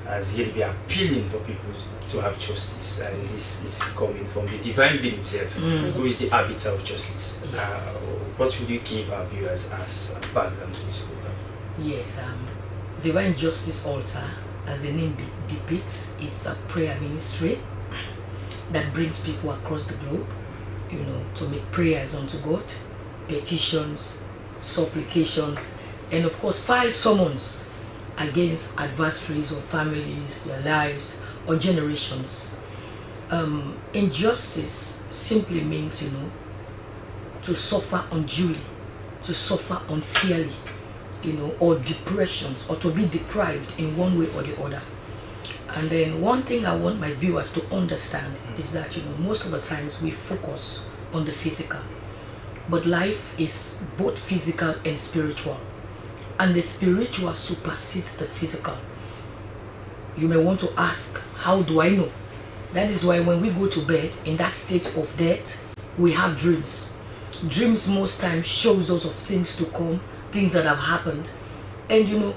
has really been appealing for people to have justice. And this is coming from the divine being himself, who is the arbiter of justice. Yes. What would you give our viewers as a background to this program? Yes, Divine Justice Altar, as the name depicts, it's a prayer ministry that brings people across the globe, to make prayers unto God, petitions, supplications, and of course file summons against adversaries or families, their lives, or generations. Injustice simply means, to suffer unduly, to suffer unfairly, or depressions, or to be deprived in one way or the other. And then one thing I want my viewers to understand is that, most of the times we focus on the physical, but life is both physical and spiritual, and the spiritual supersedes the physical. You may want to ask, how do I know? That is why when we go to bed in that state of death, we have dreams. Dreams most times shows us of things to come, things that have happened, and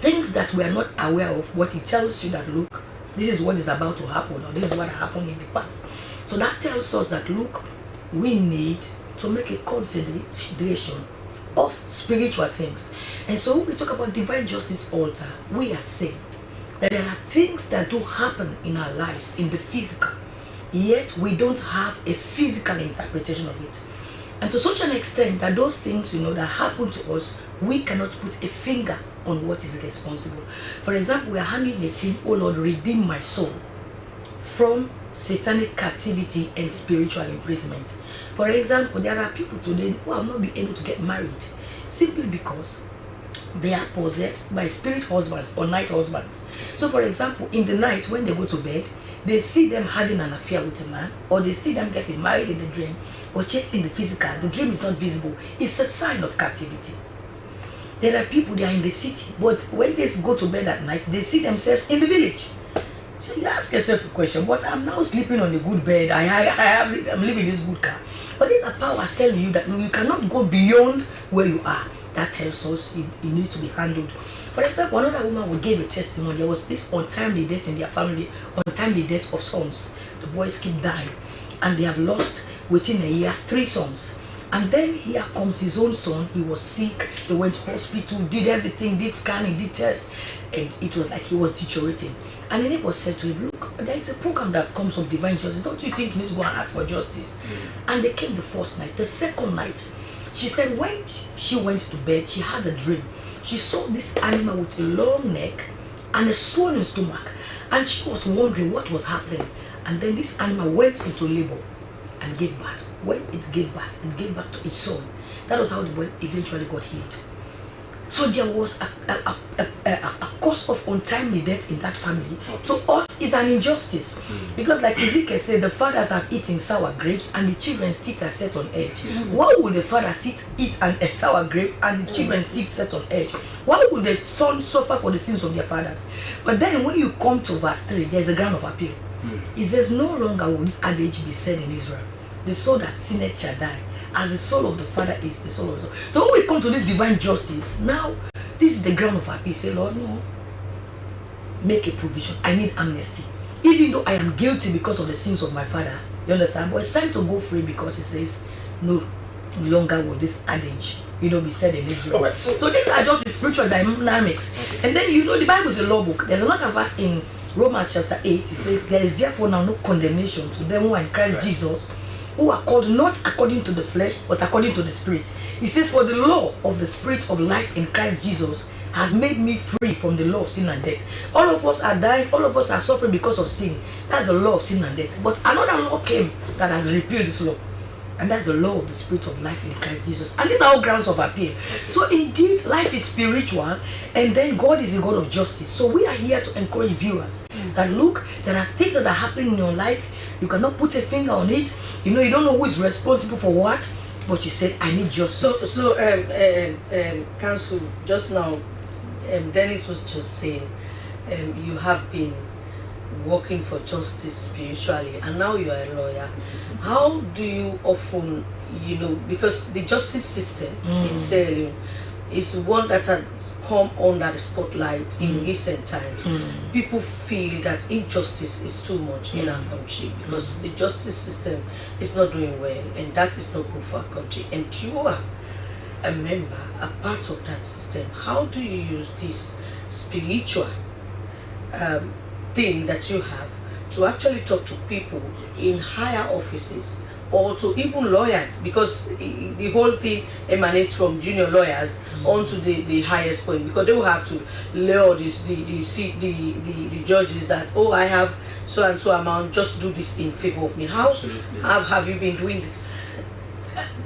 things that we are not aware of, but it tells you that, look, this is what is about to happen, or this is what happened in the past. So that tells us that, look, we need to make a consideration of spiritual things. And so when we talk about Divine Justice Altar, we are saying that there are things that do happen in our lives in the physical, yet we don't have a physical interpretation of it. And to such an extent that those things, that happen to us, we cannot put a finger on what is responsible. For example, we are handling a theme, oh Lord, redeem my soul from satanic captivity and spiritual imprisonment. For example, there are people today who have not been able to get married simply because they are possessed by spirit husbands or night husbands. So for example, in the night when they go to bed, they see them having an affair with a man, or they see them getting married in the dream, but yet in the physical, the dream is not visible. It's a sign of captivity. There are people, they are in the city, but when they go to bed at night, they see themselves in the village. So you ask yourself a question, but I'm now sleeping on a good bed, I'm living in this good car. But these are powers telling you that you cannot go beyond where you are. That tells us it needs to be handled. For example, another woman who gave a testimony, there was this untimely death in their family, untimely death of sons. The boys keep dying, and they have lost within a year 3 sons. And then here comes his own son. He was sick, they went to hospital, did everything, did scanning, did tests, and it was like he was deteriorating. And the neighbor said to him, look, there is a program that comes from Divine Justice. Don't you think you need to go and ask for justice? And they came the first night. The second night, she said when she went to bed, she had a dream. She saw this animal with a long neck and a swollen stomach. And she was wondering what was happening. And then this animal went into labor and gave birth. When it gave birth to its son. That was how the boy eventually got healed. So there was a cause of untimely death in that family. To us, is an injustice. Because like Ezekiel said, the fathers have eaten sour grapes and the children's teeth are set on edge. Why would the father eat a sour grape and the children's teeth set on edge? Why would the son suffer for the sins of their fathers? But then when you come to verse 3, there's a ground of appeal. It says, no longer will this adage be said in Israel, the soul that sinneth shall die. As the soul of the Father is the soul of the Son. So when we come to this divine justice, now this is the ground of appeal. Say, Lord, no, make a provision. I need amnesty. Even though I am guilty because of the sins of my father, you understand? But it's time to go free because it says, no longer will this adage, be said in Israel. Right, so these are just the spiritual dynamics. Okay. And then the Bible is a law book. There's another verse in Romans chapter 8. It says, there is therefore now no condemnation to them who are in Christ Jesus, who are called not according to the flesh, but according to the Spirit. He says, for the law of the Spirit of life in Christ Jesus has made me free from the law of sin and death. All of us are dying, all of us are suffering because of sin. That's the law of sin and death. But another law came that has repealed this law. And that's the law of the Spirit of life in Christ Jesus. And these are all grounds of appeal. So indeed, life is spiritual, and then God is a God of justice. So we are here to encourage viewers that look, there are things that are happening in your life. You cannot put a finger on it. You don't know who is responsible for what, but you said, I need justice. So Council, just now, Dennis was just saying, you have been working for justice spiritually, and now you are a lawyer. How do you often, because the justice system in Sierra Leone is one that has come under the spotlight in recent times. People feel that injustice is too much in our country because the justice system is not doing well, and that is not good for our country. And you are a member, a part of that system. How do you use this spiritual thing that you have to actually talk to people in higher offices or to even lawyers, because the whole thing emanates from junior lawyers onto the highest point, because they will have to lay all this the judges that, oh, I have so and so amount, just do this in favor of me. How have you been doing this?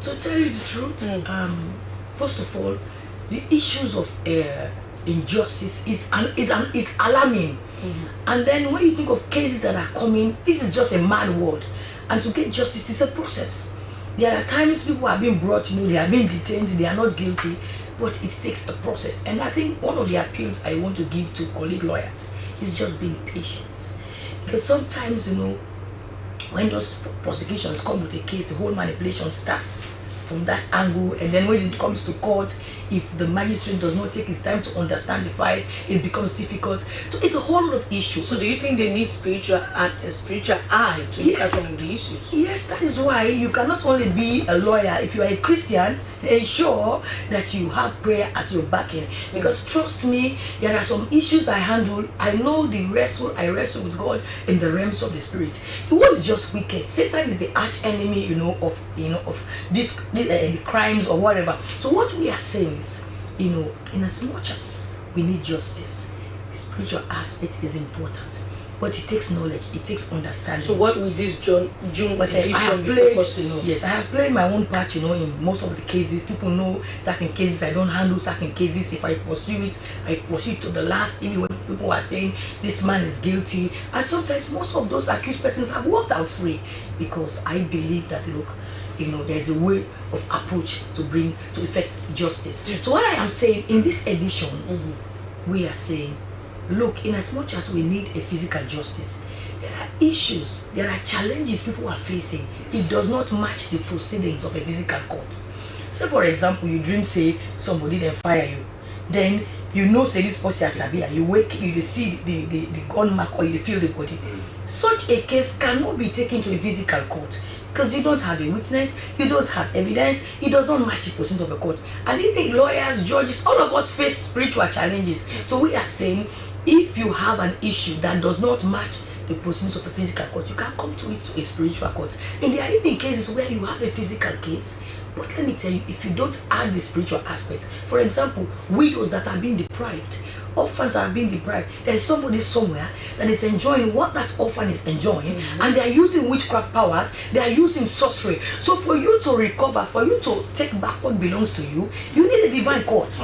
To tell you the truth, first of all, the issues of injustice is alarming. And then when you think of cases that are coming, this is just a mad world. And to get justice is a process. There are times people are being brought, they are being detained, they are not guilty, but it takes a process. And I think one of the appeals I want to give to colleague lawyers is just being patient. Because sometimes, when those prosecutions come with a case, the whole manipulation starts from that angle, and then when it comes to court, if the magistrate does not take his time to understand the files, it becomes difficult. So it's a whole lot of issues. So do you think they need a spiritual eye to look at some of the issues? Yes, that is why you cannot only be a lawyer. If you are a Christian, ensure that you have prayer as your backing. Because trust me, there are some issues I handle. I know I wrestle with God in the realms of the spirit. The world is just wicked. Satan is the arch enemy, of the crimes or whatever. So what we are saying is, in as much as we need justice, the spiritual aspect is important. But it takes knowledge, it takes understanding. So what will this June edition be focusing on? Yes, I have played my own part, in most of the cases. People know certain cases I don't handle, certain cases if I pursue it to the last, even when people are saying this man is guilty. And sometimes most of those accused persons have walked out free, because I believe that, look, there's a way of approach to effect justice. So what I am saying in this edition, we are saying, look, in as much as we need a physical justice, there are issues, there are challenges people are facing. It does not match the proceedings of a physical court. Say for example, you dream say somebody then fire you, then say this person is severe, you wake, you see the gun mark, or you feel the body. Such a case cannot be taken to a physical court, because you don't have a witness, you don't have evidence, it does not match the proceedings of a court. And even lawyers, judges, all of us face spiritual challenges. So we are saying, if you have an issue that does not match the proceedings of a physical court, you can come to it to a spiritual court. And there are even cases where you have a physical case, but let me tell you, if you don't add the spiritual aspect, for example, widows that are being deprived, orphans are being deprived, there is somebody somewhere that is enjoying what that orphan is enjoying, and they are using witchcraft powers, they are using sorcery. So for you to recover, for you to take back what belongs to you, you need a divine court.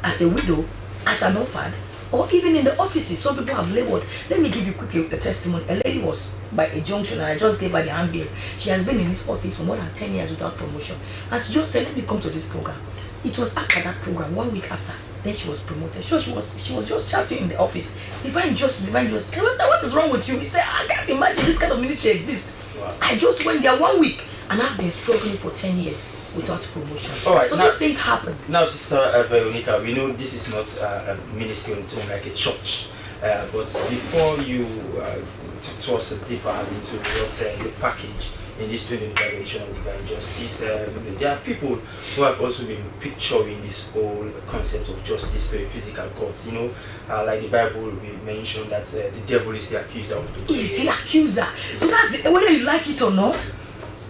As a widow, as an orphan, or even in the offices. Some people have labored. Let me give you quickly a testimony. A lady was by a junction, and I just gave her the handbill. She has been in this office for more than 10 years without promotion, and she just said, let me come to this program. It was after that program, 1 week after, then she was promoted. So she was just shouting in the office, divine justice, divine justice. I said, what is wrong with you? He said, I can't imagine this kind of ministry exists. Wow. I just went there 1 week, and I've been struggling for 10 years without promotion. All right, so now, these things happen. Now, Sister Veronica, we know this is not a ministry on its own, like a church. But before you toss a deeper into what your package in this 2025 edition of Divine Justice. There are people who have also been picturing this whole concept of justice to a physical court. You know, like the Bible, we mentioned that the devil is the accuser of the He's the accuser. So that's it. Whether you like it or not,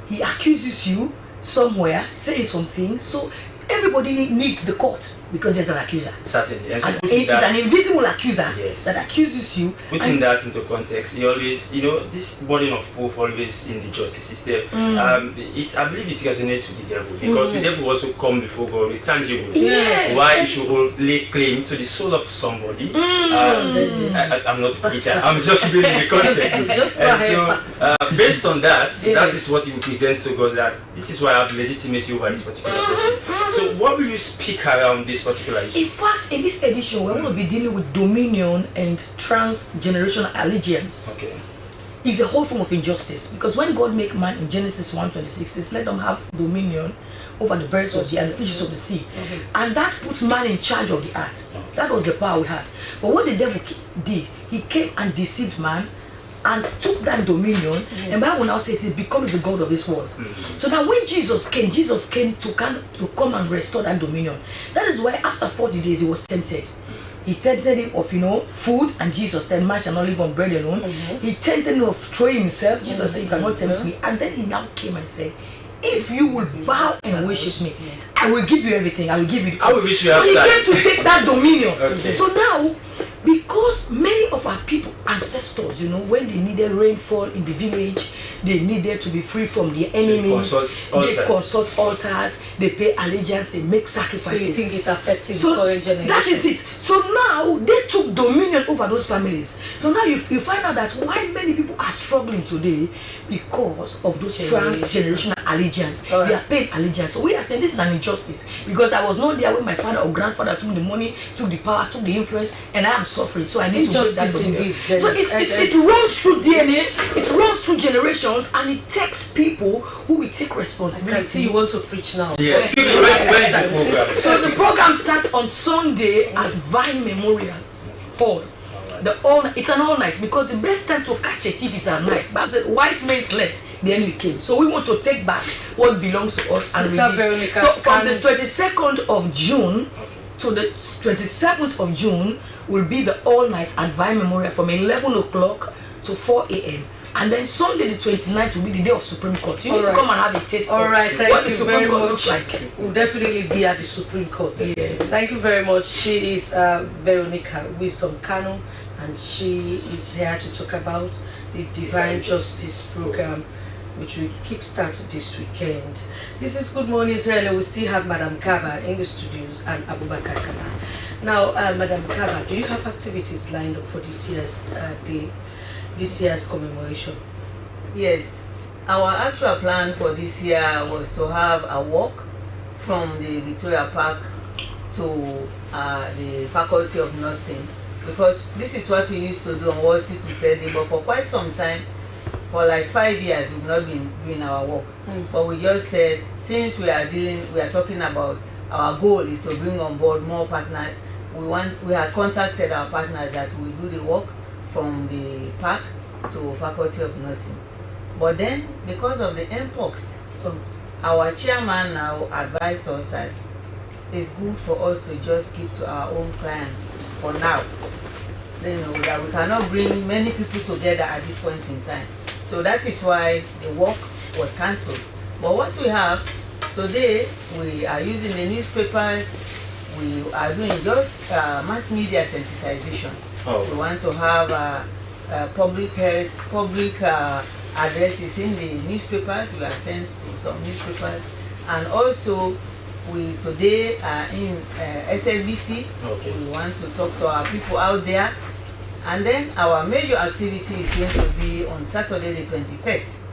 he accuses you somewhere, saying something. So everybody needs the court because there's an accuser. Certainly. And so it's an invisible accuser yes, that accuses you. Putting that into context, he always, you know, this burden of proof always in the justice system, I believe it resonates with the devil because the devil also come before God with tangibles. Yes. Why he should lay claim to the soul of somebody. I'm not a preacher, I'm just reading the context. And so, based on that, that is what he will present to God, that this is why I have legitimacy over this particular person. So what will you speak around this particular issue? In fact, in this edition, we're going to be dealing with dominion and transgenerational allegiance. Okay. It's a whole form of injustice because when God make man in Genesis 1:26, says, let them have dominion over the birds of the air and the fishes of the sea. And that puts man in charge of the earth. That was the power we had. But what the devil did, he came and deceived man and took that dominion, and Bible now says he becomes the God of this world. So now when Jesus came to come and restore that dominion. That is why after 40 days he was tempted. He tempted him of, you know, food, and Jesus said, man shall not live on bread alone. He tempted him of throwing himself. Jesus said, you cannot tempt me. And then he now came and said, if you will bow and worship me, I will give you everything. I will give you. I wish you so have he time. came to take that dominion. Okay. So now, because many of our people, ancestors, you know, when they needed rainfall in the village, they needed to be free from their enemies. They consult altars, they pay allegiance, they make sacrifices. So you think it's affecting so the current generation? That is it. So now they took dominion over those families. So now you find out that why many people are struggling today because of those transgenerational allegiance. They are paying allegiance. So we are saying this is an injustice because I was not there when my father or grandfather took the money, took the power, took the influence, and I am suffering. So I need to break that dominion. So it runs through DNA, it runs through generations, and it takes people who will take responsibility. I can see you want to preach now. Yes. Where is the program? So the program starts on Sunday at Vine Memorial Hall. It's an all night because the best time to catch a thief is at night. Bible said, white men slept, the enemy came. So we want to take back what belongs to us and redeem. So from the 22nd of June to the 27th of June will be the all night at Vine Memorial from 11 o'clock to 4 a.m. And then Sunday the 29th will be the day of Supreme Court. You need to come and have a taste of what the Supreme Court looks like. We'll definitely be at the Supreme Court. Yes. Thank you very much. She is Veronica Wisdom Kanu, and she is here to talk about the Divine Justice Program, which will kickstart this weekend. This is Good Morning Israel. We still have Madam Kaba in the studios and Abubakar Kaba. Now, Madam Kaba, do you have activities lined up for this year's commemoration? Yes, our actual plan for this year was to have a walk from the Victoria Park to the Faculty of Nursing, because this is what we used to do on World Sickle Cell Day, but for quite some time, for like 5 years, we've not been doing our work. But we just said, since we are talking about our goal is to bring on board more partners, we had contacted our partners that we do the work from the park to Faculty of Nursing. But then, because of the MPOX, our chairman now advised us that it's good for us to just keep to our own clients for now. You know, that we cannot bring many people together at this point in time. So that is why the work was cancelled. But what we have today, we are using the newspapers, we are doing just mass media sensitization. We want to have public health, public addresses in the newspapers. We are sent to some newspapers, and also we today are in Slbc. We want to talk to our people out there, and then our major activity is going to be on Saturday the 21st.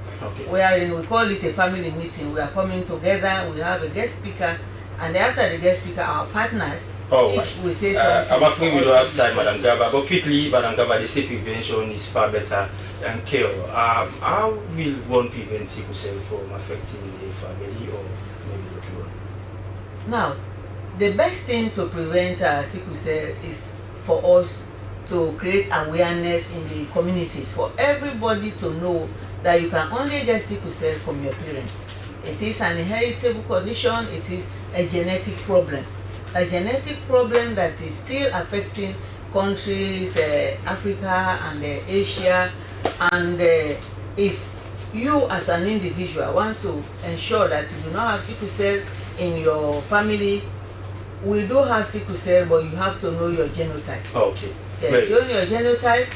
Where we call it a family meeting. We are coming together. We have a guest speaker, and after the guest speaker, our partners. We say something. I'm afraid we don't have time, Madam Gaba. But quickly, Madam Gaba, they say prevention is far better than cure. How will one prevent sickle cell from affecting the family or maybe the people? Now, the best thing to prevent sickle cell is for us to create awareness in the communities, for everybody to know that you can only get sickle cell from your parents. It is an inheritable condition. It is a genetic problem. A genetic problem that is still affecting countries, Africa and Asia. And if you as an individual want to ensure that you do not have sickle cell in your family, we do have sickle cell, but you have to know your genotype. Okay. Yes, you know your genotype.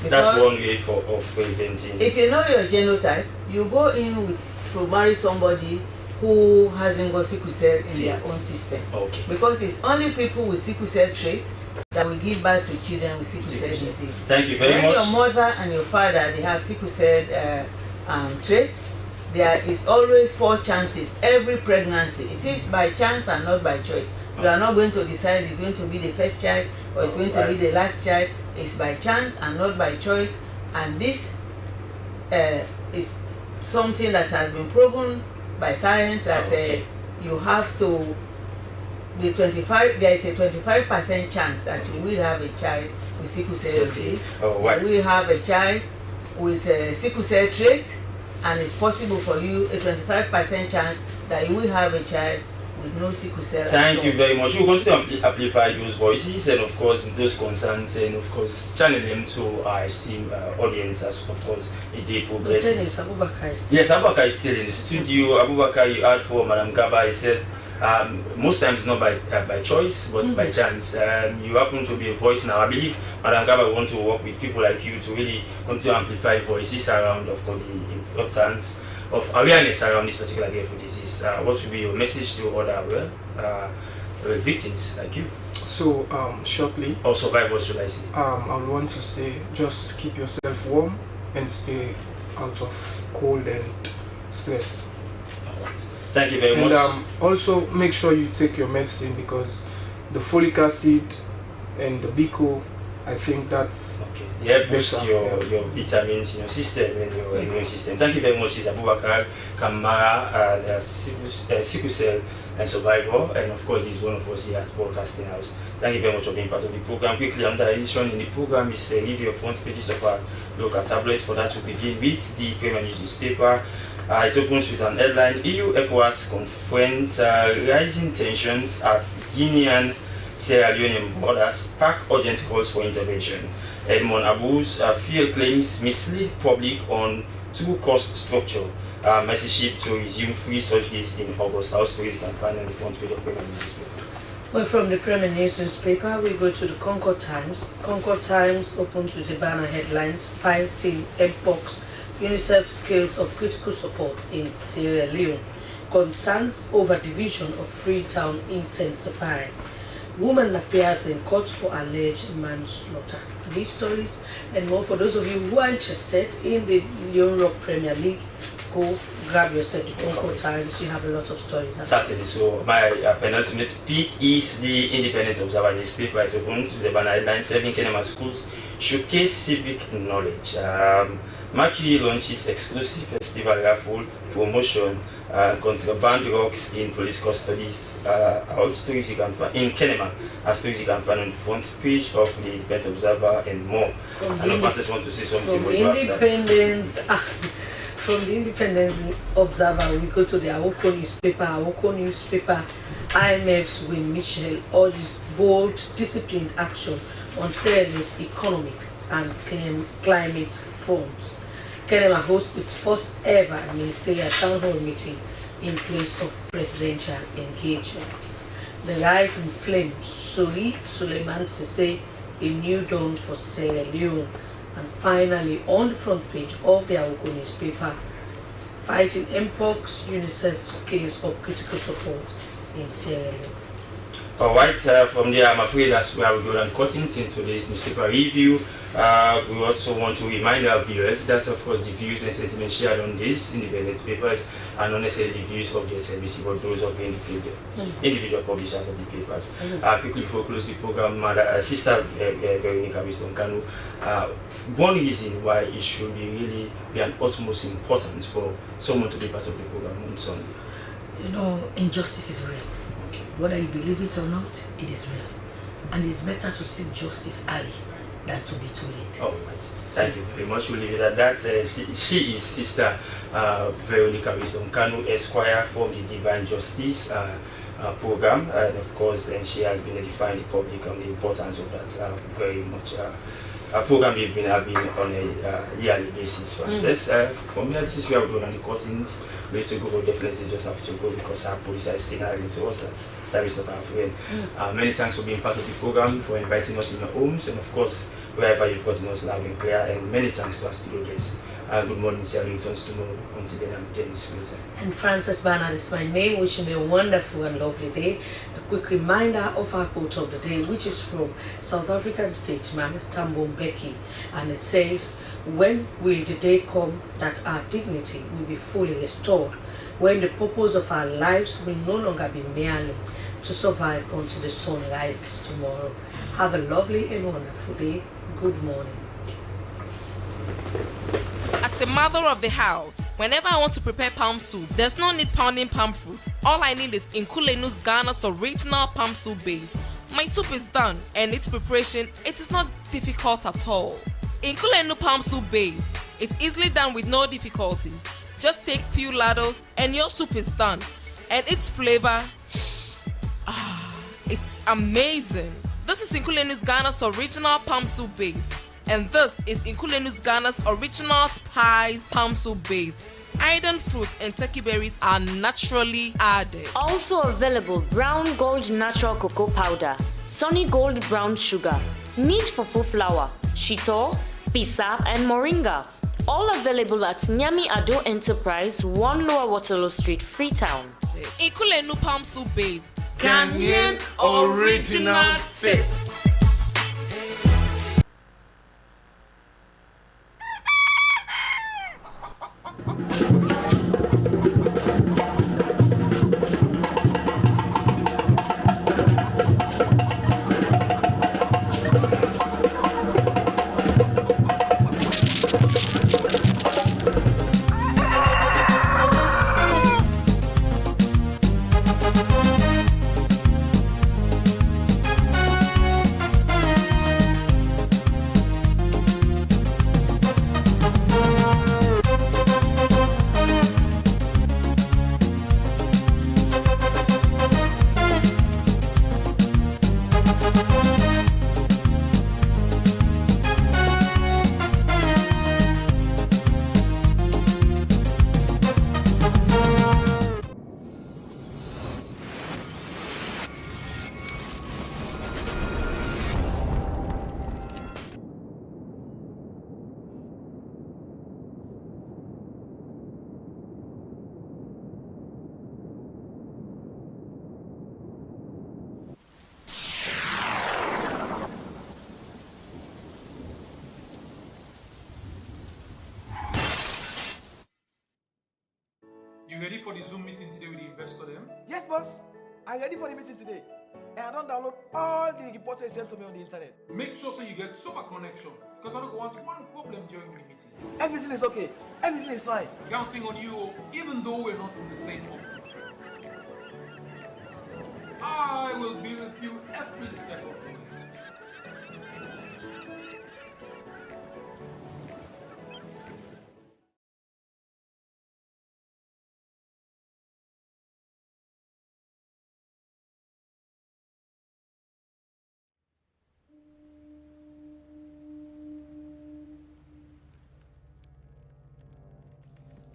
That's one way of preventing. If you know your genotype, you go in to marry somebody who hasn't got sickle cell in their own system. Okay. Because it's only people with sickle cell traits that will give birth to children with sickle cell disease. Thank you very much. When your mother and your father they have sickle cell traits, there is always 4 chances every pregnancy. It is by chance and not by choice. You are not going to decide it's going to be the first child or it's going to be the last child. It's by chance and not by choice. And this is something that has been proven by science that you have to, there is a 25% chance that you will have a child with sickle cell disease. You will have a child with sickle cell traits, and it's possible for you a 25% chance that you will have a child with no sickle cell. Thank you very much. We want to amplify those voices and of course those concerns, and of course channel them to our esteemed audience as of course the day progresses. Yes, Abubakar is still in the studio. Abubakar, you heard for Madam Gaba, he said most times not by choice but by chance. You happen to be a voice now. I believe Madam Gaba want to work with people like you to really continue to amplify voices around of course the importance of awareness around this particular deadly disease. What would be your message to other victims like you? So shortly, or survivors, should I say? I would want to say just keep yourself warm and stay out of cold and stress. Thank you very much. And also make sure you take your medicine, because the folic acid and the Bico, I think that's they help boost your vitamins in your system and your immune system. Thank you very much. It's Abubakar Kamara, sickle cell and survivor, and of course he's one of us here at Broadcasting House. Thank you very much for being part of the program. Quickly, another edition in the program is review of front pages of our local tablets. For that, to begin with the Premier newspaper. It opens with an headline: EU-ECOWAS conference, rising tensions at Guinean Sierra Leone borders spark urgent calls for intervention. Edmond Abu's field claims mislead public on two-cost structure. Message to resume free surgeries in August. Our stories you can find on the front page of Premier newspaper. Well, from the Premier newspaper, we go to the Concord Times. Concord Times opens with a banner headline: Fighting Mpox. UNICEF scales of critical support in Sierra Leone. Concerns over division of Freetown intensify. Woman appears in court for alleged manslaughter. These stories and more, for those of you who are interested in the Leone Rock Premier League, go grab yourself the Concord Times. You have a lot of stories. Certainly. So my penultimate pick is the Independent Observer newspaper. It opens with the banner headline: 7 Kenema schools showcase civic knowledge. Mercury launches exclusive festival raffle promotion. Contraband rocks in police custodies. All stories you can find in Kenema. Stories you can find on the front page of the Independent Observer and more. I know Francis want to say something. From the Independent Observer, we go to the Awoko newspaper. Awoko newspaper, IMF's Win Mitchell urges bold, disciplined action on Sierra Leone's economic and climate forums. Kenema hosts its first ever ministerial town hall meeting in place of presidential engagement. The rise in flame, Suleiman Sise, a new dawn for Sierra Leone. And finally, on the front page of the Awoko newspaper, Fighting Mpox, UNICEF scales of critical support in Sierra Leone. Alright, from there I'm afraid that's where we go and cuttings in today's newspaper review. We also want to remind our viewers that of course the views and sentiments shared on these independent papers are not necessarily the views of the Slbc, but those of the individual publishers of the papers. Quickly before we close the program, Sister Veronica Wisdom Kanu, one reason why it should be an utmost importance for someone to be part of the program on Sunday. You know, injustice is real. Whether you believe it or not, it is real. And it's better to seek justice early than to be too late. Oh, right. Thank you very much. We'll leave it at that. She is Sister Veronica Wisdom Kanu, Esquire from the Divine Justice program, and of course, and she has been edifying the public on the importance of that very much. A program we've been having on a yearly basis, Francis. For me, this is where we're on the curtains. Way to go, definitely just have to go because our police are signaling to us that time is not our friend. Many thanks for being part of the program, for inviting us in your homes, and of course, wherever you've gotten us loud and clear. And many thanks to our studio guests. Good morning, Sierra Leone. Tomorrow. Until then, I'm Dennis Fraser. And Francis Bernard is my name, wishing you a wonderful and lovely day. A quick reminder of our quote of the day, which is from South African statesman Thabo Mbeki, and it says, "When will the day come that our dignity will be fully restored, when the purpose of our lives will no longer be merely to survive until the sun rises tomorrow." Have a lovely and wonderful day. Good morning. As a mother of the house, whenever I want to prepare palm soup, there's no need pounding palm fruit. All I need is Nkulenu's Ghana's original palm soup base. My soup is done, and its preparation, it is not difficult at all. Nkulenu palm soup base, it's easily done with no difficulties. Just take few ladles and your soup is done. And its flavor, it's amazing. This is Nkulenu's Ghana's original palm soup base. And this is Nkulenu's Ghana's original spiced palm soup base. Iron fruit and turkey berries are naturally added. Also available brown gold natural cocoa powder, sunny gold brown sugar, neat fufu flour, shito, pisa, and moringa. All available at Nyami Ado Enterprise, 1 Lower Waterloo Street, Freetown. Nkulenu palm soup base. Ghanaian original taste. You ready for the Zoom meeting today with the investor then? Yes, boss. I'm ready for the meeting today. And I don't download all the reports they sent to me on the internet. Make sure so you get super connection because I don't want one problem during the meeting. Everything is okay. Everything is fine. Counting on you, even though we're not in the same office. I will be with you every step of the way.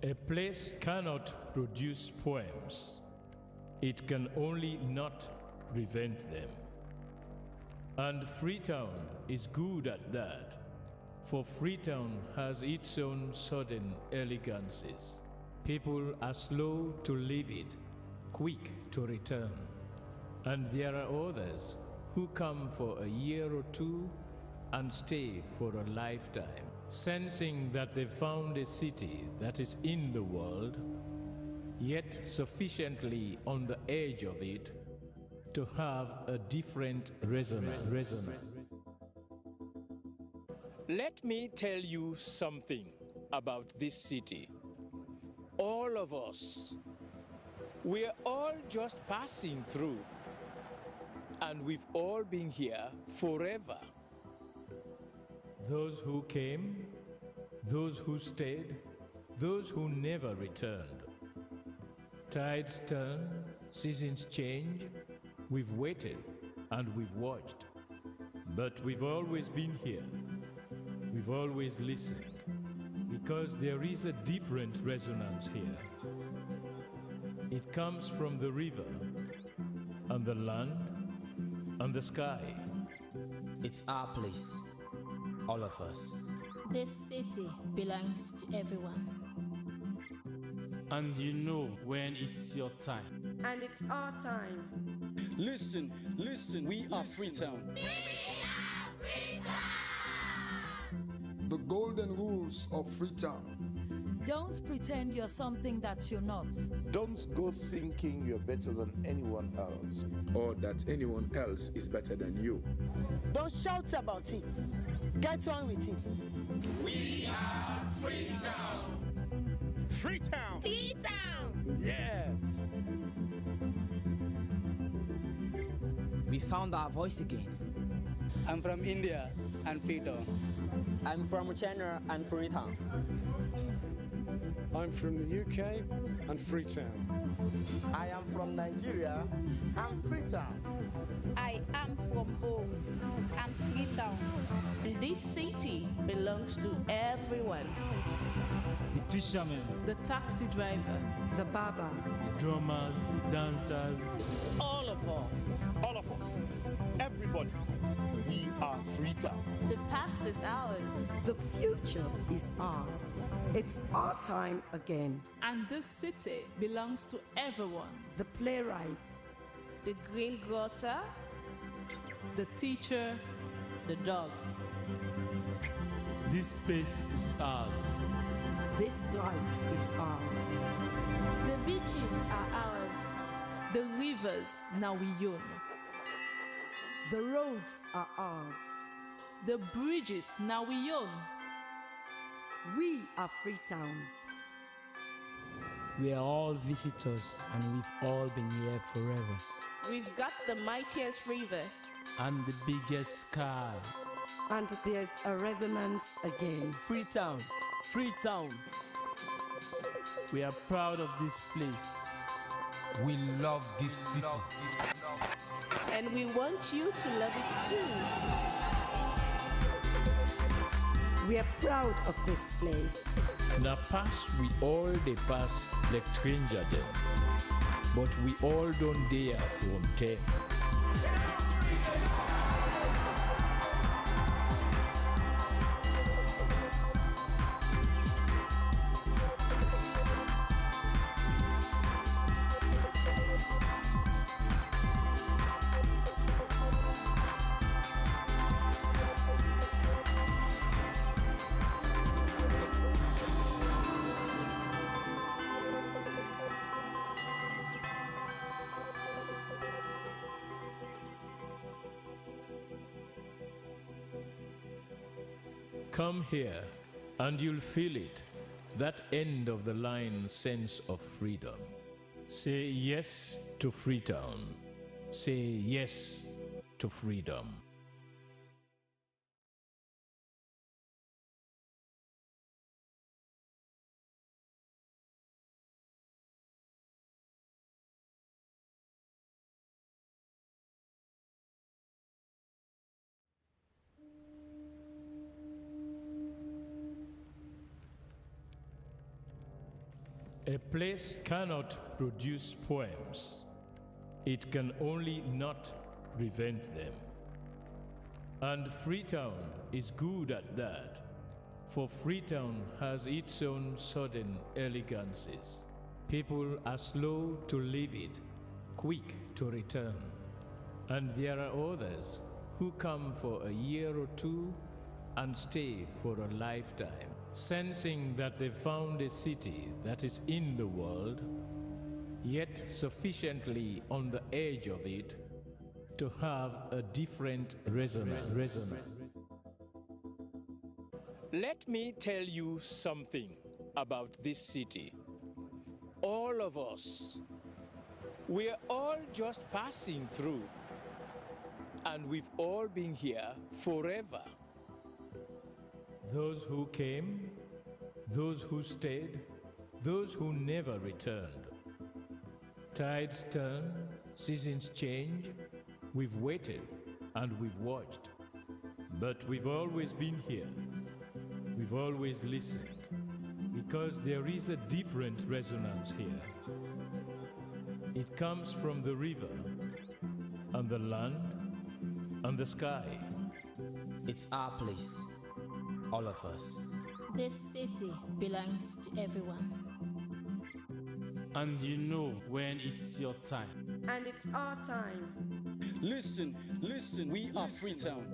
A place cannot produce poems. It can only not prevent them. And Freetown is good at that, for Freetown has its own sudden elegances. People are slow to leave it, quick to return. And there are others who come for a year or two and stay for a lifetime, sensing that they found a city that is in the world, yet sufficiently on the edge of it to have a different resonance. Let me tell you something about this city. All of us, we're all just passing through, and we've all been here forever. Those who came, those who stayed, those who never returned. Tides turn, seasons change, we've waited and we've watched. But we've always been here. We've always listened, because there is a different resonance here. It comes from the river, and the land, and the sky. It's our place, all of us. This city belongs to everyone. And you know when it's your time. And it's our time. Listen, we are Freetown. The golden rules of Freetown. Don't pretend you're something that you're not. Don't go thinking you're better than anyone else. Or that anyone else is better than you. Don't shout about it. Get on with it. We are Freetown. Freetown. Freetown. Yeah. We found our voice again. I'm from India and Freetown. I'm from China and Freetown. I'm from the UK and Freetown. I am from Nigeria and Freetown. I am from home and Freetown. This city belongs to everyone. The fishermen, the taxi driver, the barber, the drummers, the dancers. All of us. All of us. Everybody. We are Freetown. The past is ours. The future is ours. It's our time again. And this city belongs to everyone. The playwright, the greengrocer, the teacher, the dog. This space is ours. This light is ours. The beaches are ours. The rivers now we own. The roads are ours. The bridges now we own. We are Freetown. We are all visitors and we've all been here forever. We've got the mightiest river. And the biggest sky. And there's a resonance again. Freetown. Freetown. We are proud of this place. We love this city. And we want you to love it too. We are proud of this place. Na pass we all dey pass like stranger them, but we all don't dare from them. Come here, and you'll feel it, that end of the line sense of freedom. Say yes to Freetown. Say yes to freedom. A place cannot produce poems. It can only not prevent them. And Freetown is good at that, for Freetown has its own sudden elegances. People are slow to leave it, quick to return. And there are others who come for a year or two and stay for a lifetime, sensing that they've found a city that is in the world, yet sufficiently on the edge of it to have a different resonance. Let me tell you something about this city. All of us, we're all just passing through, and we've all been here forever. Those who came, those who stayed, those who never returned. Tides turn, seasons change. We've waited and we've watched. But we've always been here. We've always listened. Because there is a different resonance here. It comes from the river, and the land, and the sky. It's our place, all of us. This city belongs to everyone. And you know when it's your time. And it's our time. Listen, we are Freetown.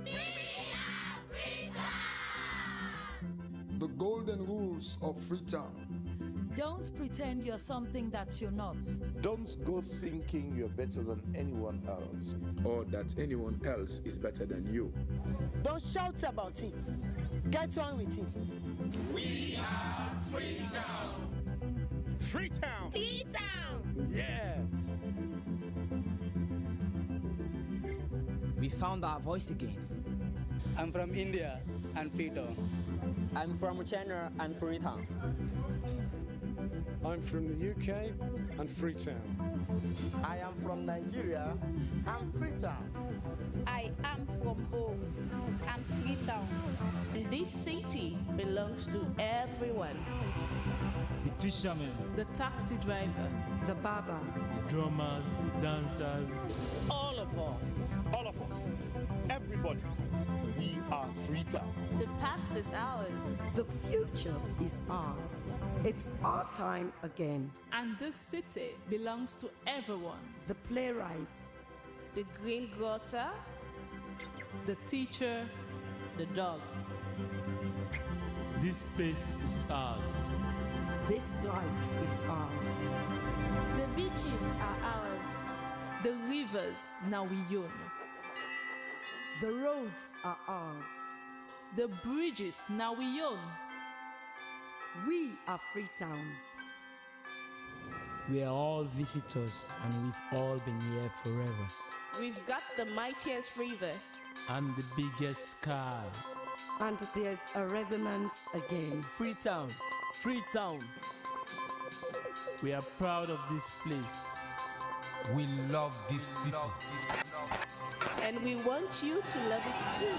The golden rules of Freetown. Don't pretend you're something that you're not. Don't go thinking you're better than anyone else. Or that anyone else is better than you. Don't shout about it. Get on with it. We are Freetown. Freetown. Freetown. Yeah. We found our voice again. I'm from India and Freetown. I'm from China and Freetown. I'm from the UK and Freetown. I am from Nigeria and Freetown. I am from home and Freetown. This city belongs to everyone. The fishermen, The taxi driver, The barber, the drummers, the dancers. All of us. All of us. Everybody. We are Freetown. The past is ours. the future is ours. It's our time again. and this city belongs to everyone. The playwright, The greengrocer, The teacher, the dog. This space is ours. this light is ours. The beaches are ours. the rivers now we own. The roads are ours. The bridges now we own. We are Freetown. We are all visitors and we've all been here forever. We've got the mightiest river. And the biggest sky. And there's a resonance again. Freetown, Freetown. We are proud of this place. We love this city. And we want you to love it too.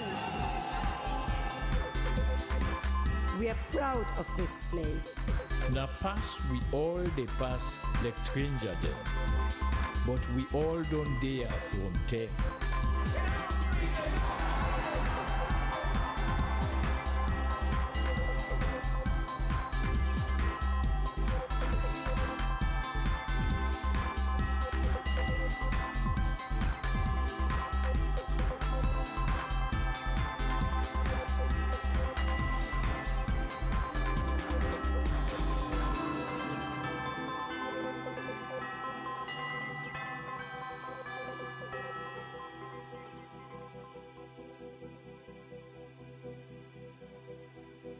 We are proud of this place. Na pass we all dey pass like stranger dem, but we all don dey from ten.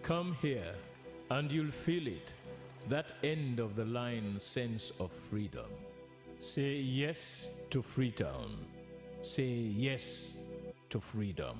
Come here, and you'll feel it, that end of the line sense of freedom. Say yes to Freetown. Say yes to freedom.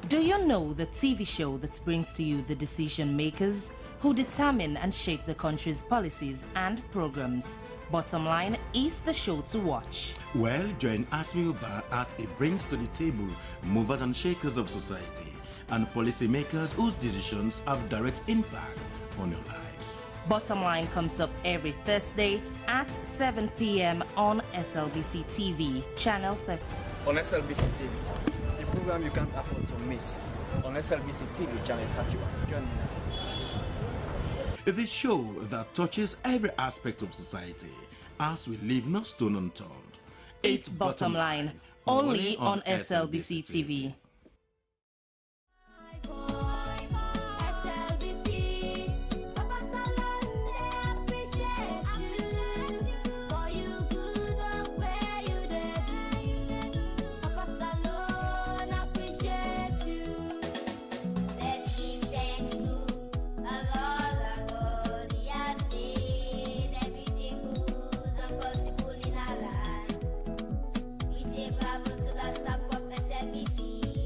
Do you know the TV show that brings to you the decision makers who determine and shape the country's policies and programs? Bottom Line is the show to watch. Well, join Asmi Uba as it brings to the table movers and shakers of society and policymakers whose decisions have direct impact on your lives. Bottom Line comes up every Thursday at 7 p.m. on Slbc Tv, Channel 30. On Slbc TV, the program you can't afford to miss. On Slbc TV, Channel 31. Join me now. The show that touches every aspect of society as we leave no stone unturned. It's Bottom Line, only on Slbc TV. To the staff of SLBC.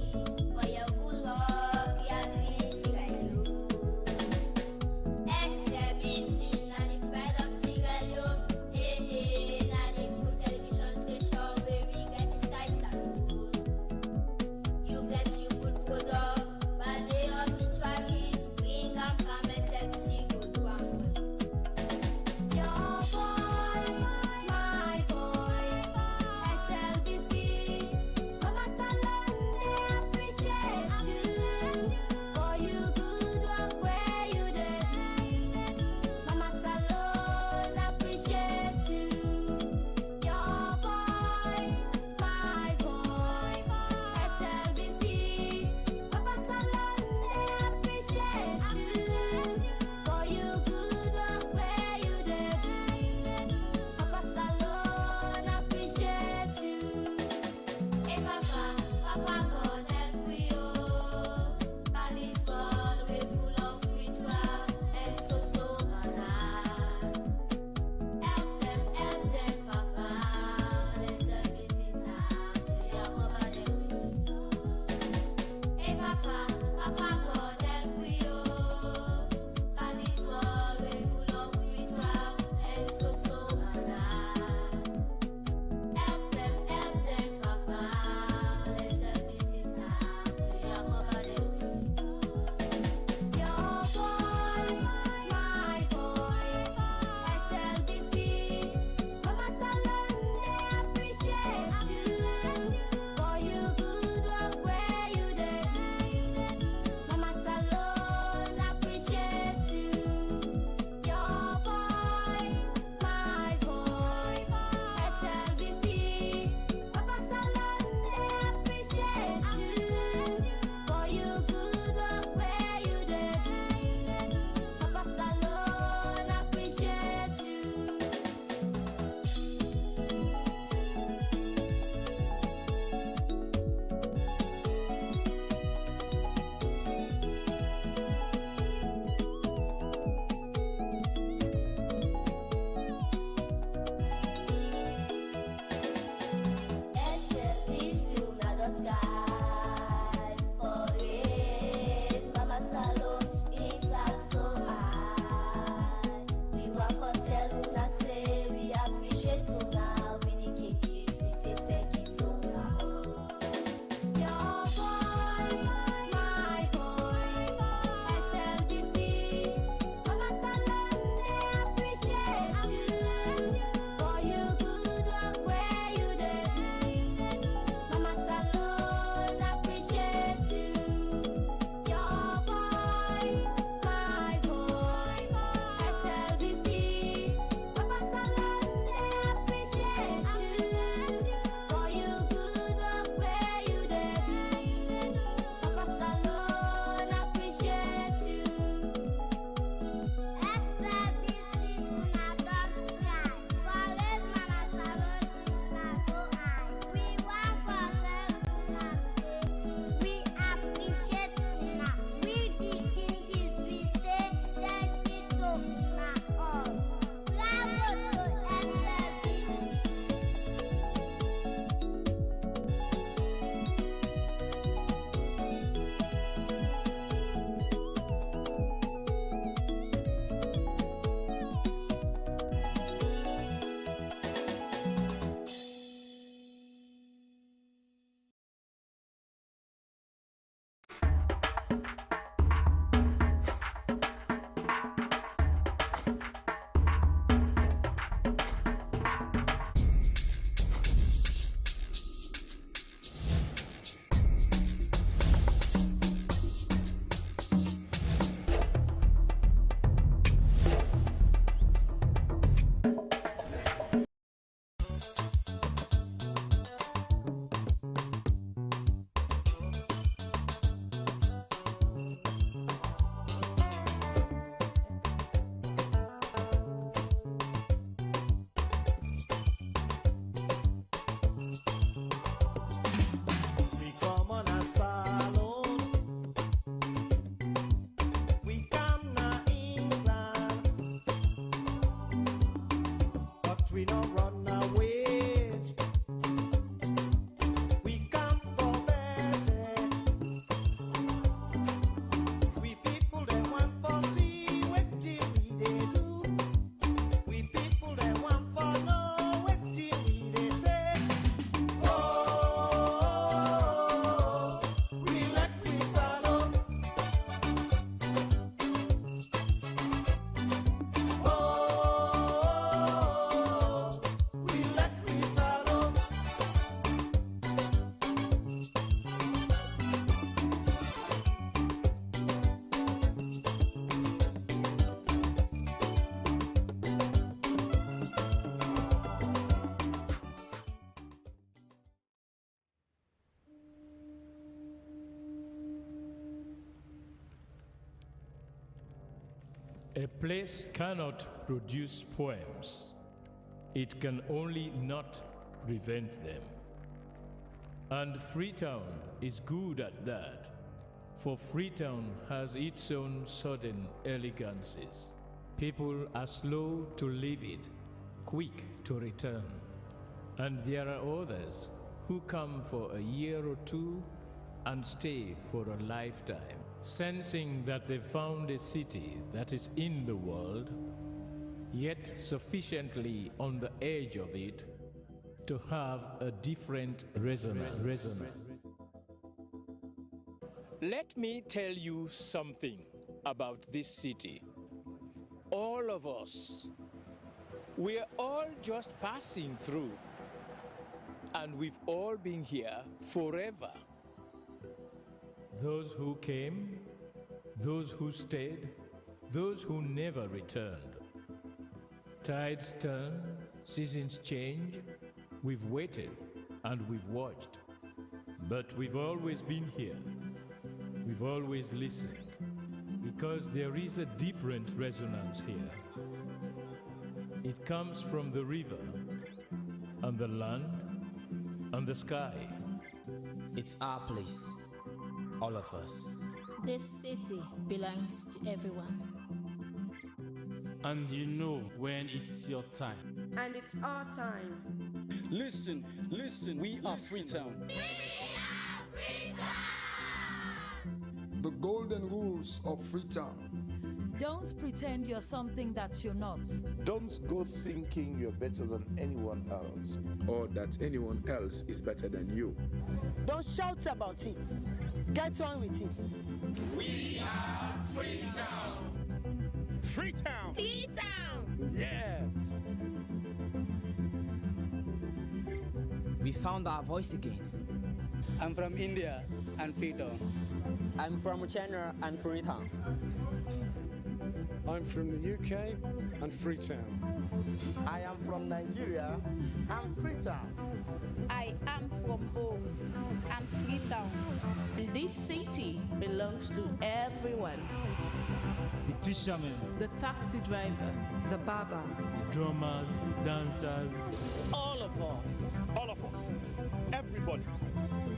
we don't run away. We come for better. We people they want for see what till we they do. We people they want for know what till we they say. Oh, we let we saddle. A place cannot produce poems. It can only not prevent them. And Freetown is good at that, for Freetown has its own sudden elegances. People are slow to leave it, quick to return. And there are others who come for a year or two and stay for a lifetime, sensing that they found a city that is in the world, yet sufficiently on the edge of it to have a different resonance. Let me tell you something about this city. All of us, we're all just passing through, and we've all been here forever. Those who came, those who stayed, those who never returned. Tides turn, seasons change, we've waited and we've watched. But we've always been here. We've always listened, because there is a different resonance here. It comes from the river, and the land, and the sky. It's our place, all of us. This city belongs to everyone. And you know when it's your time. And it's our time. Listen, we are Freetown. The golden rules of Freetown. Don't pretend you're something that you're not. Don't go thinking you're better than anyone else. Or that anyone else is better than you. Don't shout about it. Get on with it. We are Freetown. Freetown! Freetown! Yeah! We found our voice again. I'm from India and Freetown. I'm from China and Freetown. I'm from the UK and Freetown. I am from Nigeria and Freetown. I am from home and Freetown. This city belongs to everyone. The fishermen, The taxi driver, The barber, the drummers, the dancers. All of us. All of us. Everybody.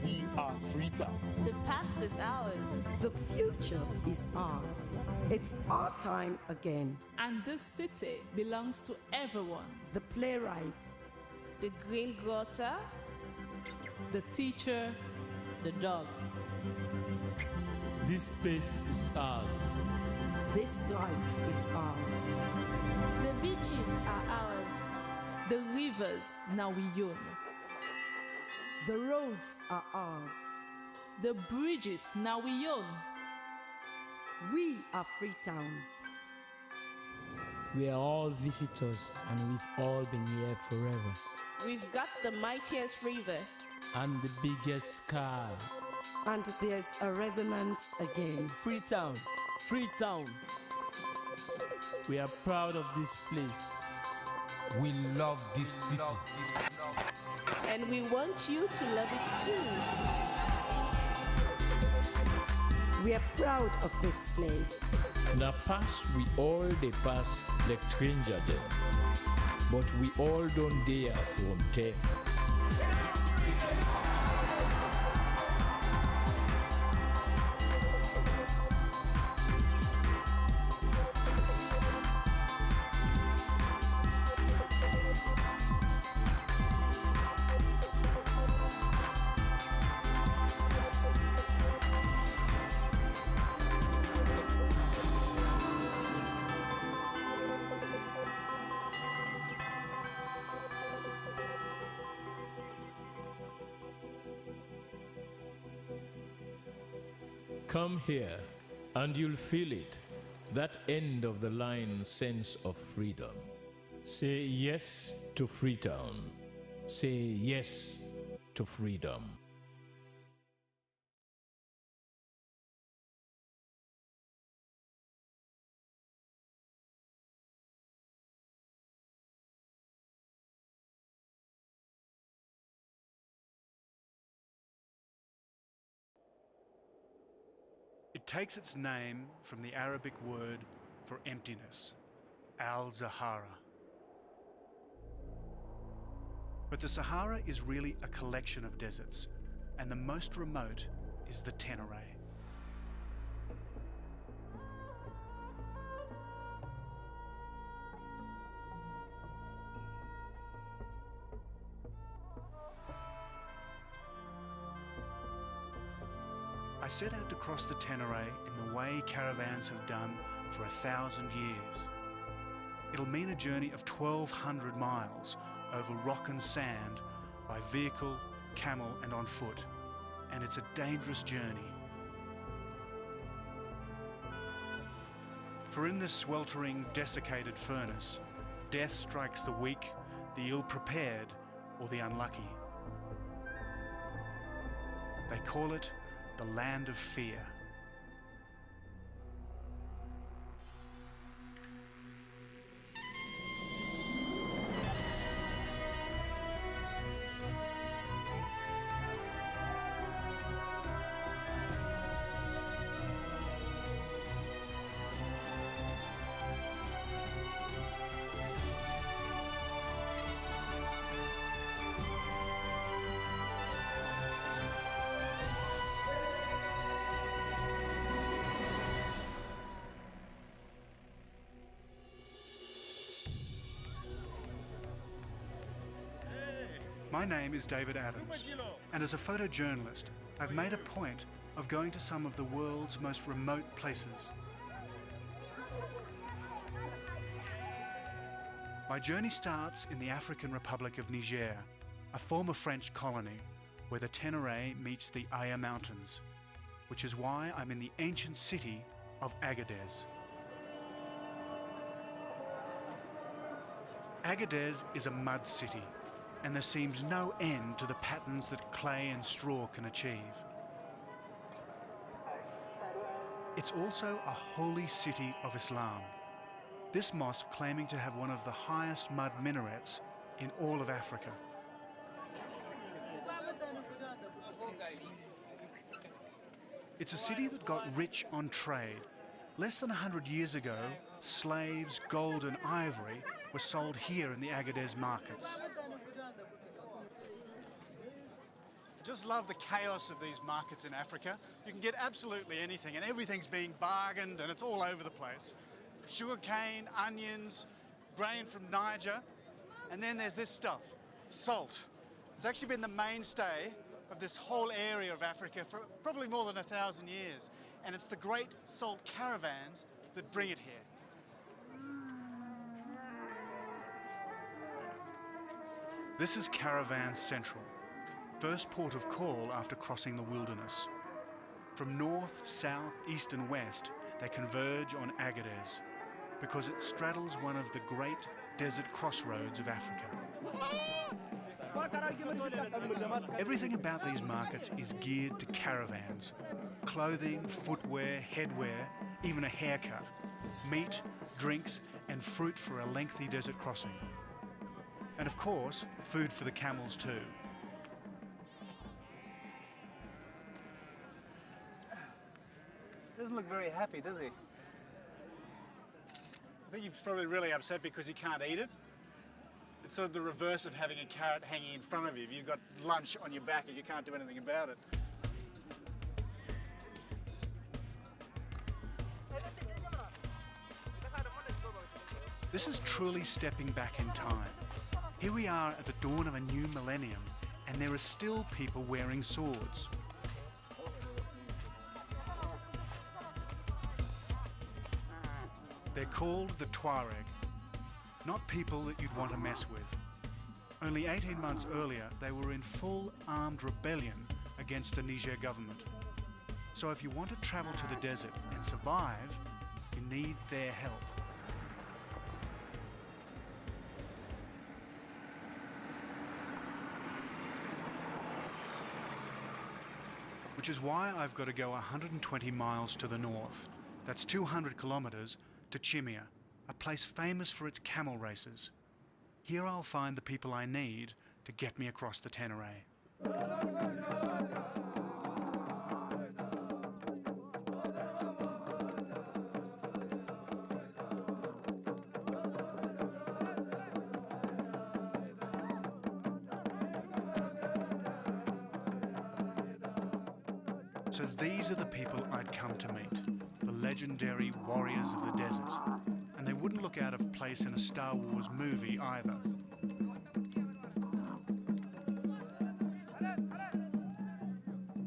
We are Freetown. The past is ours. the future is ours. It's our time again. and this city belongs to everyone. The playwright, The greengrocer, The teacher, the dog. This space is ours. this light is ours. The beaches are ours. the rivers now we own. The roads are ours. The bridges now we own. We are Freetown. We are all visitors and we've all been here forever. We've got the mightiest river. And the biggest sky. And there's a resonance again. Freetown. Freetown. We are proud of this place. We love this city. And we want you to love it too. We are proud of this place. Na pass we all dey pass like stranger dem, but we all don't dare from them. Come here and you'll feel it, that end of the line sense of freedom. Say yes to Freetown. Say yes to freedom. It takes its name from the Arabic word for emptiness, Al-Zahara. But the Sahara is really a collection of deserts, and the most remote is the Tenere. I set out to cross the Tenere in the way caravans have done for 1,000 years. It'll mean a journey of 1,200 miles over rock and sand by vehicle, camel and on foot, and it's a dangerous journey. For in this sweltering, desiccated furnace, death strikes the weak, the ill-prepared or the unlucky. They call it the land of fear. My name is David Adams, and as a photojournalist, I've made a point of going to some of the world's most remote places. My journey starts in the African Republic of Niger, a former French colony where the Tenere meets the Aya Mountains, which is why I'm in the ancient city of Agadez. Agadez is a mud city, and there seems no end to the patterns that clay and straw can achieve. It's also a holy city of Islam, this mosque claiming to have one of the highest mud minarets in all of Africa. It's a city that got rich on trade. Less than 100 years ago, slaves, gold and ivory were sold here in the Agadez markets. Just love the chaos of these markets in Africa. You can get absolutely anything and everything's being bargained and it's all over the place. Sugarcane, onions, grain from Niger, and then there's this stuff, salt. It's actually been the mainstay of this whole area of Africa for probably more than 1,000 years, and it's the great salt caravans that bring it here. This is Caravan Central, first port of call after crossing the wilderness. From north, south, east and west, they converge on Agadez because it straddles one of the great desert crossroads of Africa. Everything about these markets is geared to caravans. Clothing, footwear, headwear, even a haircut. Meat, drinks and fruit for a lengthy desert crossing. And of course, food for the camels too. Doesn't look very happy, does he? I think he's probably really upset because he can't eat it. It's sort of the reverse of having a carrot hanging in front of you. You've got lunch on your back and you can't do anything about it. This is truly stepping back in time. Here we are at the dawn of a new millennium, and there are still people wearing swords. They're called the Tuareg, not people that you'd want to mess with. Only 18 months earlier, they were in full armed rebellion against the Niger government. So if you want to travel to the desert and survive, you need their help. Which is why I've got to go 120 miles to the north. That's 200 kilometres to Chimia, a place famous for its camel races. Here I'll find the people I need to get me across the Tenere. So these are the people I'd come to meet, the legendary warriors of the desert. And they wouldn't look out of place in a Star Wars movie either.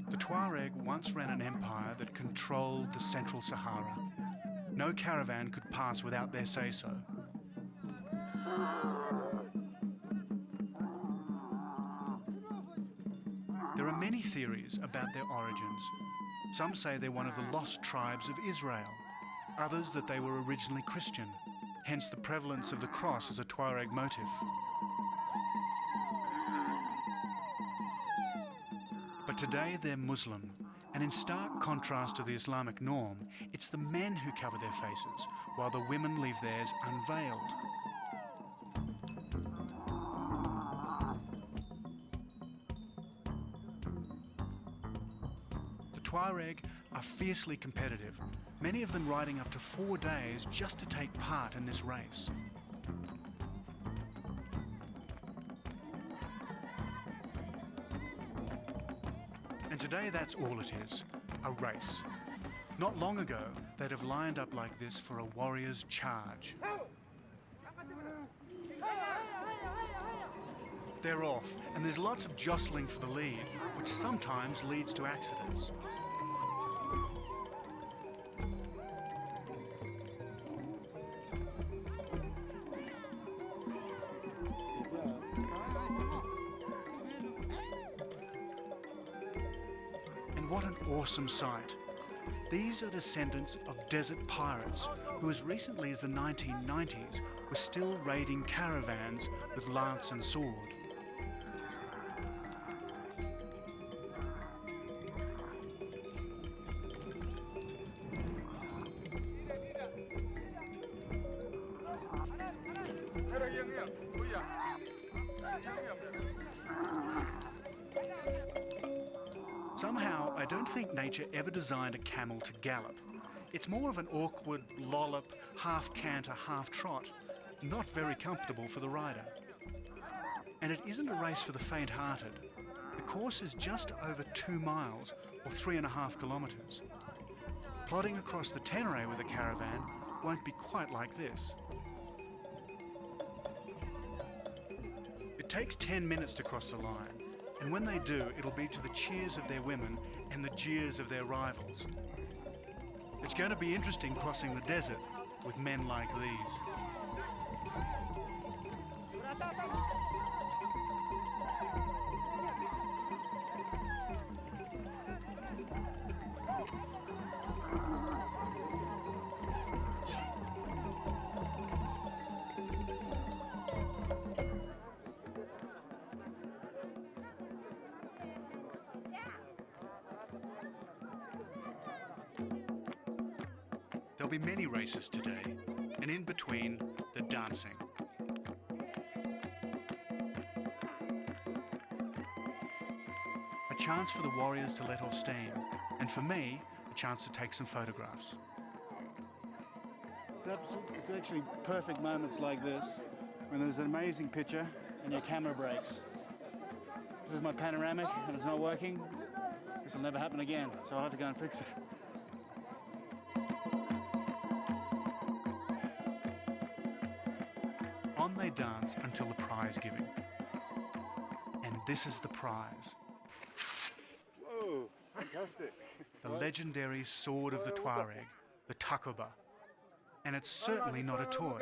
The Tuareg once ran an empire that controlled the Central Sahara. No caravan could pass without their say-so. There are many theories about their origins. Some say they're one of the lost tribes of Israel, others that they were originally Christian, hence the prevalence of the cross as a Tuareg motif. But today they're Muslim, and in stark contrast to the Islamic norm, it's the men who cover their faces, while the women leave theirs unveiled. Tuareg are fiercely competitive, many of them riding up to 4 days just to take part in this race. And today that's all it is, a race. Not long ago, they'd have lined up like this for a warrior's charge. They're off, and there's lots of jostling for the lead, which sometimes leads to accidents. And what an awesome sight. These are descendants of desert pirates who as recently as the 1990s were still raiding caravans with lance and sword. Somehow, I don't think nature ever designed a camel to gallop. It's more of an awkward lollop, half canter, half trot, not very comfortable for the rider. And it isn't a race for the faint-hearted. The course is just over 2 miles, or 3.5 kilometres. Plodding across the Tenere with a caravan won't be quite like this. It takes 10 minutes to cross the line, and when they do, it'll be to the cheers of their women and the jeers of their rivals. It's going to be interesting crossing the desert with men like these. There'll be many races today, and in between, the dancing. A chance for the warriors to let off steam, and for me, a chance to take some photographs. It's actually perfect moments like this, when there's an amazing picture and your camera breaks. This is my panoramic, and it's not working. This will never happen again, so I'll have to go and fix it. On they dance until the prize giving. And this is the prize. Whoa, fantastic. The legendary sword of the Tuareg, the takoba. And it's certainly not a toy.